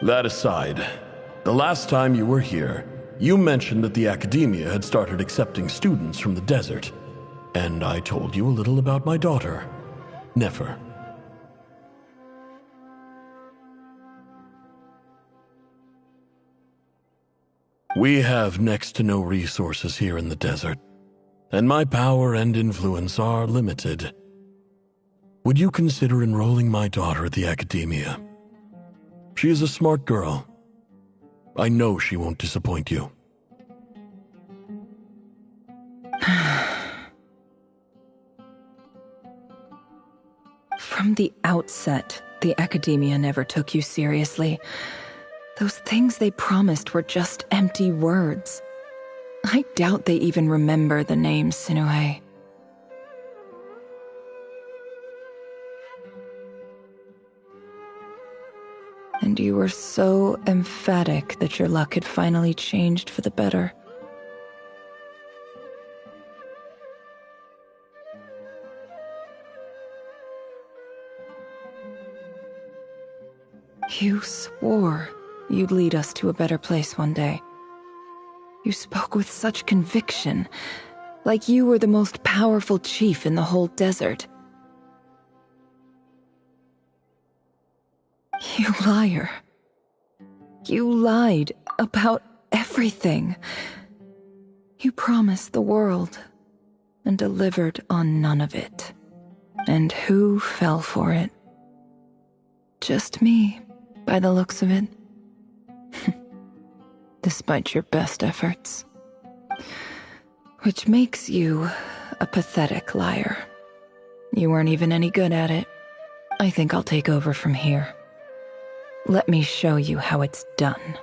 That aside, the last time you were here, you mentioned that the academia had started accepting students from the desert, and I told you a little about my daughter, Nefer. We have next to no resources here in the desert, and my power and influence are limited. Would you consider enrolling my daughter at the academia? She is a smart girl. I know she won't disappoint you. From the outset, the academia never took you seriously. Those things they promised were just empty words. I doubt they even remember the name Sinuhe. And you were so emphatic that your luck had finally changed for the better. You swore you'd lead us to a better place one day. You spoke with such conviction, like you were the most powerful chief in the whole desert. You liar. You lied about everything. You promised the world and delivered on none of it. And who fell for it? Just me, by the looks of it. Despite your best efforts. Which makes you a pathetic liar. You weren't even any good at it. I think I'll take over from here. Let me show you how it's done.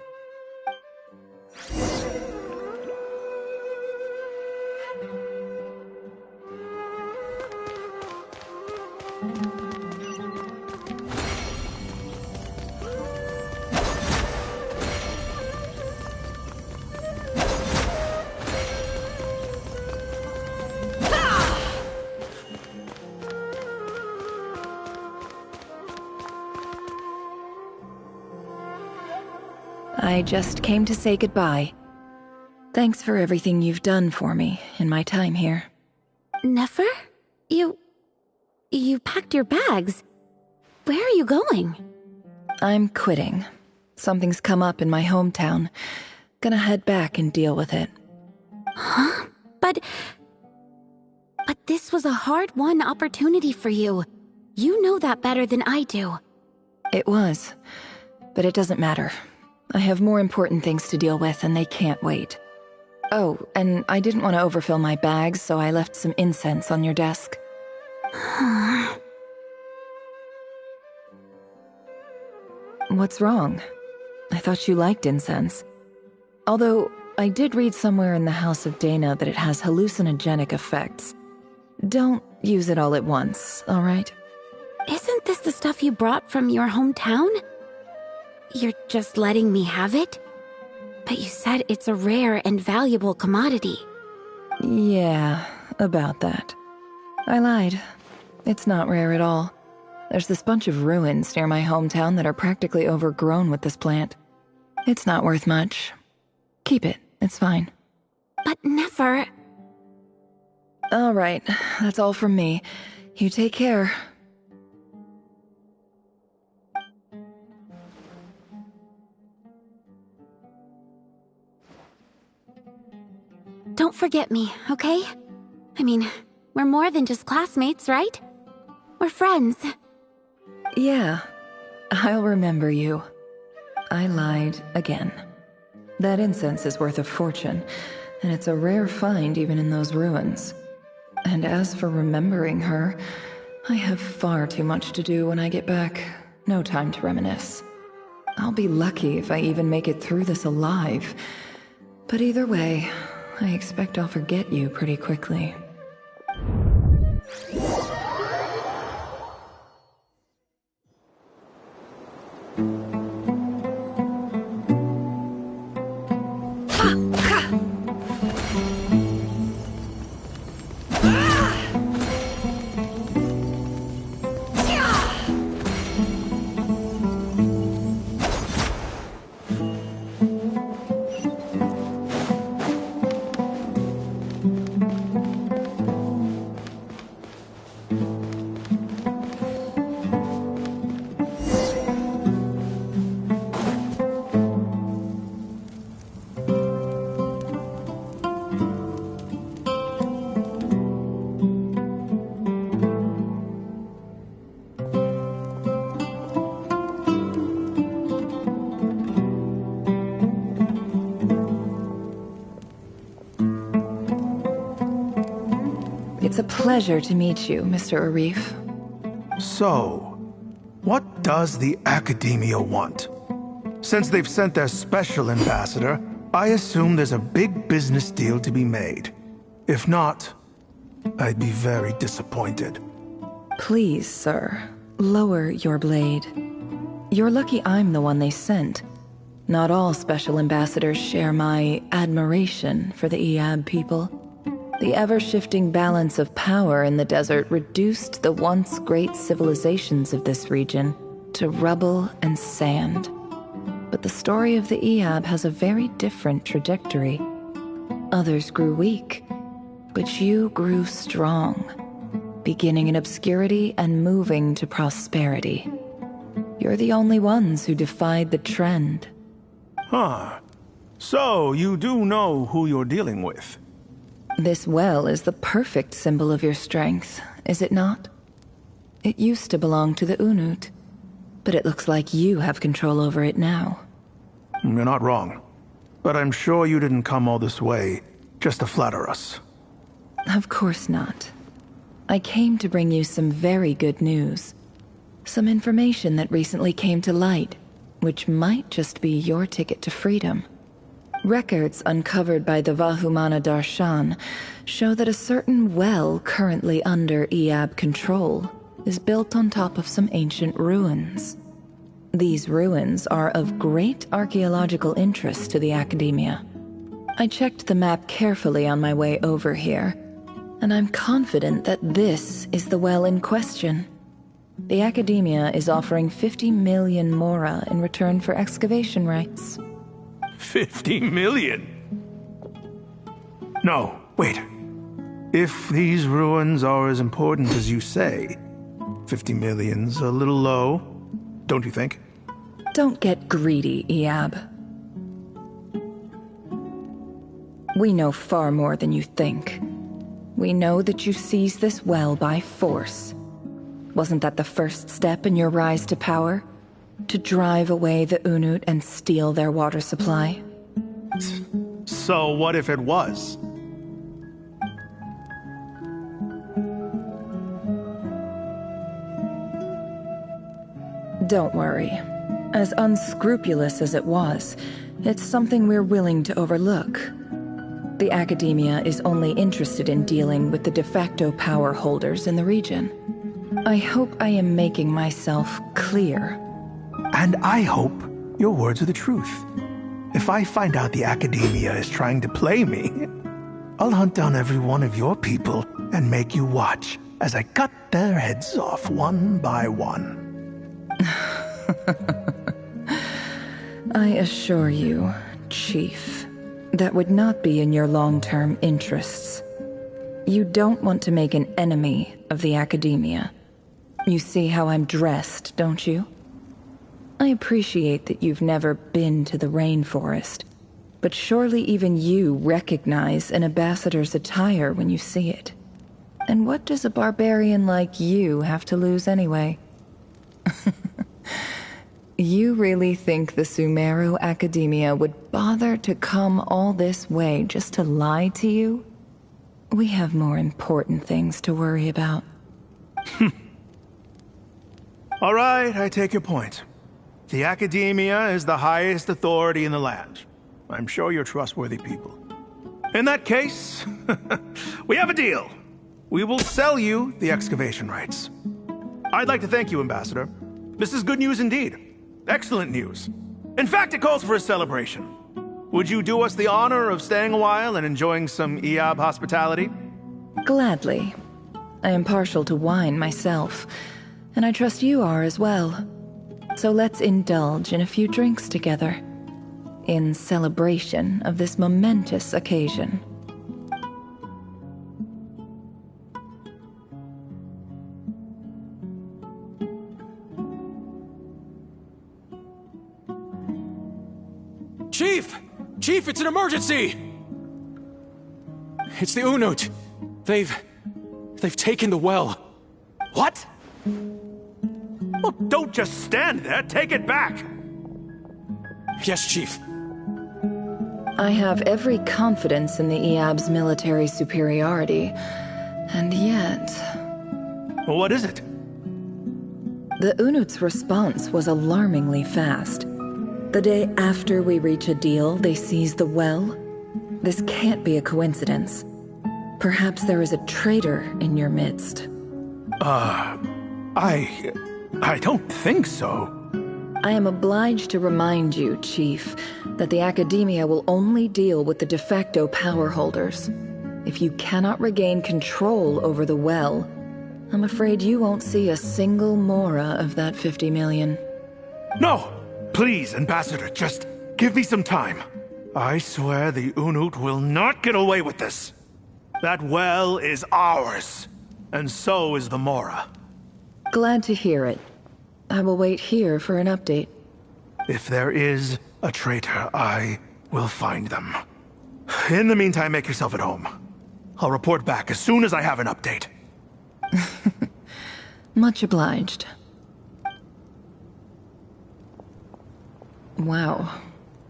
I just came to say goodbye. Thanks for everything you've done for me in my time here. Nefer? You packed your bags. Where are you going? I'm quitting. Something's come up in my hometown. Gonna head back and deal with it. Huh? But this was a hard-won opportunity for you. You know that better than I do. It was. But it doesn't matter. I have more important things to deal with, and they can't wait. Oh, and I didn't want to overfill my bags, so I left some incense on your desk. What's wrong? I thought you liked incense. Although, I did read somewhere in the House of Dana that it has hallucinogenic effects. Don't use it all at once, alright? Isn't this the stuff you brought from your hometown? You're just letting me have it? But you said it's a rare and valuable commodity. Yeah, about that. I lied. It's not rare at all. There's this bunch of ruins near my hometown that are practically overgrown with this plant. It's not worth much. Keep it, it's fine. But Nefer... Alright, that's all from me. You take care. Don't forget me, okay? I mean, we're more than just classmates, right? We're friends. Yeah, I'll remember you. I lied again. That incense is worth a fortune, and it's a rare find even in those ruins. And as for remembering her, I have far too much to do when I get back. No time to reminisce. I'll be lucky if I even make it through this alive. But either way, I expect I'll forget you pretty quickly. It's a pleasure to meet you, Mr. Arif. So, what does the Academia want? Since they've sent their special ambassador, I assume there's a big business deal to be made. If not, I'd be very disappointed. Please, sir, lower your blade. You're lucky I'm the one they sent. Not all special ambassadors share my admiration for the Eab people. The ever-shifting balance of power in the desert reduced the once great civilizations of this region to rubble and sand. But the story of the Eab has a very different trajectory. Others grew weak, but you grew strong, beginning in obscurity and moving to prosperity. You're the only ones who defied the trend. Huh. So, you do know who you're dealing with? This well is the perfect symbol of your strength, is it not? It used to belong to the Unut, but it looks like you have control over it now. You're not wrong. But I'm sure you didn't come all this way just to flatter us. Of course not. I came to bring you some very good news. Some information that recently came to light, which might just be your ticket to freedom. Records uncovered by the Vahumana Darshan show that a certain well currently under Eab control is built on top of some ancient ruins. These ruins are of great archaeological interest to the Academia. I checked the map carefully on my way over here, and I'm confident that this is the well in question. The Academia is offering 50 million mora in return for excavation rights. 50 million? No, wait. If these ruins are as important as you say, 50 million's a little low, don't you think? Don't get greedy, Eab. We know far more than you think. We know that you seized this well by force. Wasn't that the first step in your rise to power? To drive away the Unut and steal their water supply? So what if it was? Don't worry. As unscrupulous as it was, it's something we're willing to overlook. The Academia is only interested in dealing with the de facto power holders in the region. I hope I am making myself clear. And I hope your words are the truth. If I find out the Academia is trying to play me, I'll hunt down every one of your people and make you watch as I cut their heads off one by one. I assure you, Chief, that would not be in your long-term interests. You don't want to make an enemy of the Academia. You see how I'm dressed, don't you? I appreciate that you've never been to the rainforest, but surely even you recognize an ambassador's attire when you see it. And what does a barbarian like you have to lose anyway? You really think the Sumeru Academia would bother to come all this way just to lie to you? We have more important things to worry about. All right, I take your point. The Academia is the highest authority in the land. I'm sure you're trustworthy people. In that case, we have a deal. We will sell you the excavation rights. I'd like to thank you, Ambassador. This is good news indeed. Excellent news. In fact, it calls for a celebration. Would you do us the honor of staying a while and enjoying some Eab hospitality? Gladly. I am partial to wine myself, and I trust you are as well. So let's indulge in a few drinks together, in celebration of this momentous occasion. Chief! Chief, it's an emergency! It's the Unut. They've taken the well. What? Well, don't just stand there. Take it back. Yes, Chief. I have every confidence in the Eab's military superiority, and yet... Well, what is it? The Unut's response was alarmingly fast. The day after we reach a deal, they seize the well? This can't be a coincidence. Perhaps there is a traitor in your midst. I don't think so. I am obliged to remind you, Chief, that the Academia will only deal with the de facto power holders. If you cannot regain control over the well, I'm afraid you won't see a single mora of that 50 million. No! Please, Ambassador, just give me some time. I swear the Unut will not get away with this. That well is ours, and so is the mora. Glad to hear it. I will wait here for an update. If there is a traitor, I will find them. In the meantime, make yourself at home. I'll report back as soon as I have an update. Much obliged. Wow.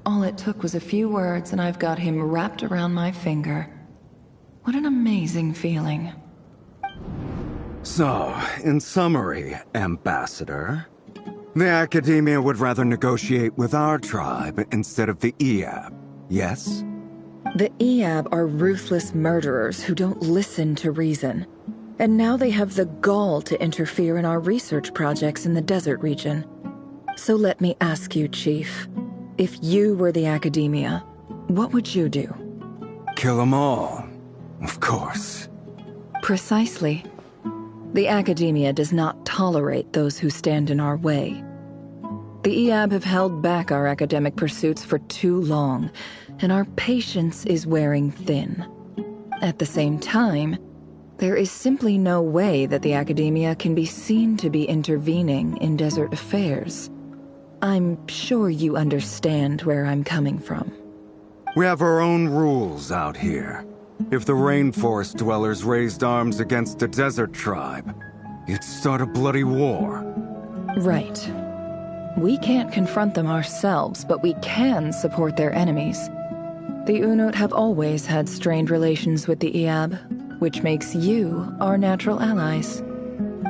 All it took was a few words and I've got him wrapped around my finger. What an amazing feeling. So, in summary, Ambassador, the Academia would rather negotiate with our tribe instead of the Eab, yes? The Eab are ruthless murderers who don't listen to reason. And now they have the gall to interfere in our research projects in the desert region. So let me ask you, Chief. If you were the Academia, what would you do? Kill them all, of course. Precisely. The Academia does not tolerate those who stand in our way. The Eab have held back our academic pursuits for too long, and our patience is wearing thin. At the same time, there is simply no way that the Academia can be seen to be intervening in desert affairs. I'm sure you understand where I'm coming from. We have our own rules out here. If the rainforest dwellers raised arms against a desert tribe, you'd start a bloody war. Right. We can't confront them ourselves, but we can support their enemies. The Unut have always had strained relations with the Eab, which makes you our natural allies.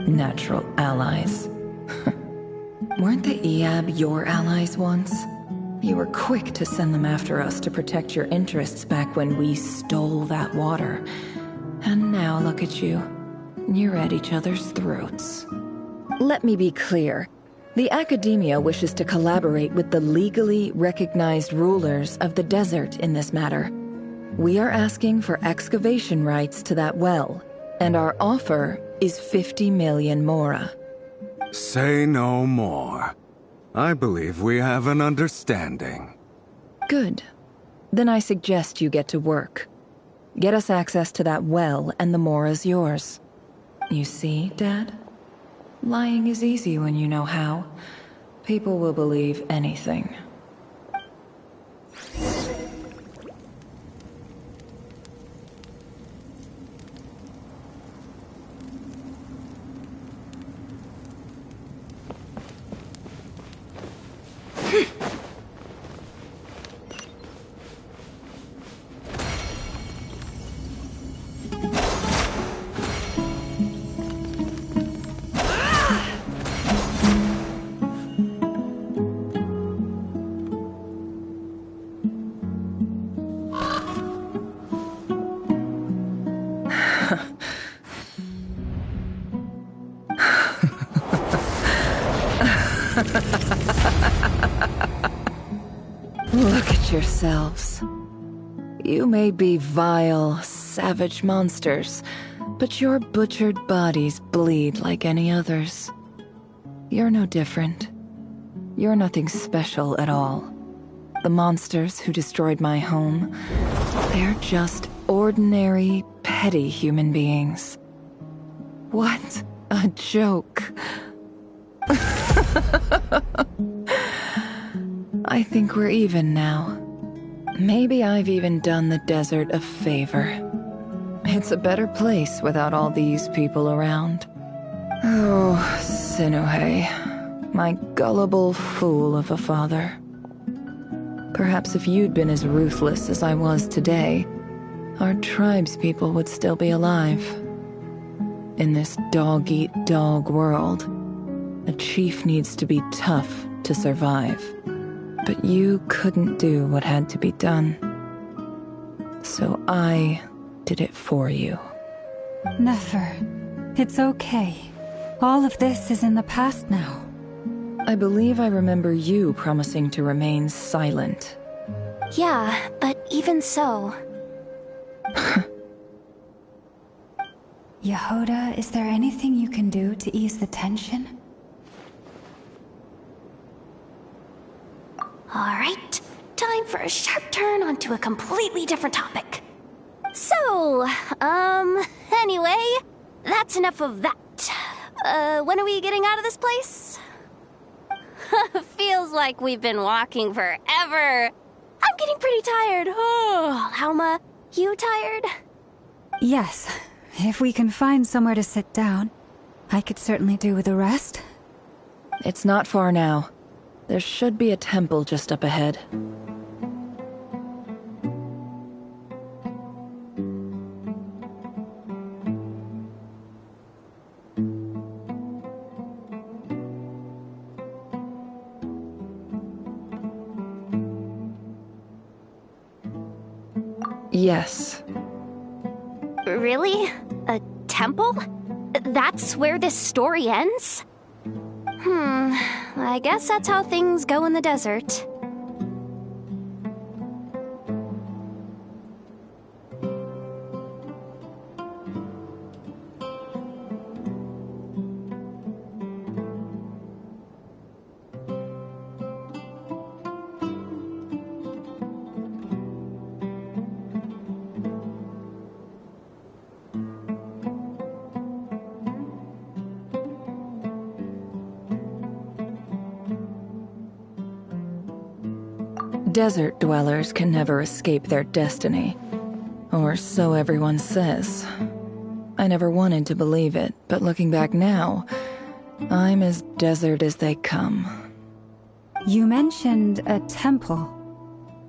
Natural allies. Weren't the Eab your allies once? You were quick to send them after us to protect your interests back when we stole that water. And now look at you. You're at each other's throats. Let me be clear. The Academia wishes to collaborate with the legally recognized rulers of the desert in this matter. We are asking for excavation rights to that well, and our offer is 50 million mora. Say no more. I believe we have an understanding. Good. Then I suggest you get to work. Get us access to that well, and the mora's yours. You see, Dad? Lying is easy when you know how. People will believe anything. Look at yourselves. You may be vile, savage monsters, but your butchered bodies bleed like any others. You're no different. You're nothing special at all. The monsters who destroyed my home, they're just ordinary, petty human beings. What a joke. I think we're even now. Maybe I've even done the desert a favor. It's a better place without all these people around. Oh, Sinuhe, my gullible fool of a father. Perhaps if you'd been as ruthless as I was today, our tribespeople would still be alive. In this dog-eat-dog world, a chief needs to be tough to survive. But you couldn't do what had to be done. So I did it for you. Never. It's okay. All of this is in the past now. I believe I remember you promising to remain silent. Yeah, but even so... Yehoda, is there anything you can do to ease the tension? Alright, time for a sharp turn onto a completely different topic. So, anyway, that's enough of that. When are we getting out of this place? Feels like we've been walking forever. I'm getting pretty tired. Oh, Alma, you tired? Yes. If we can find somewhere to sit down, I could certainly do with a rest. It's not far now. There should be a temple just up ahead. Yes. Really? A temple? That's where this story ends? I guess that's how things go in the desert. Desert dwellers can never escape their destiny. Or so everyone says. I never wanted to believe it, but looking back now, I'm as desert as they come. You mentioned a temple.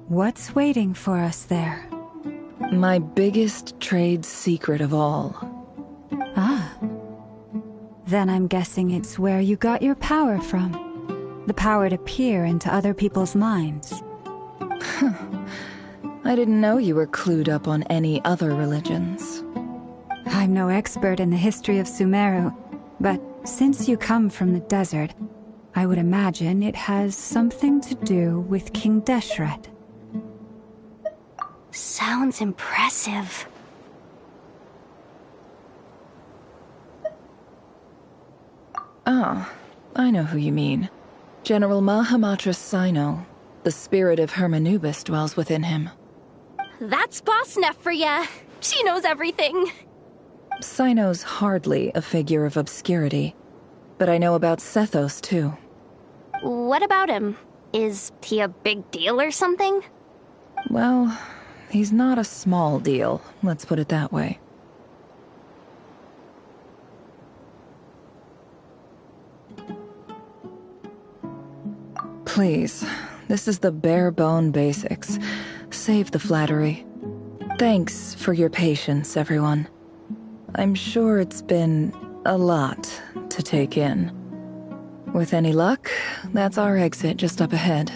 What's waiting for us there? My biggest trade secret of all. Ah. Then I'm guessing it's where you got your power from. The power to peer into other people's minds. I didn't know you were clued up on any other religions. I'm no expert in the history of Sumeru, but since you come from the desert, I would imagine it has something to do with King Deshret. Sounds impressive. Ah, I know who you mean. General Mahamatra Sino. The spirit of Hermanubis dwells within him. That's Boss Neff for ya. She knows everything. Sino's hardly a figure of obscurity, but I know about Sethos too. What about him? Is he a big deal or something? Well, he's not a small deal, let's put it that way. Please, this is the bare-bone basics. Save the flattery. Thanks for your patience, everyone. I'm sure it's been a lot to take in. With any luck, that's our exit just up ahead.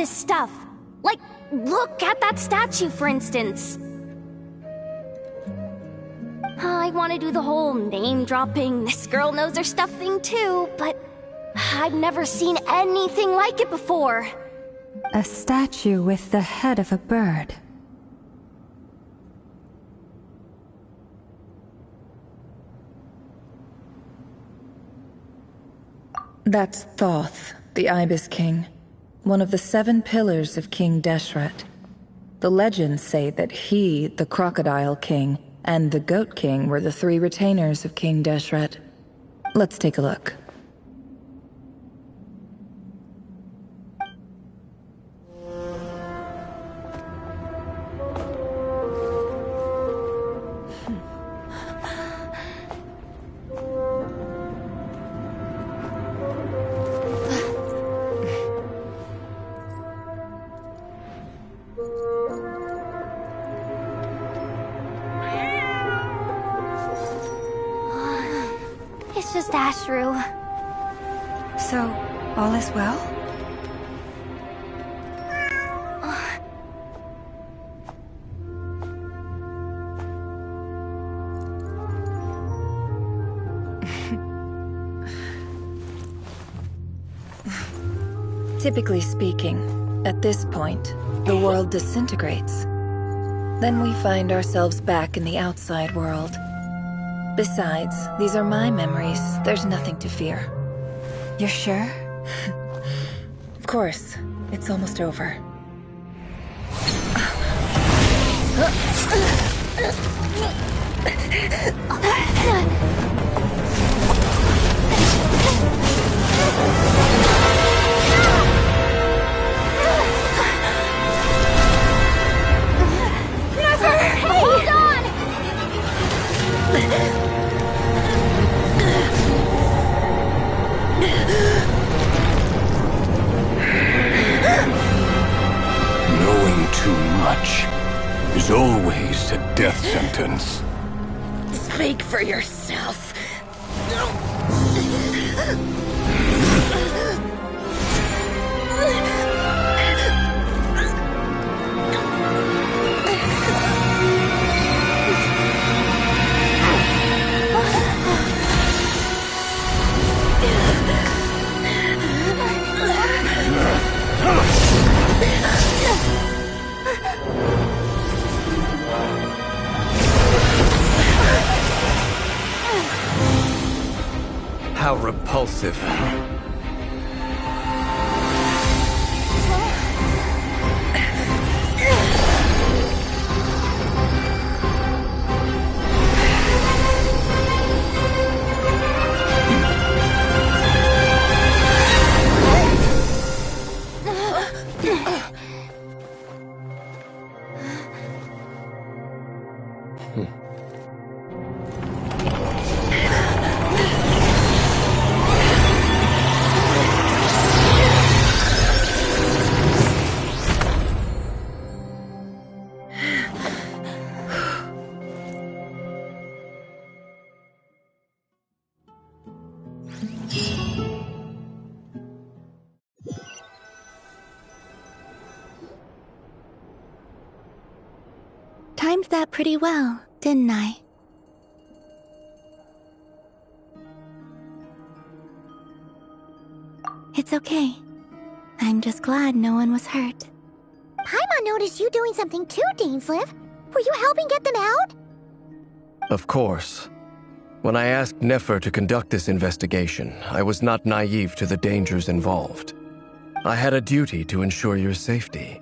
Stuff. Like, look at that statue, for instance. I want to do the whole name-dropping, this girl knows her stuff thing too, but I've never seen anything like it before. A statue with the head of a bird. That's Thoth, the Ibis King, one of the 7 pillars of King Deshret. The legends say that he, the Crocodile King, and the Goat King were the 3 retainers of King Deshret. Let's take a look. It's just Ashru. So, all is well? Typically speaking, at this point, the world disintegrates. Then we find ourselves back in the outside world. Besides, these are my memories. There's nothing to fear. You're sure? Of course. It's almost over. Hold on! Knowing too much is always a death sentence. Speak for yourself. How repulsive. Timed that pretty well, didn't I? It's okay. I'm just glad no one was hurt. Paimon noticed you doing something too, Dainsleif. Were you helping get them out? Of course. When I asked Nefer to conduct this investigation, I was not naive to the dangers involved. I had a duty to ensure your safety.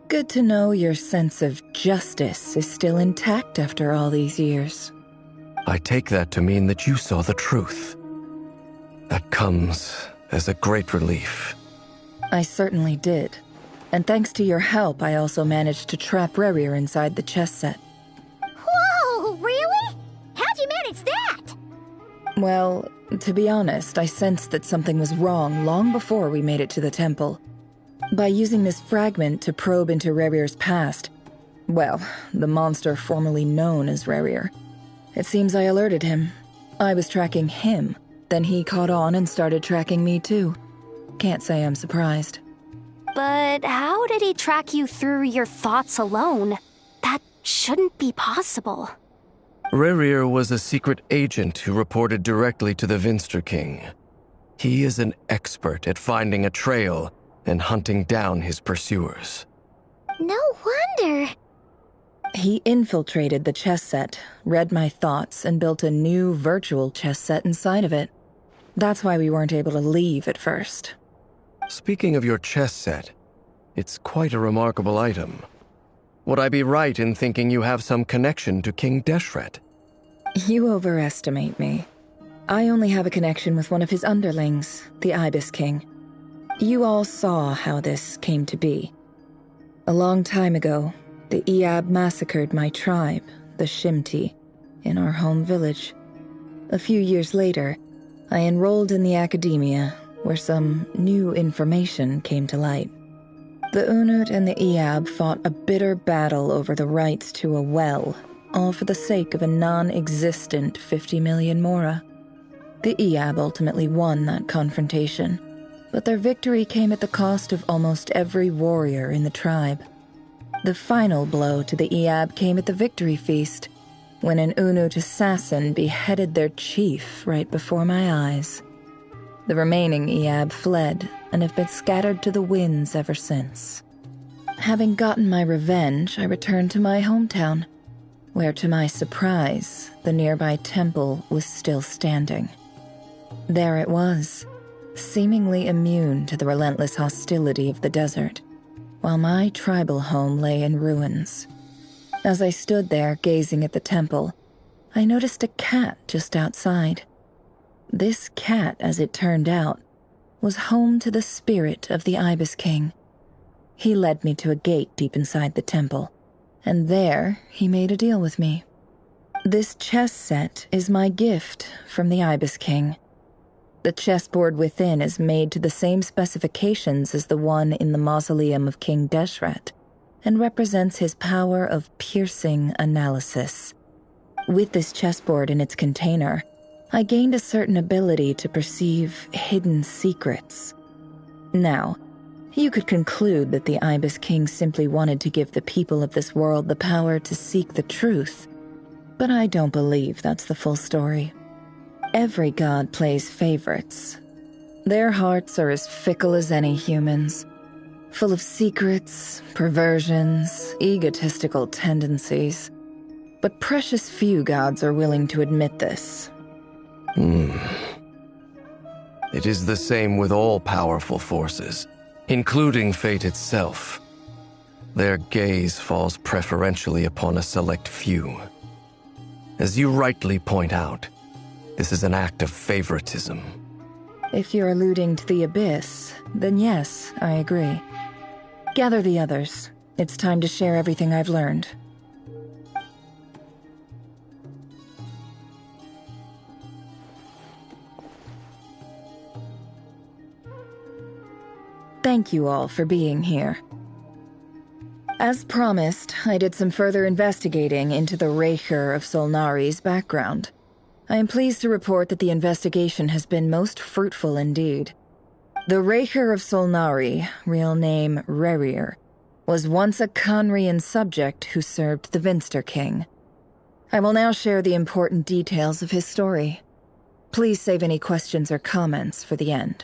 Good to know your sense of justice is still intact after all these years. I take that to mean that you saw the truth. That comes as a great relief. I certainly did. And thanks to your help, I also managed to trap Rerir inside the chess set. Whoa, really? How'd you manage that? Well, to be honest, I sensed that something was wrong long before we made it to the temple. By using this fragment to probe into Rerir's past, well, the monster formerly known as Rerir, it seems I alerted him. I was tracking him, then he caught on and started tracking me too. Can't say I'm surprised. But how did he track you through your thoughts alone? That shouldn't be possible. Rerir was a secret agent who reported directly to the Vinster King. He is an expert at finding a trail and hunting down his pursuers. No wonder. He infiltrated the chess set, read my thoughts, and built a new virtual chess set inside of it. That's why we weren't able to leave at first. Speaking of your chess set, it's quite a remarkable item. Would I be right in thinking you have some connection to King Deshret? You overestimate me. I only have a connection with one of his underlings, the Ibis King. You all saw how this came to be. A long time ago, the Iab massacred my tribe, the Shimti, in our home village. A few years later, I enrolled in the academia, where some new information came to light. The Unut and the Iab fought a bitter battle over the rights to a well, all for the sake of a non-existent 50 million mora. The Iab ultimately won that confrontation, but their victory came at the cost of almost every warrior in the tribe. The final blow to the Iab came at the victory feast, when an Unut assassin beheaded their chief right before my eyes. The remaining Iab fled and have been scattered to the winds ever since. Having gotten my revenge, I returned to my hometown, where to my surprise, the nearby temple was still standing. There it was, seemingly immune to the relentless hostility of the desert, while my tribal home lay in ruins. As I stood there gazing at the temple, I noticed a cat just outside. This cat, as it turned out, was home to the spirit of the Ibis King. He led me to a gate deep inside the temple, and there he made a deal with me. This chess set is my gift from the Ibis King. The chessboard within is made to the same specifications as the one in the mausoleum of King Deshret, and represents his power of piercing analysis. With this chessboard in its container, I gained a certain ability to perceive hidden secrets. Now, you could conclude that the Ibis King simply wanted to give the people of this world the power to seek the truth, but I don't believe that's the full story. Every god plays favorites. Their hearts are as fickle as any human's, full of secrets, perversions, egotistical tendencies. But precious few gods are willing to admit this. It is the same with all powerful forces, including fate itself. Their gaze falls preferentially upon a select few. As you rightly point out, this is an act of favoritism. If you're alluding to the Abyss, then yes, I agree. Gather the others. It's time to share everything I've learned. Thank you all for being here. As promised, I did some further investigating into the Raker of Solnari's background. I am pleased to report that the investigation has been most fruitful indeed. The Raker of Solnari, real name Rerir, was once a Conrian subject who served the Vinster King. I will now share the important details of his story. Please save any questions or comments for the end.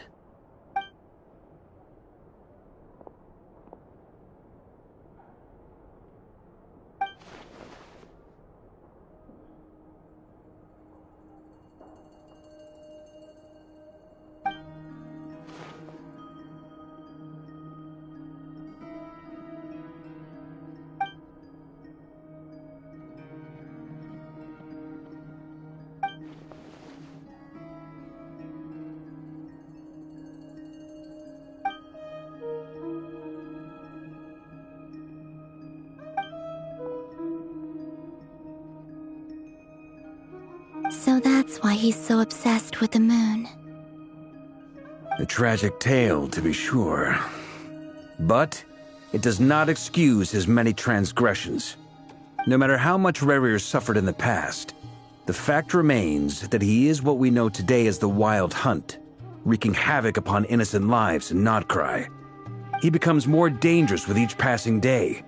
So that's why he's so obsessed with the moon. A tragic tale, to be sure. But it does not excuse his many transgressions. No matter how much Rerir suffered in the past, the fact remains that he is what we know today as the Wild Hunt, wreaking havoc upon innocent lives in Nodcry. He becomes more dangerous with each passing day.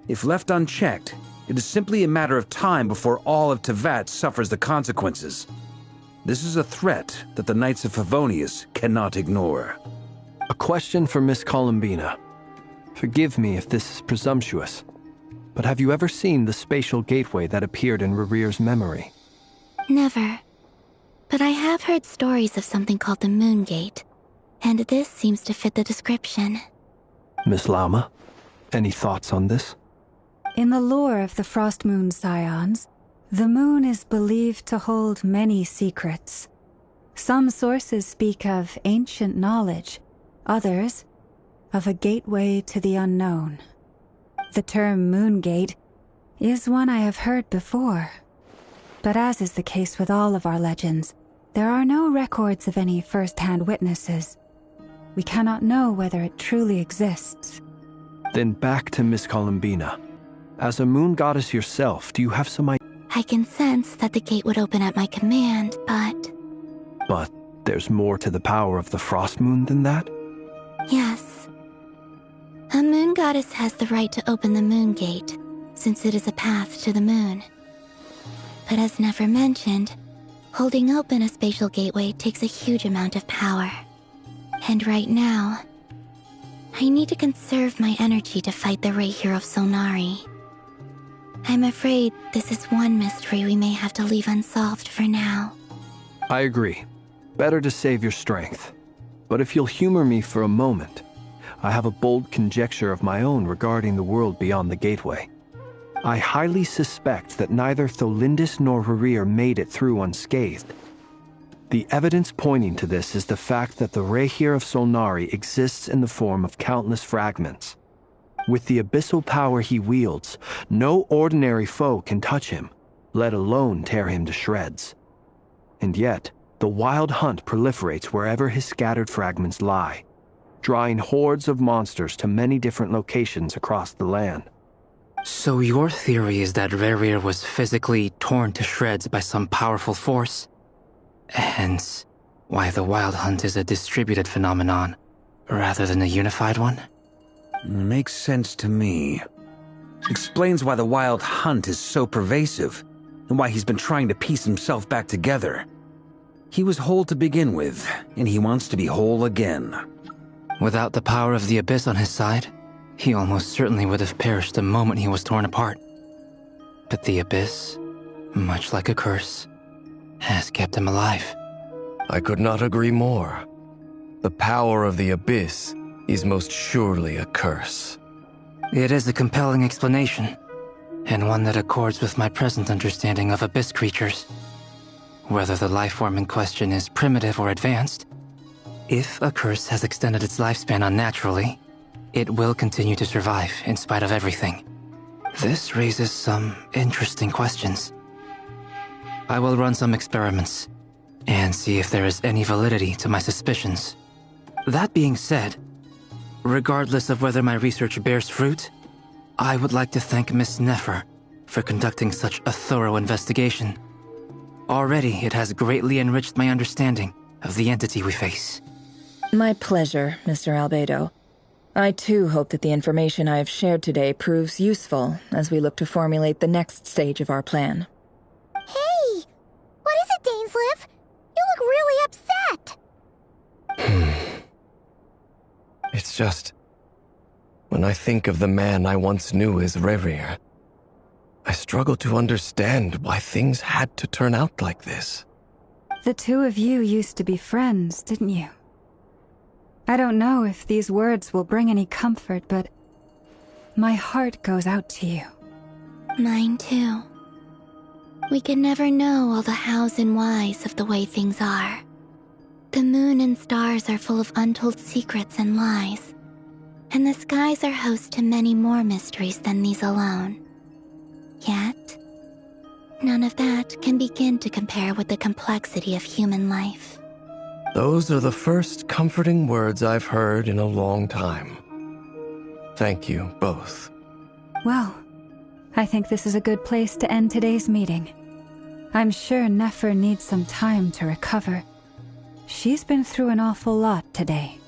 If left unchecked, It is simply a matter of time before all of Tevat suffers the consequences. This is a threat that the Knights of Favonius cannot ignore. A question for Miss Columbina. Forgive me if this is presumptuous, but have you ever seen the spatial gateway that appeared in Rerear's memory? Never. But I have heard stories of something called the Moon Gate, and this seems to fit the description. Miss Lauma, any thoughts on this? In the lore of the Frost Moon Scions, the moon is believed to hold many secrets. Some sources speak of ancient knowledge, others of a gateway to the unknown. The term Moon Gate is one I have heard before, but as is the case with all of our legends, there are no records of any first-hand witnesses. We cannot know whether it truly exists. Then back to Miss Columbina. As a moon goddess yourself, do you have some idea? I can sense that the gate would open at my command, but... But there's more to the power of the Frost Moon than that? Yes. A moon goddess has the right to open the Moon Gate, since it is a path to the moon. But as Nefer mentioned, holding open a spatial gateway takes a huge amount of power. And right now, I need to conserve my energy to fight the Rayhir of Solnari. I'm afraid this is one mystery we may have to leave unsolved for now. I agree. Better to save your strength. But if you'll humor me for a moment, I have a bold conjecture of my own regarding the world beyond the gateway. I highly suspect that neither Tholindis nor Rerear made it through unscathed. The evidence pointing to this is the fact that the Rayhir of Solnari exists in the form of countless fragments. With the abyssal power he wields, no ordinary foe can touch him, let alone tear him to shreds. And yet, the wild hunt proliferates wherever his scattered fragments lie, drawing hordes of monsters to many different locations across the land. So your theory is that Rerear was physically torn to shreds by some powerful force? Hence, why the wild hunt is a distributed phenomenon, rather than a unified one? Makes sense to me. Explains why the wild hunt is so pervasive, and why he's been trying to piece himself back together. He was whole to begin with, and he wants to be whole again. Without the power of the Abyss on his side, he almost certainly would have perished the moment he was torn apart. But the Abyss, much like a curse, has kept him alive. I could not agree more. The power of the Abyss is most surely a curse. It is a compelling explanation, and one that accords with my present understanding of Abyss creatures. Whether the life form in question is primitive or advanced, if a curse has extended its lifespan unnaturally, it will continue to survive in spite of everything. This raises some interesting questions. I will run some experiments and see if there is any validity to my suspicions. That being said, regardless of whether my research bears fruit, I would like to thank Miss Nefer for conducting such a thorough investigation. Already, it has greatly enriched my understanding of the entity we face. My pleasure, Mr. Albedo. I too hope that the information I have shared today proves useful as we look to formulate the next stage of our plan. Hey! What is it, Dainsleif? You look really upset! It's just... when I think of the man I once knew as Rerear, I struggle to understand why things had to turn out like this. The two of you used to be friends, didn't you? I don't know if these words will bring any comfort, but my heart goes out to you. Mine too. We can never know all the hows and whys of the way things are. The moon and stars are full of untold secrets and lies, and the skies are host to many more mysteries than these alone. Yet, none of that can begin to compare with the complexity of human life. Those are the first comforting words I've heard in a long time. Thank you, both. Well, I think this is a good place to end today's meeting. I'm sure Nefer needs some time to recover. She's been through an awful lot today.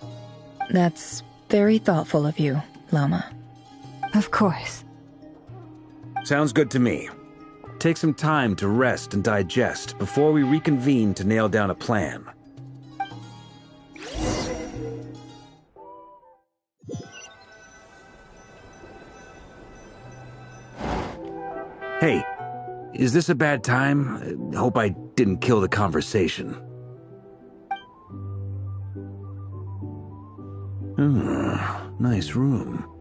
That's very thoughtful of you, Lama. Of course. Sounds good to me. Take some time to rest and digest before we reconvene to nail down a plan. Hey, is this a bad time? Hope I didn't kill the conversation. Nice room.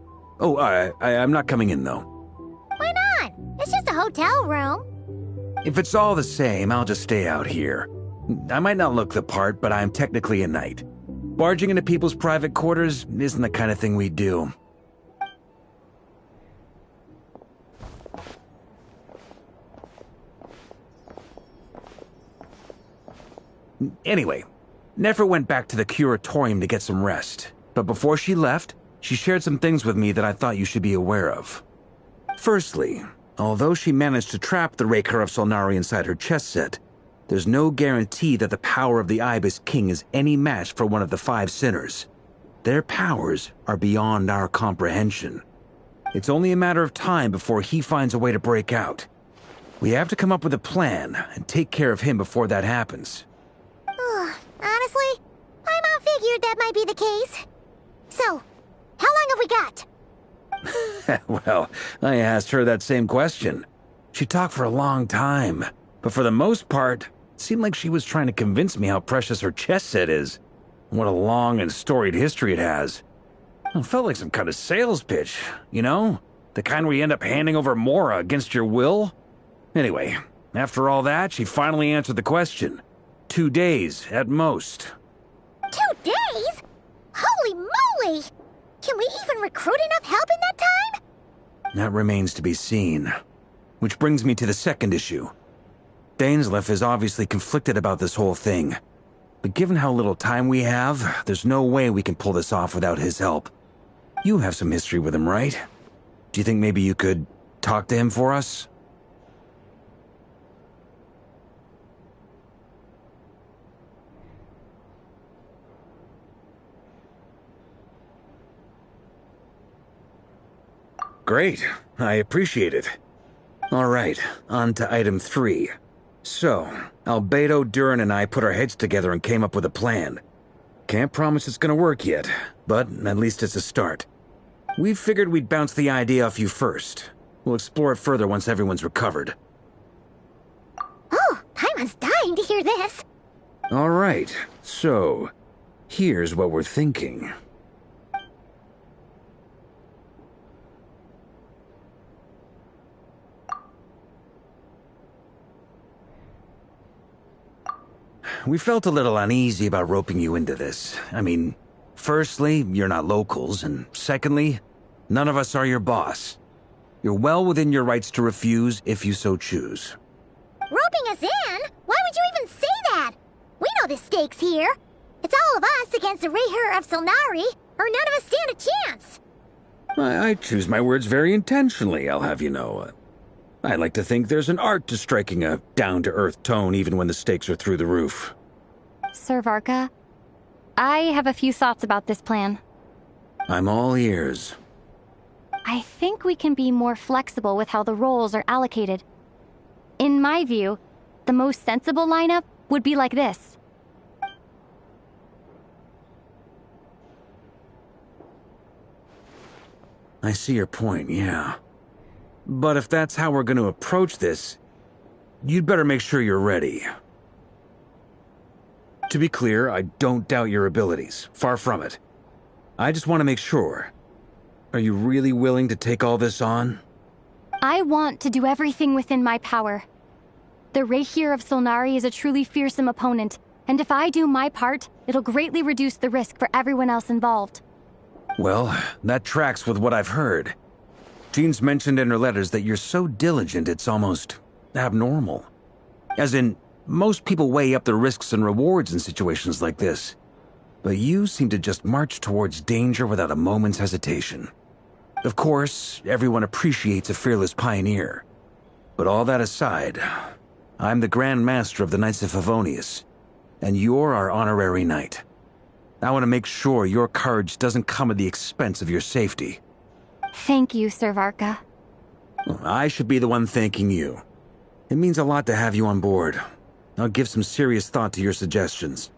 Oh, I'm not coming in, though. Why not? It's just a hotel room. If it's all the same, I'll just stay out here. I might not look the part, but I'm technically a knight. Barging into people's private quarters isn't the kind of thing we do. Anyway, Nefer went back to the curatorium to get some rest. But before she left, she shared some things with me that I thought you should be aware of. Firstly, although she managed to trap the Raker of Solnari inside her chess set, there's no guarantee that the power of the Ibis King is any match for one of the 5 sinners. Their powers are beyond our comprehension. It's only a matter of time before he finds a way to break out. We have to come up with a plan and take care of him before that happens. Honestly, Paimon figured that might be the case. So, how long have we got? Well, I asked her that same question. She talked for a long time, but for the most part, it seemed like she was trying to convince me how precious her chess set is, and what a long and storied history it has. It felt like some kind of sales pitch, you know? The kind where you end up handing over Mora against your will? Anyway, after all that, she finally answered the question. 2 days, at most. 2 days? Holy moly! Can we even recruit enough help in that time? That remains to be seen. Which brings me to the second issue. Dainsleif is obviously conflicted about this whole thing. But given how little time we have, there's no way we can pull this off without his help. You have some history with him, right? Do you think maybe you could talk to him for us? Great. I appreciate it. All right, on to item 3. So, Albedo, Durin, and I put our heads together and came up with a plan. Can't promise it's gonna work yet, but at least it's a start. We figured we'd bounce the idea off you first. We'll explore it further once everyone's recovered. Oh, Paimon's dying to hear this. All right, so, here's what we're thinking. We felt a little uneasy about roping you into this. I mean, firstly, you're not locals, and secondly, none of us are your boss. You're well within your rights to refuse if you so choose. Roping us in? Why would you even say that? We know the stakes here. It's all of us against the Rayher of Solnari, or none of us stand a chance. I choose my words very intentionally, I'll have you know. I like to think there's an art to striking a down-to-earth tone even when the stakes are through the roof. Sir Varka, I have a few thoughts about this plan. I'm all ears. I think we can be more flexible with how the roles are allocated. In my view, the most sensible lineup would be like this. I see your point, yeah. But if that's how we're going to approach this, you'd better make sure you're ready. To be clear, I don't doubt your abilities. Far from it. I just want to make sure. Are you really willing to take all this on? I want to do everything within my power. The Rayher of Solnari is a truly fearsome opponent, and if I do my part, it'll greatly reduce the risk for everyone else involved. Well, that tracks with what I've heard. Jean's mentioned in her letters that you're so diligent it's almost abnormal. As in, most people weigh up the risks and rewards in situations like this. But you seem to just march towards danger without a moment's hesitation. Of course, everyone appreciates a fearless pioneer. But all that aside, I'm the Grand Master of the Knights of Favonius, and you're our honorary knight. I want to make sure your courage doesn't come at the expense of your safety. Thank you, Sir Varka. Well, I should be the one thanking you. It means a lot to have you on board. I'll give some serious thought to your suggestions.